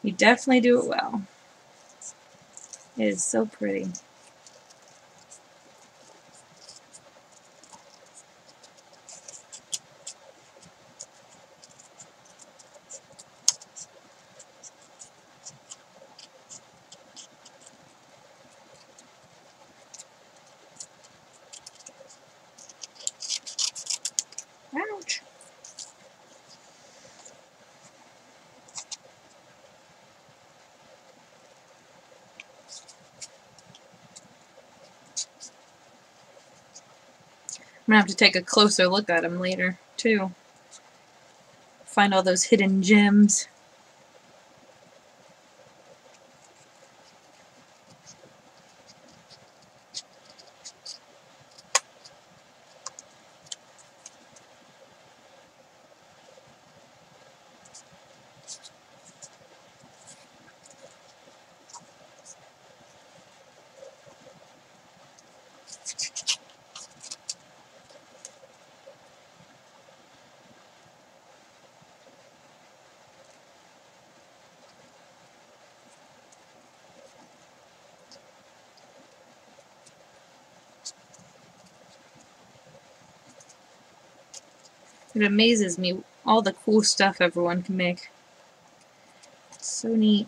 You definitely do it well. It is so pretty. Ouch. I'm gonna have to take a closer look at them later, too. Find all those hidden gems. It amazes me all the cool stuff everyone can make. It's so neat.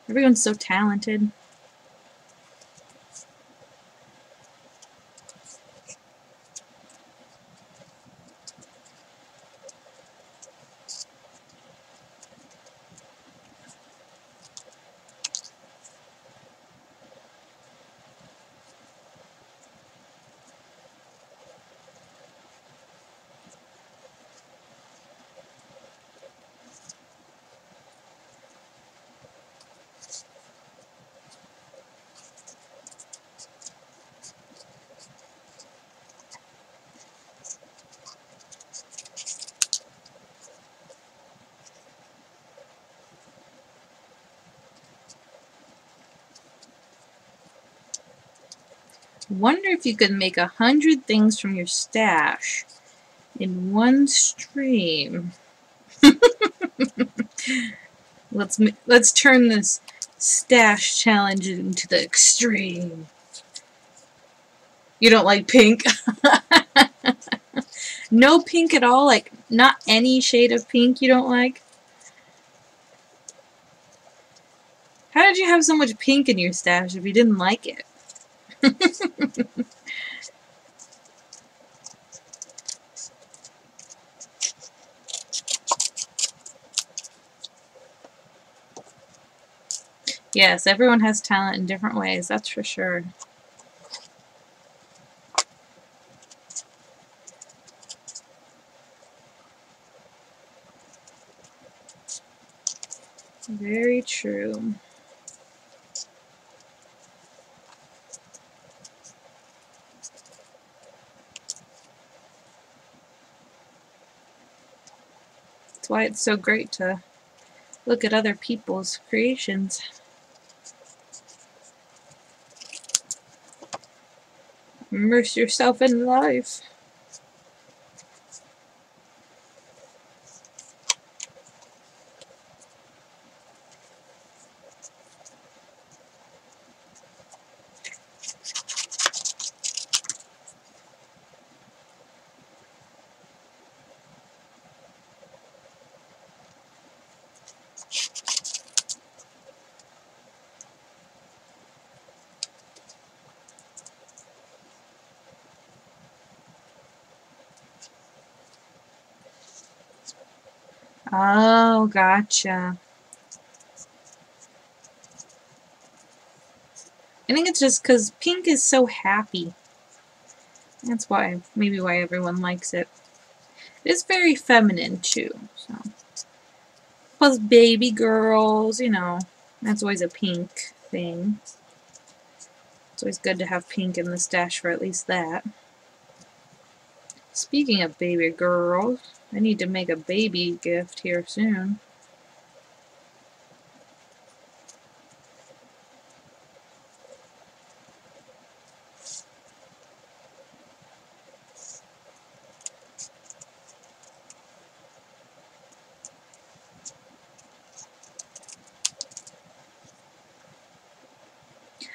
Everyone's so talented. Wonder if you could make 100 things from your stash in one stream. Let's turn this stash challenge into the extreme. You don't like pink? No pink at all? Like, not any shade of pink you don't like? How did you have so much pink in your stash if you didn't like it? Yes, everyone has talent in different ways, that's for sure. Very true. That's why it's so great to look at other people's creations. Immerse yourself in life. Oh, gotcha. I think it's just because pink is so happy. That's why, maybe why everyone likes it. It's very feminine too, so. Plus baby girls, you know, that's always a pink thing. It's always good to have pink in the stash for at least that. Speaking of baby girls, I need to make a baby gift here soon.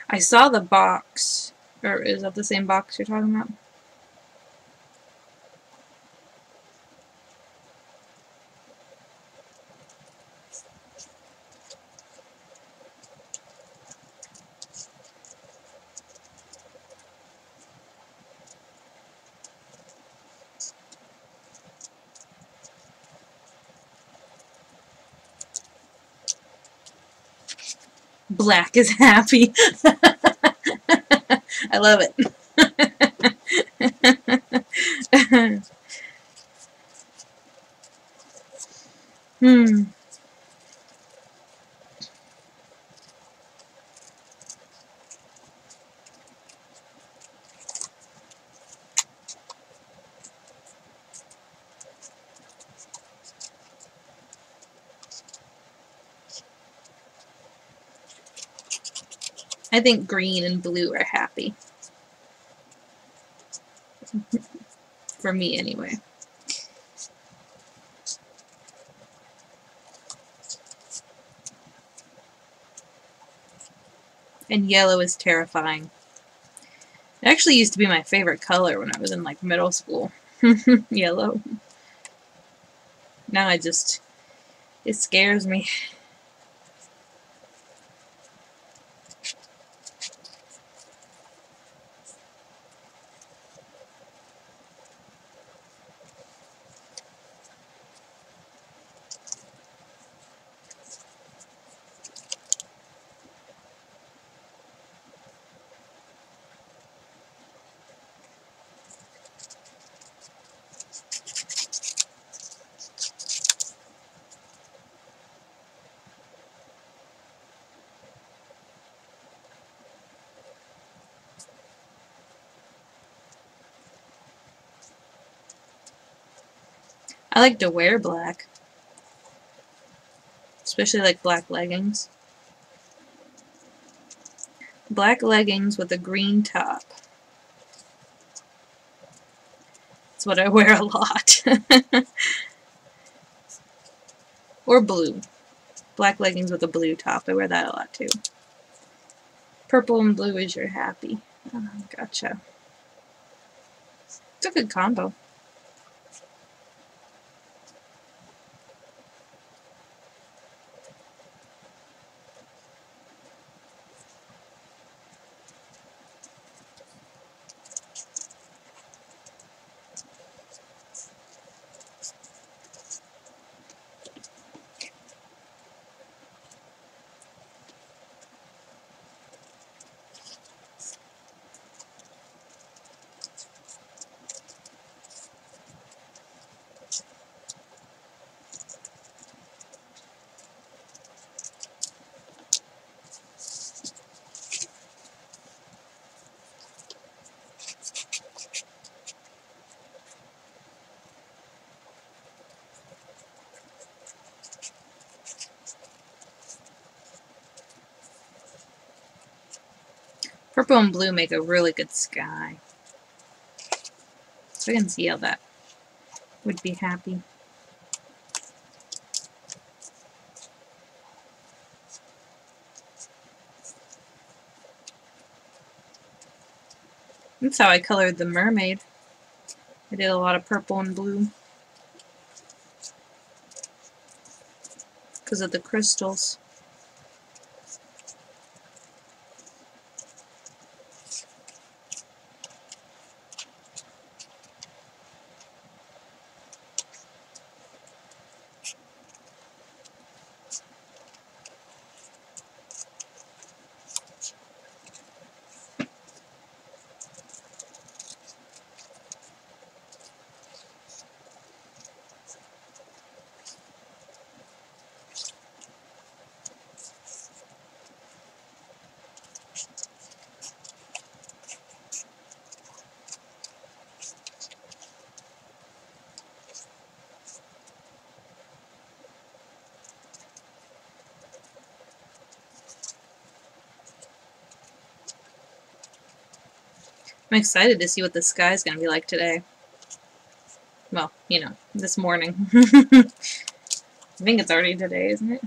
I saw the box, or is that the same box you're talking about? Black is happy. I love it. I think green and blue are happy. For me, anyway. And yellow is terrifying. It actually used to be my favorite color when I was in, like, middle school. Yellow. Now it scares me. I like to wear black. Especially like black leggings. Black leggings with a green top. That's what I wear a lot. Or blue. Black leggings with a blue top. I wear that a lot too. Purple and blue is your happy. Oh, gotcha. It's a good combo. Purple and blue make a really good sky. So I can see how that would be happy. That's how I colored the mermaid. I did a lot of purple and blue. Because of the crystals. I'm excited to see what the sky's going to be like today. Well, you know, this morning. I think it's already today, isn't it?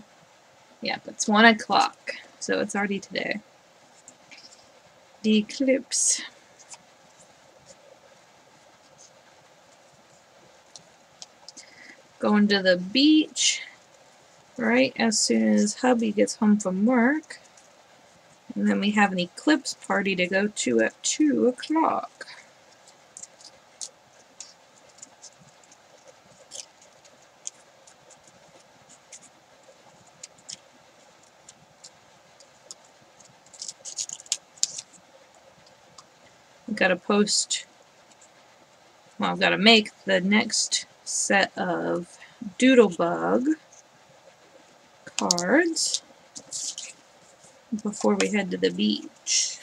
Yeah, but it's 1 o'clock, so it's already today. The eclipse. Going to the beach right as soon as hubby gets home from work. And then we have an eclipse party to go to at 2 o'clock. I've got to post, well, I've got to make the next set of Doodlebug cards before we head to the beach.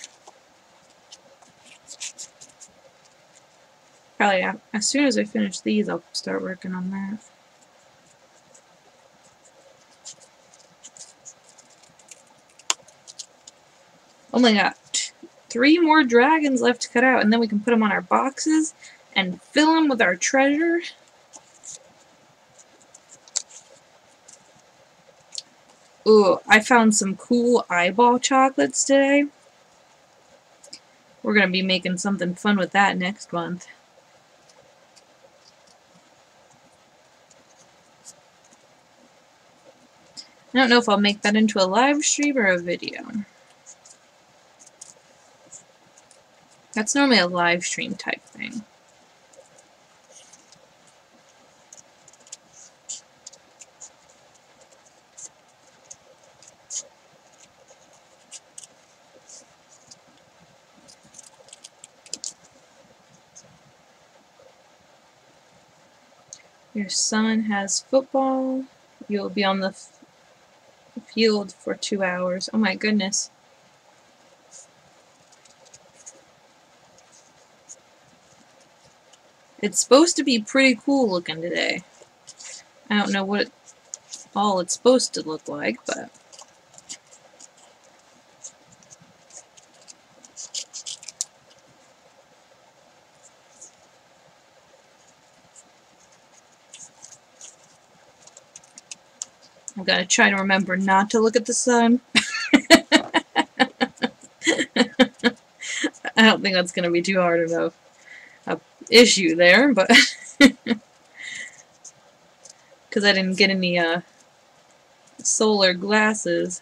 Probably as soon as I finish these, I'll start working on that. Only got 3 more dragons left to cut out, and then we can put them on our boxes and fill them with our treasure. Ooh, I found some cool eyeball chocolates today. We're going to be making something fun with that next month. I don't know if I'll make that into a live stream or a video. That's normally a live stream type thing. Your son has football. You'll be on the field for 2 hours. Oh my goodness. It's supposed to be pretty cool looking today. I don't know what all it's supposed to look like, but I've got to try to remember not to look at the sun. I don't think that's going to be too hard of a issue there, but because I didn't get any solar glasses.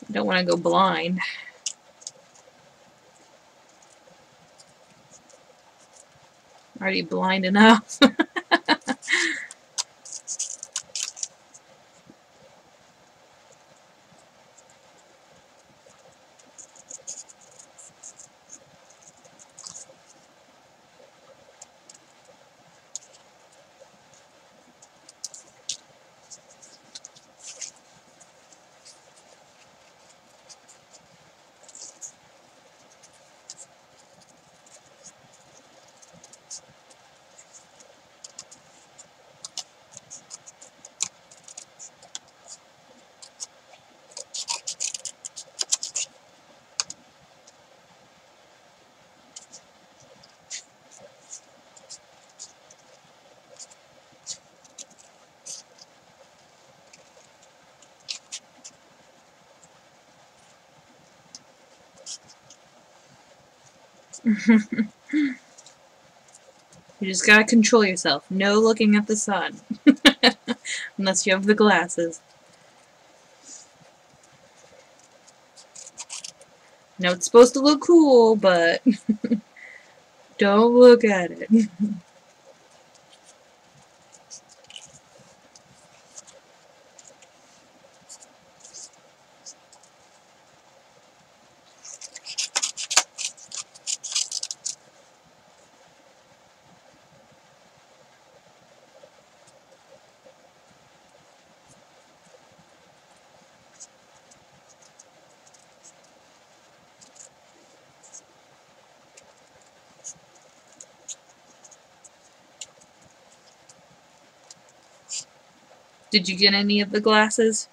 I don't want to go blind. Already blind enough. You just gotta control yourself. No looking at the sun. Unless you have the glasses. Now it's supposed to look cool, but don't look at it. Did you get any of the glasses?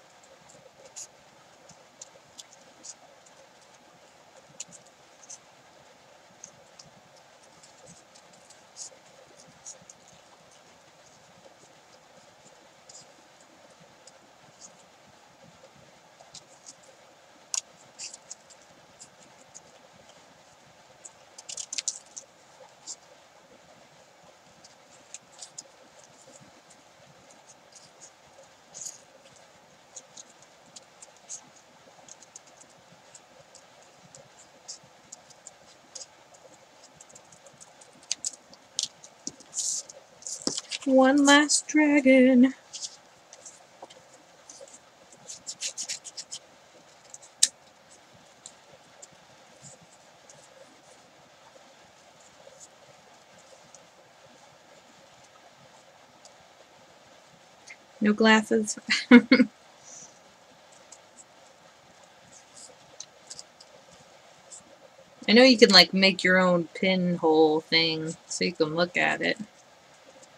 One last dragon. No glasses. I know you can like make your own pinhole thing so you can look at it.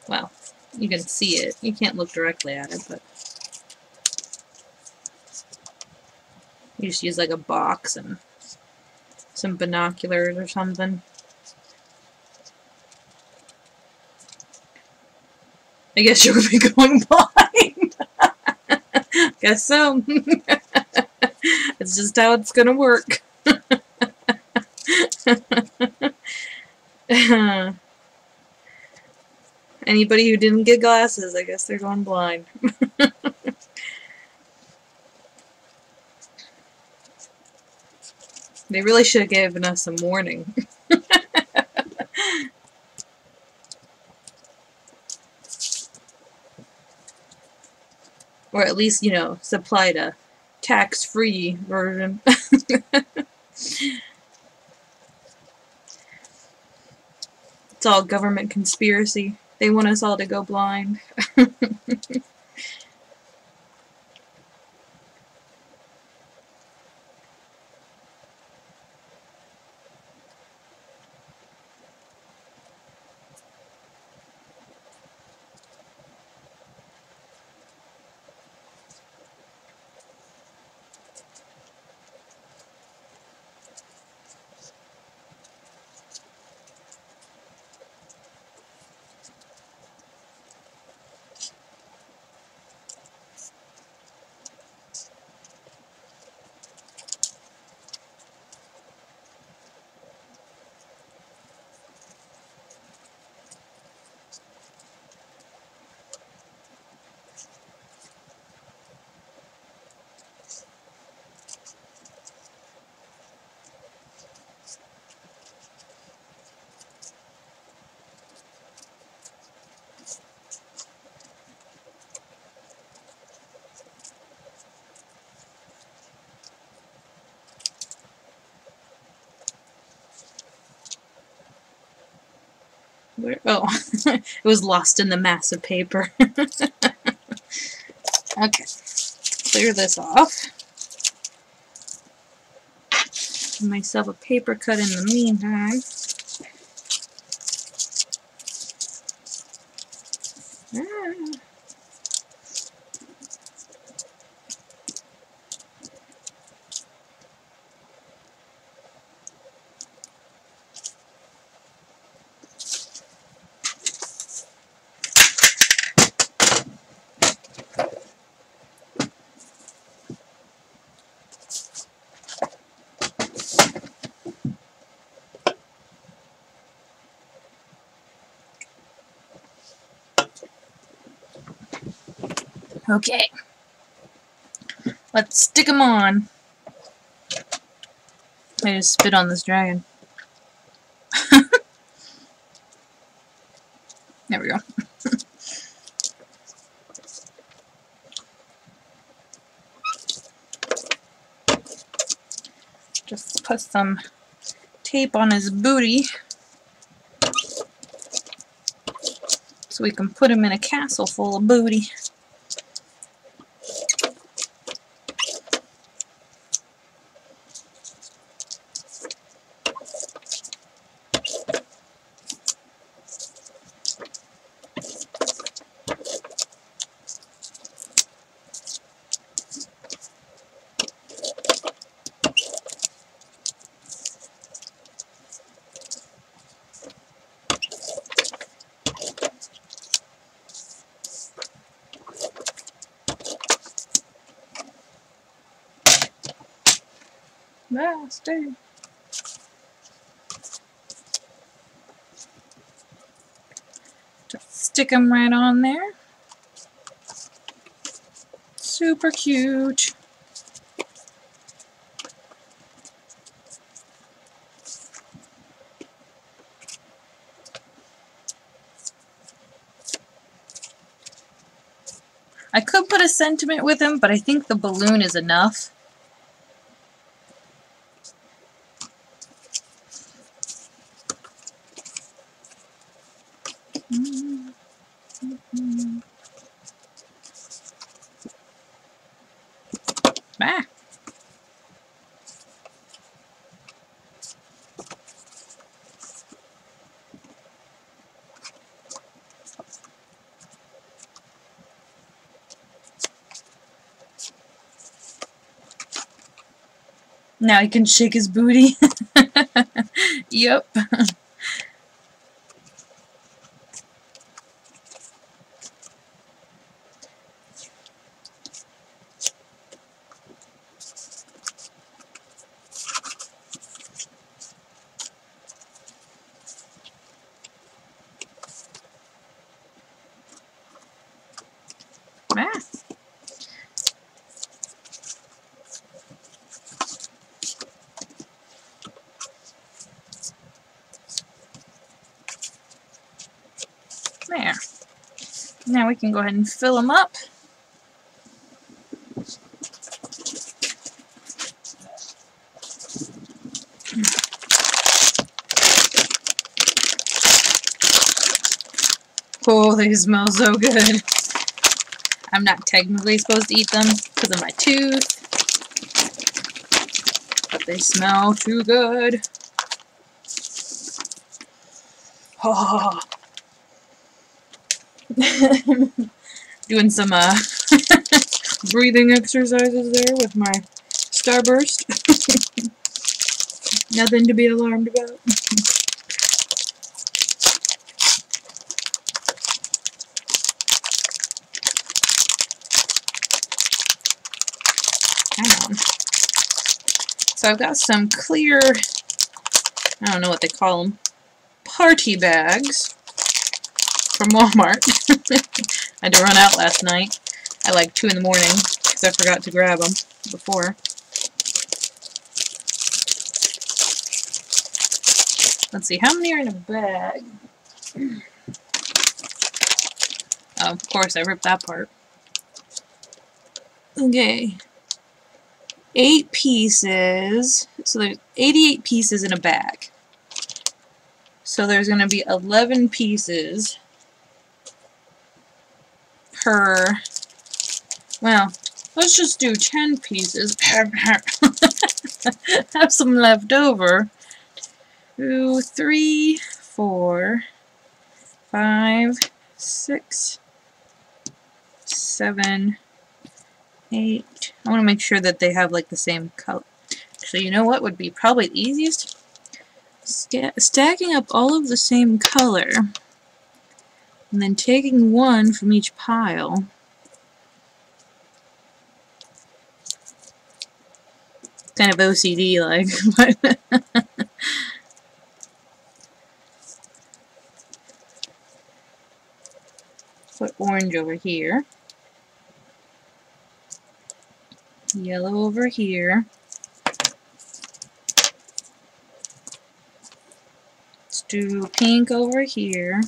Well, you can see it. You can't look directly at it, but you just use like a box and some binoculars or something. I guess you'll be going blind. Guess so. It's just how it's gonna work. Anybody who didn't get glasses, I guess they're going blind. They really should have given us some warning. Or at least, you know, supplied a tax-free version. It's all government conspiracy. They want us all to go blind. Where? Oh, it was lost in the mass of paper. Okay, clear this off. Give myself a paper cut in the meantime. Okay, let's stick them on. I just spit on this dragon. There we go. Just put some tape on his booty so we can put him in a castle full of booty. Master. Just stick them right on there. Super cute. I could put a sentiment with him, but I think the balloon is enough. Ah. Now he can shake his booty. Yep. Ah. There. Now we can go ahead and fill them up. Oh, they smell so good. I'm not technically supposed to eat them because of my tooth, but they smell too good. Oh. Doing some breathing exercises there with my starburst. Nothing to be alarmed about. Hang on. So I've got some clear, I don't know what they call them, party bags from Walmart. I had to run out last night at like 2 in the morning because I forgot to grab them before. Let's see, how many are in a bag? Oh, of course, I ripped that part. Okay. 8 pieces. So there's 88 pieces in a bag. So there's going to be 11 pieces per, well, let's just do 10 pieces. Have some left over. 2, 3, 4, 5, 6, 7, 8. I want to make sure that they have like the same color. Actually, you know what would be probably the easiest? Stacking up all of the same color and then taking one from each pile. Kind of OCD like, but put orange over here, yellow over here. Let's do pink over here.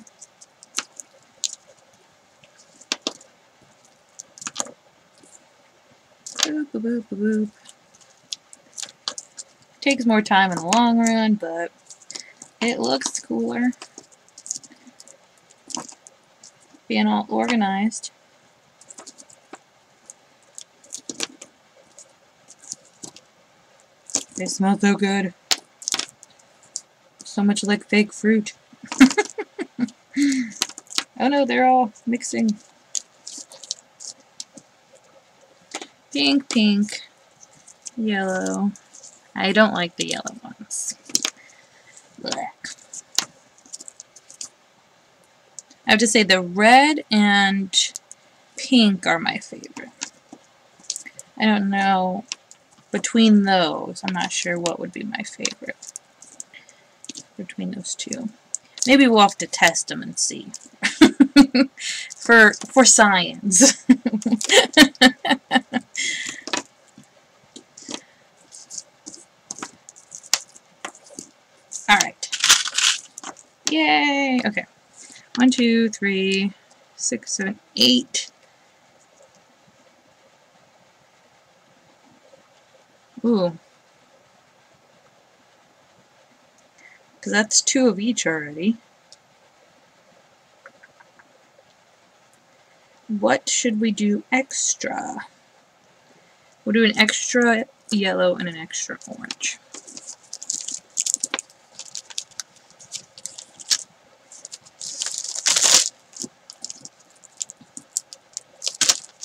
Boop, boop, boop, boop. Takes more time in the long run, but it looks cooler. Being all organized. They smell so good. So much like fake fruit. Oh no, they're all mixing. Pink, pink, yellow. I don't like the yellow ones. Blech. I have to say the red and pink are my favorite. I don't know, between those, I'm not sure what would be my favorite between those two. Maybe we'll have to test them and see. for science. Alright. Yay! Okay. 1, 2, 3, 6, 7, 8. Ooh. Because that's 2 of each already. What should we do extra? We'll do an extra yellow and an extra orange.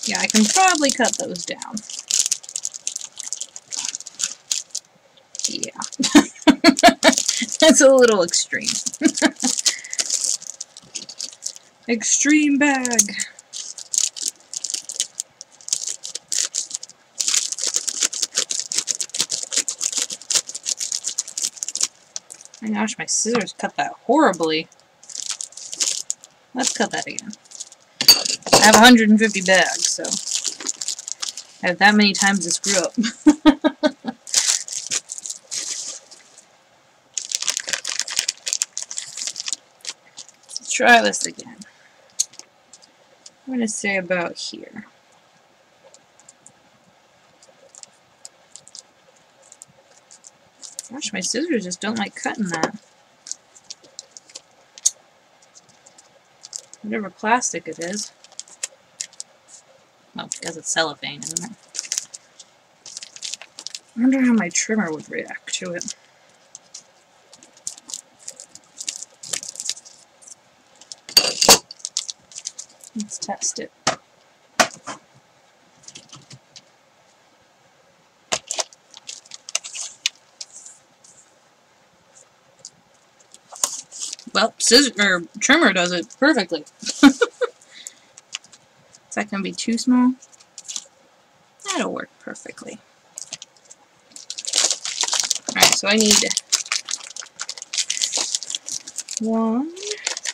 Yeah, I can probably cut those down. Yeah. That's a little extreme. Extreme bag. My gosh, my scissors cut that horribly. Let's cut that again. I have 150 bags, so I have that many times to screw up. Let's try this again. I'm going to say about here. Gosh, my scissors just don't like cutting that. Whatever plastic it is. Well, because it's cellophane, isn't it? I wonder how my trimmer would react to it. Let's test it. Well, trimmer does it perfectly. Is that going to be too small? That'll work perfectly. Alright, so I need 1,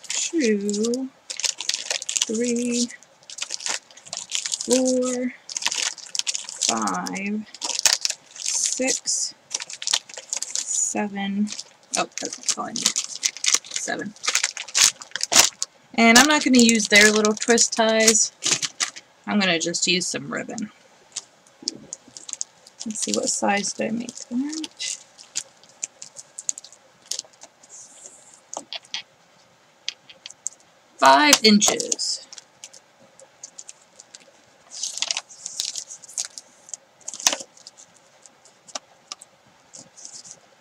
2, 3, 4, 5, 6, 7. Oh, that's all I need. 7. And I'm not going to use their little twist ties. I'm going to just use some ribbon. Let's see, what size did I make that? 5 inches.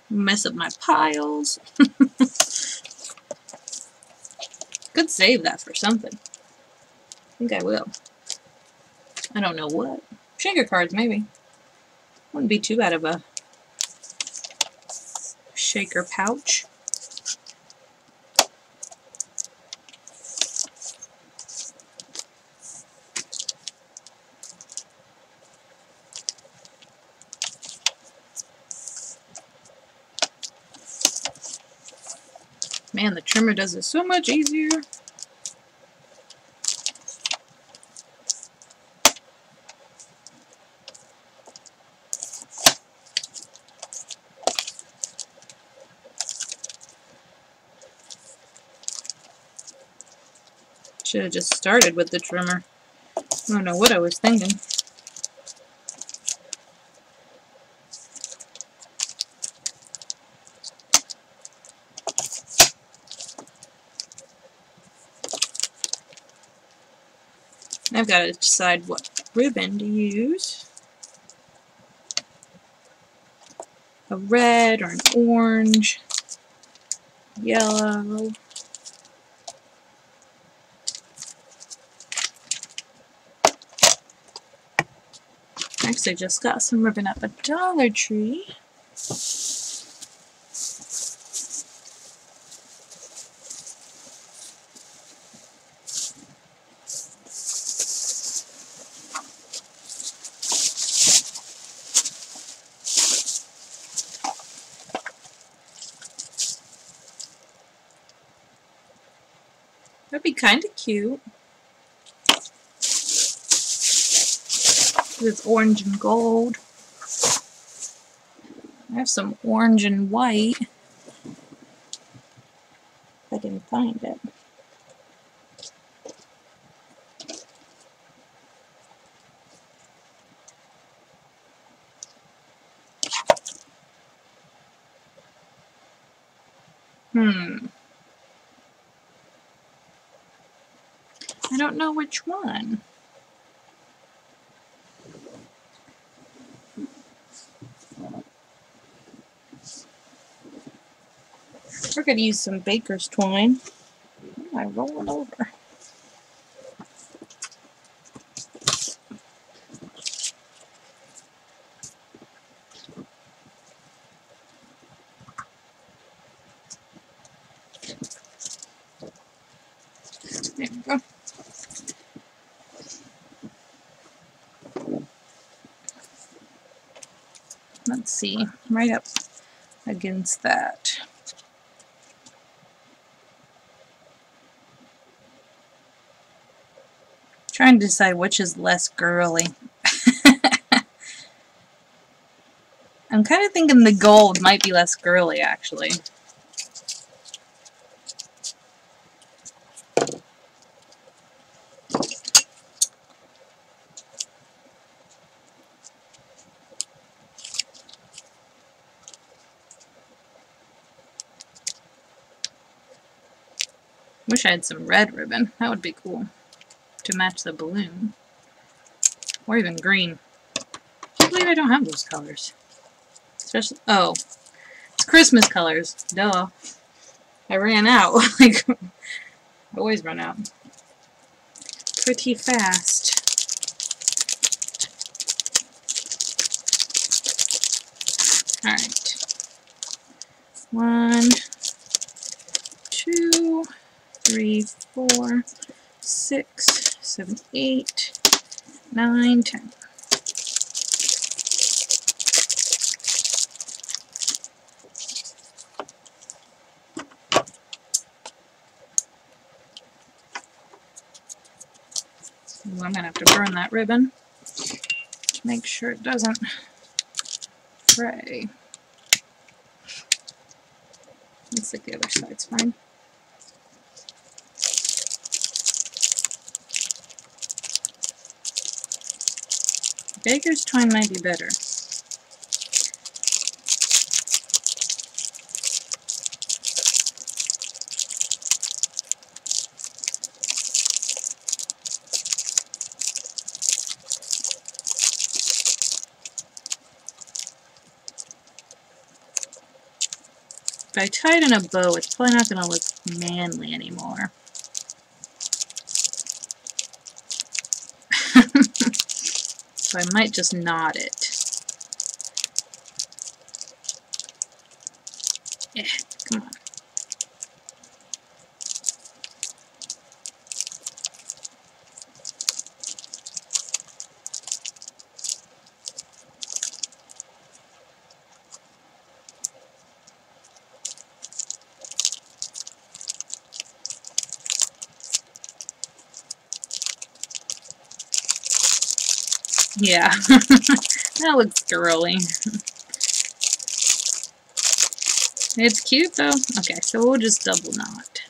Mess up my piles. Could save that for something. I think I will. I don't know what. Shaker cards, maybe. Wouldn't be too bad of a shaker pouch. Man, the trimmer does it so much easier. Should have just started with the trimmer. I don't know what I was thinking. I've got to decide what ribbon to use. A red or an orange, yellow. Actually, just got some ribbon at the Dollar Tree. That'd be kind of cute. It's orange and gold. I have some orange and white. If I can find it. I don't know which one. We're going to use some baker's twine. I roll it over. There we go. Let's see, right up against that. Trying to decide which is less girly. I'm kind of thinking the gold might be less girly, actually. Wish I had some red ribbon. That would be cool to match the balloon. Or even green. I can't believe I don't have those colors. Especially, oh, it's Christmas colors. Duh. I ran out. Like, I always run out. Pretty fast. Alright. 1, 2, 3, 4, 6, 7, 8, 9, 10. Ooh, I'm going to have to burn that ribbon to make sure it doesn't fray. Looks like the other side's fine. Baker's twine might be better. If I tie it in a bow, it's probably not going to look manly anymore. So I might just knot it. Yeah, come on. Yeah, that looks girly. It's cute though. Okay, so we'll just double knot.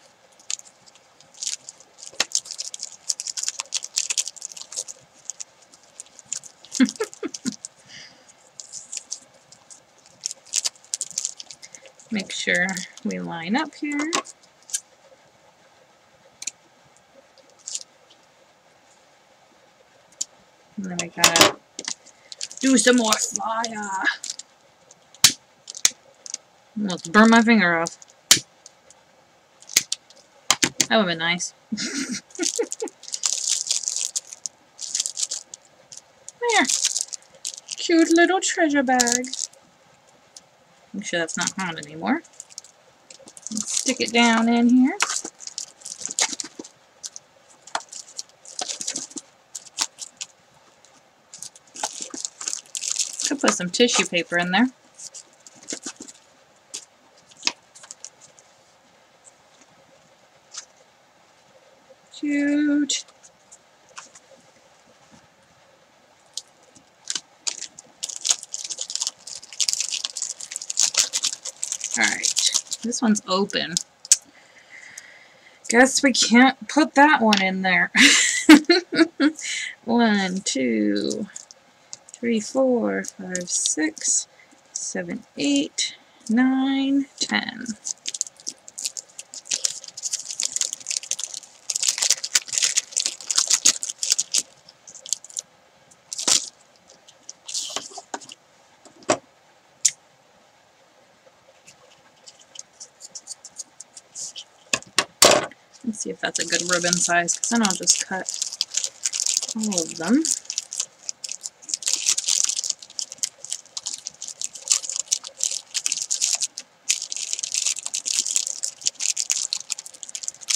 Make sure we line up here. And then I gotta do some more fire. Almost burn my finger off. That would have been nice. There. Cute little treasure bag. Make sure that's not hot anymore. Let's stick it down in here. Could put some tissue paper in there. Cute. Alright, this one's open. Guess we can't put that one in there. 1, 2, 3, 4, 5, 6, 7, 8, 9, 10. Let's see if that's a good ribbon size, because then I'll just cut all of them.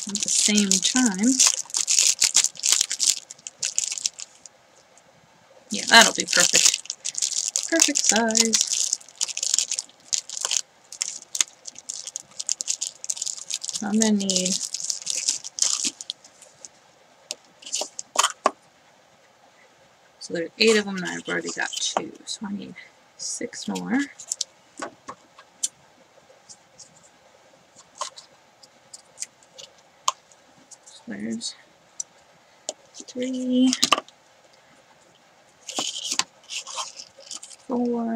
At the same time. Yeah, that'll be perfect. Perfect size. So I'm going to need so there's 8 of them and I've already got 2. So I need 6 more. So there's 3, 4,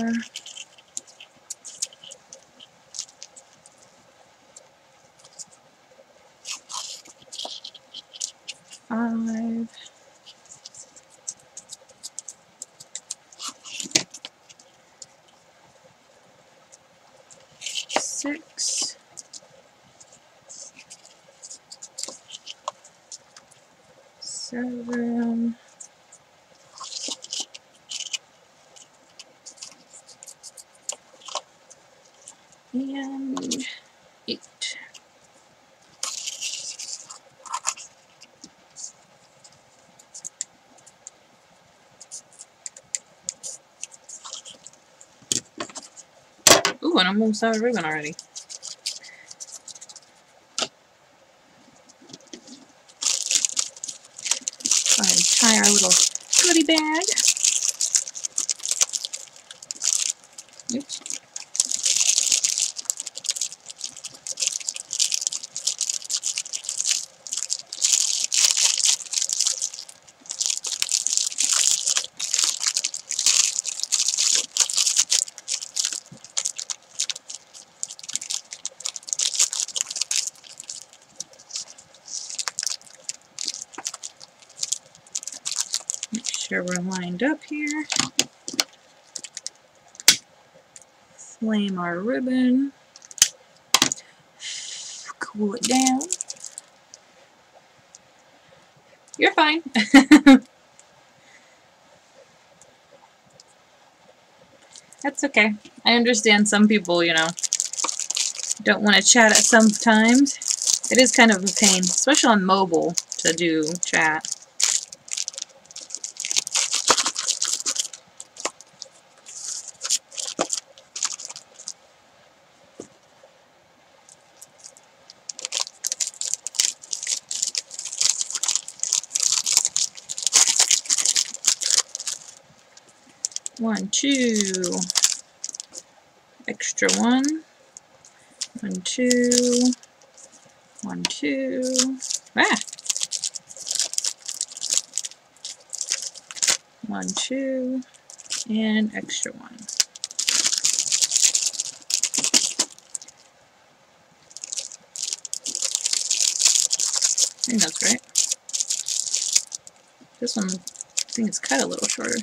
5, 6, 7, and 8. Ooh, and I'm almost out of ribbon already. Go ahead and tie our little goodie bag. Oops. Make sure we're lined up here. Flame our ribbon. cool it down. You're fine. That's okay. I understand some people, you know, don't want to chat at some times. It is kind of a pain, especially on mobile, to do chat. One, two, extra one. 1, 2, 1, 2. Ah! 1, 2, and extra one. I think that's right. This one, I think it's cut a little shorter.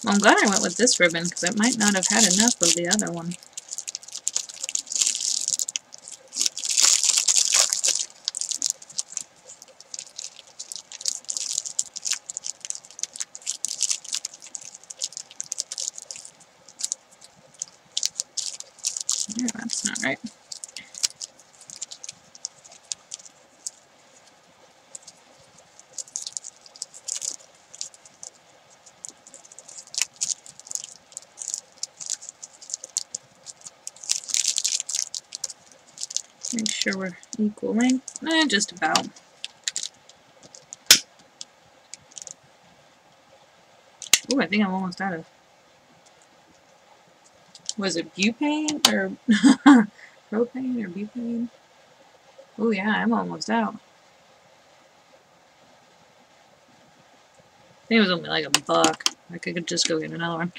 Well, I'm glad I went with this ribbon because I might not have had enough of the other one. Yeah, that's not right. Make sure we're equal length. Just about. Ooh, I think I'm almost out of. Was it butane or propane or butane? Oh yeah, I'm almost out. I think it was only like $1. I could just go get another one.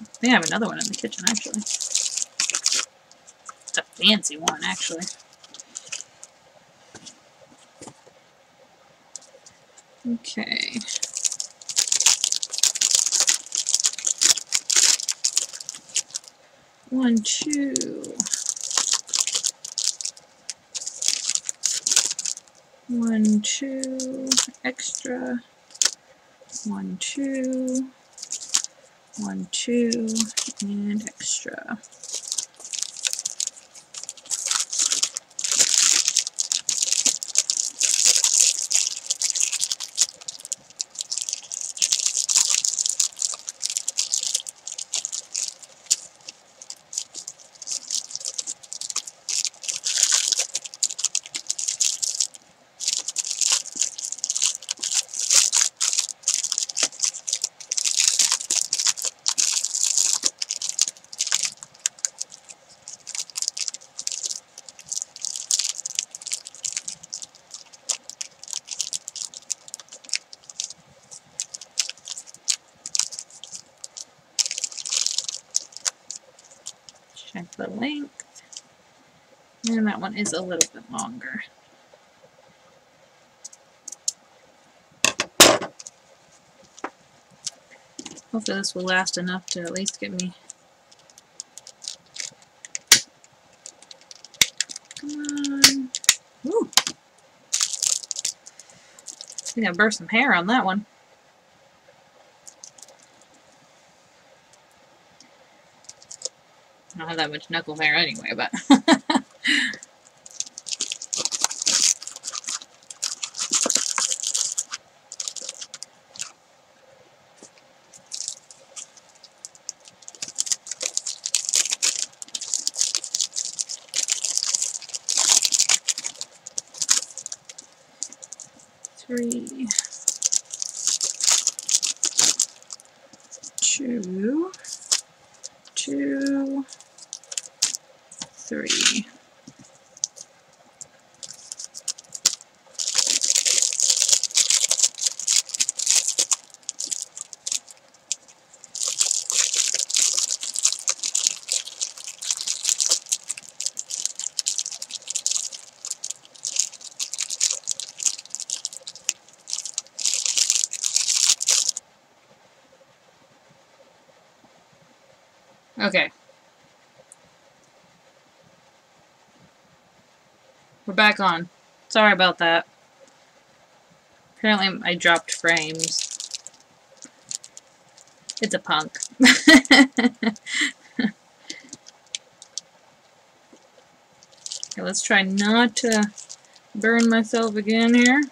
I think I have another one in the kitchen actually. It's a fancy one actually. Okay. One, two. 1, 2, extra. 1, 2. 1, 2, and extra. Check the length. And that one is a little bit longer. Hopefully this will last enough to at least get me. Come on. Ooh. I think I burst some hair on that one. I don't have that much knuckle hair anyway, but 3, 2, 2, 3. Okay. We're back on. Sorry about that. Apparently I dropped frames. It's a punk. Okay, let's try not to burn myself again here.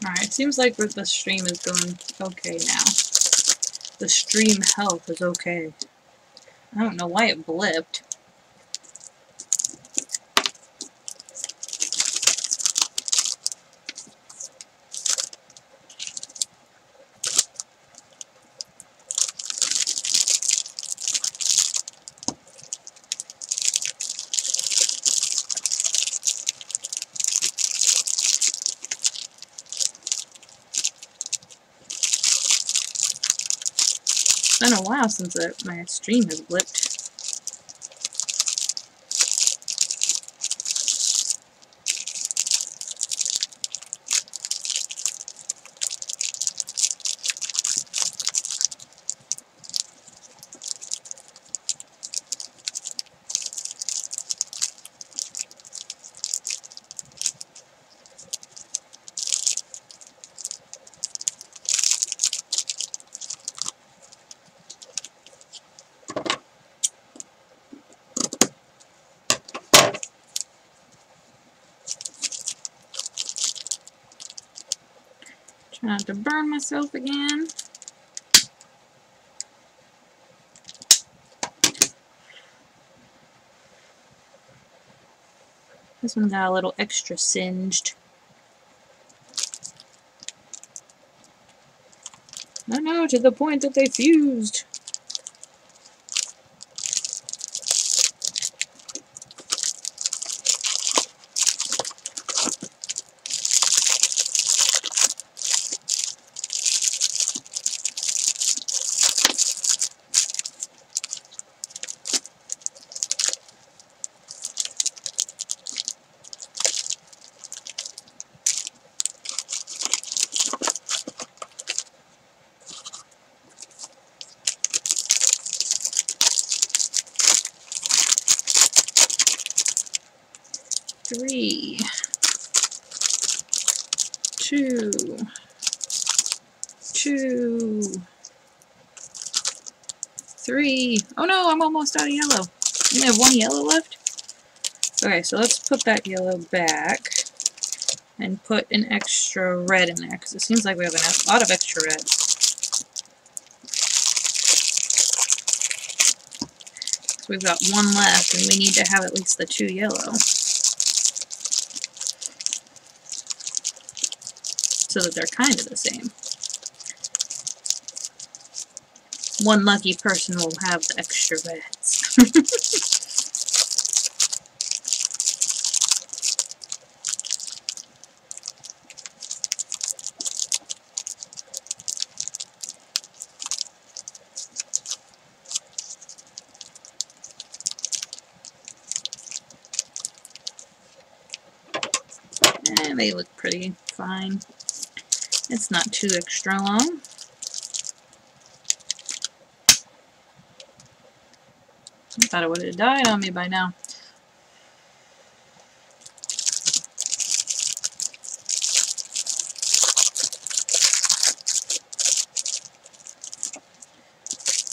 Alright, seems like the stream is going okay now. The stream health is okay. I don't know why it blipped. It's been a while since my stream has blipped. Try not to burn myself again. This one got a little extra singed. Oh no, to the point that they fused. Three, 2, 2, 3. Oh no, I'm almost out of yellow. I only have 1 yellow left. Okay, so let's put that yellow back and put an extra red in there because it seems like we have a lot of extra red. So we've got 1 left and we need to have at least the 2 yellow. So that they're kind of the same. One lucky person will have the extra reds. And they look pretty fine. It's not too extra long. I thought it would have died on me by now.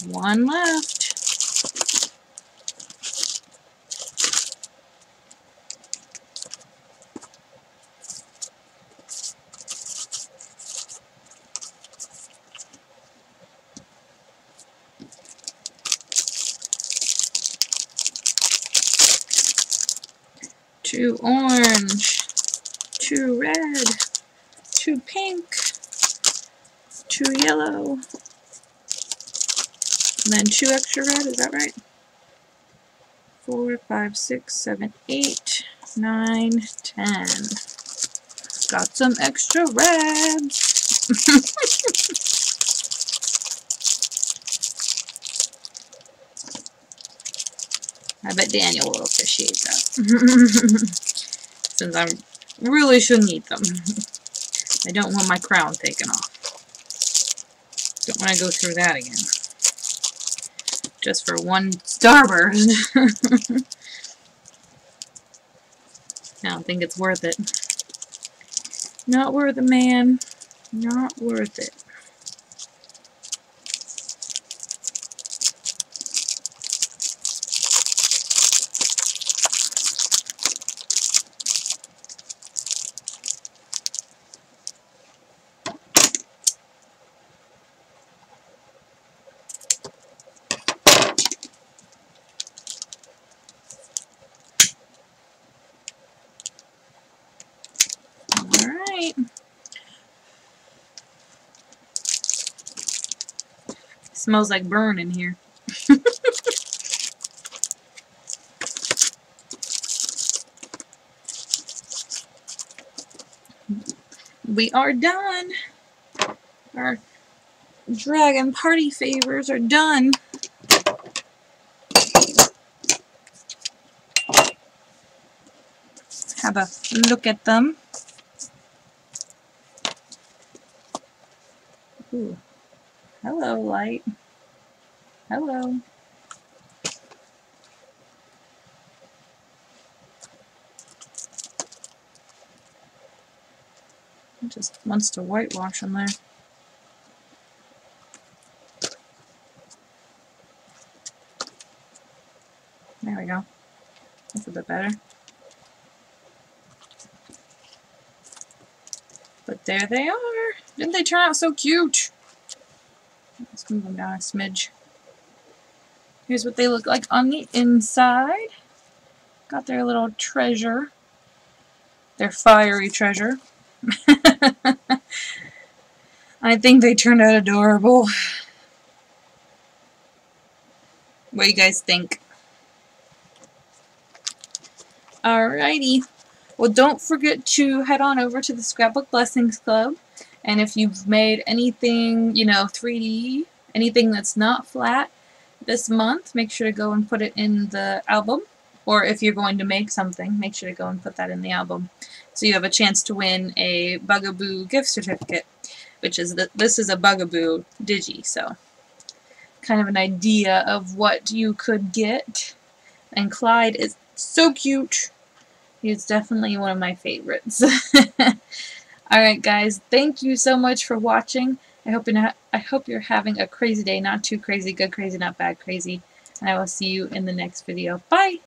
One left. Two orange, 2 red, 2 pink, 2 yellow, and then 2 extra red, is that right? 4, 5, 6, 7, 8, 9, 10. Got some extra reds. I bet Daniel will appreciate that. Since I really shouldn't eat them. I don't want my crown taken off. Don't want to go through that again. Just for one starburst. I don't think it's worth it. Not worth it, man. Not worth it. Alright. Smells like burn in here. We are done. Our dragon party favors are done. Have a look at them. Ooh. Hello, light. Hello. It just wants to whitewash in there. There we go. That's a bit better. But there they are. Didn't they turn out so cute? Let's move them down a smidge. Here's what they look like on the inside. Got their little treasure. Their fiery treasure. I think they turned out adorable. What do you guys think? Alrighty. Well, don't forget to head on over to the Scrapbook Blessings Club. And if you've made anything, you know, 3D, anything that's not flat this month, make sure to go and put it in the album. Or if you're going to make something, make sure to go and put that in the album. So you have a chance to win a Bugaboo gift certificate, which is this is a Bugaboo digi, so kind of an idea of what you could get. And Clyde is so cute. He's definitely one of my favorites. Alright guys, thank you so much for watching. I hope you're having a crazy day. Not too crazy, good crazy, not bad crazy. And I will see you in the next video. Bye!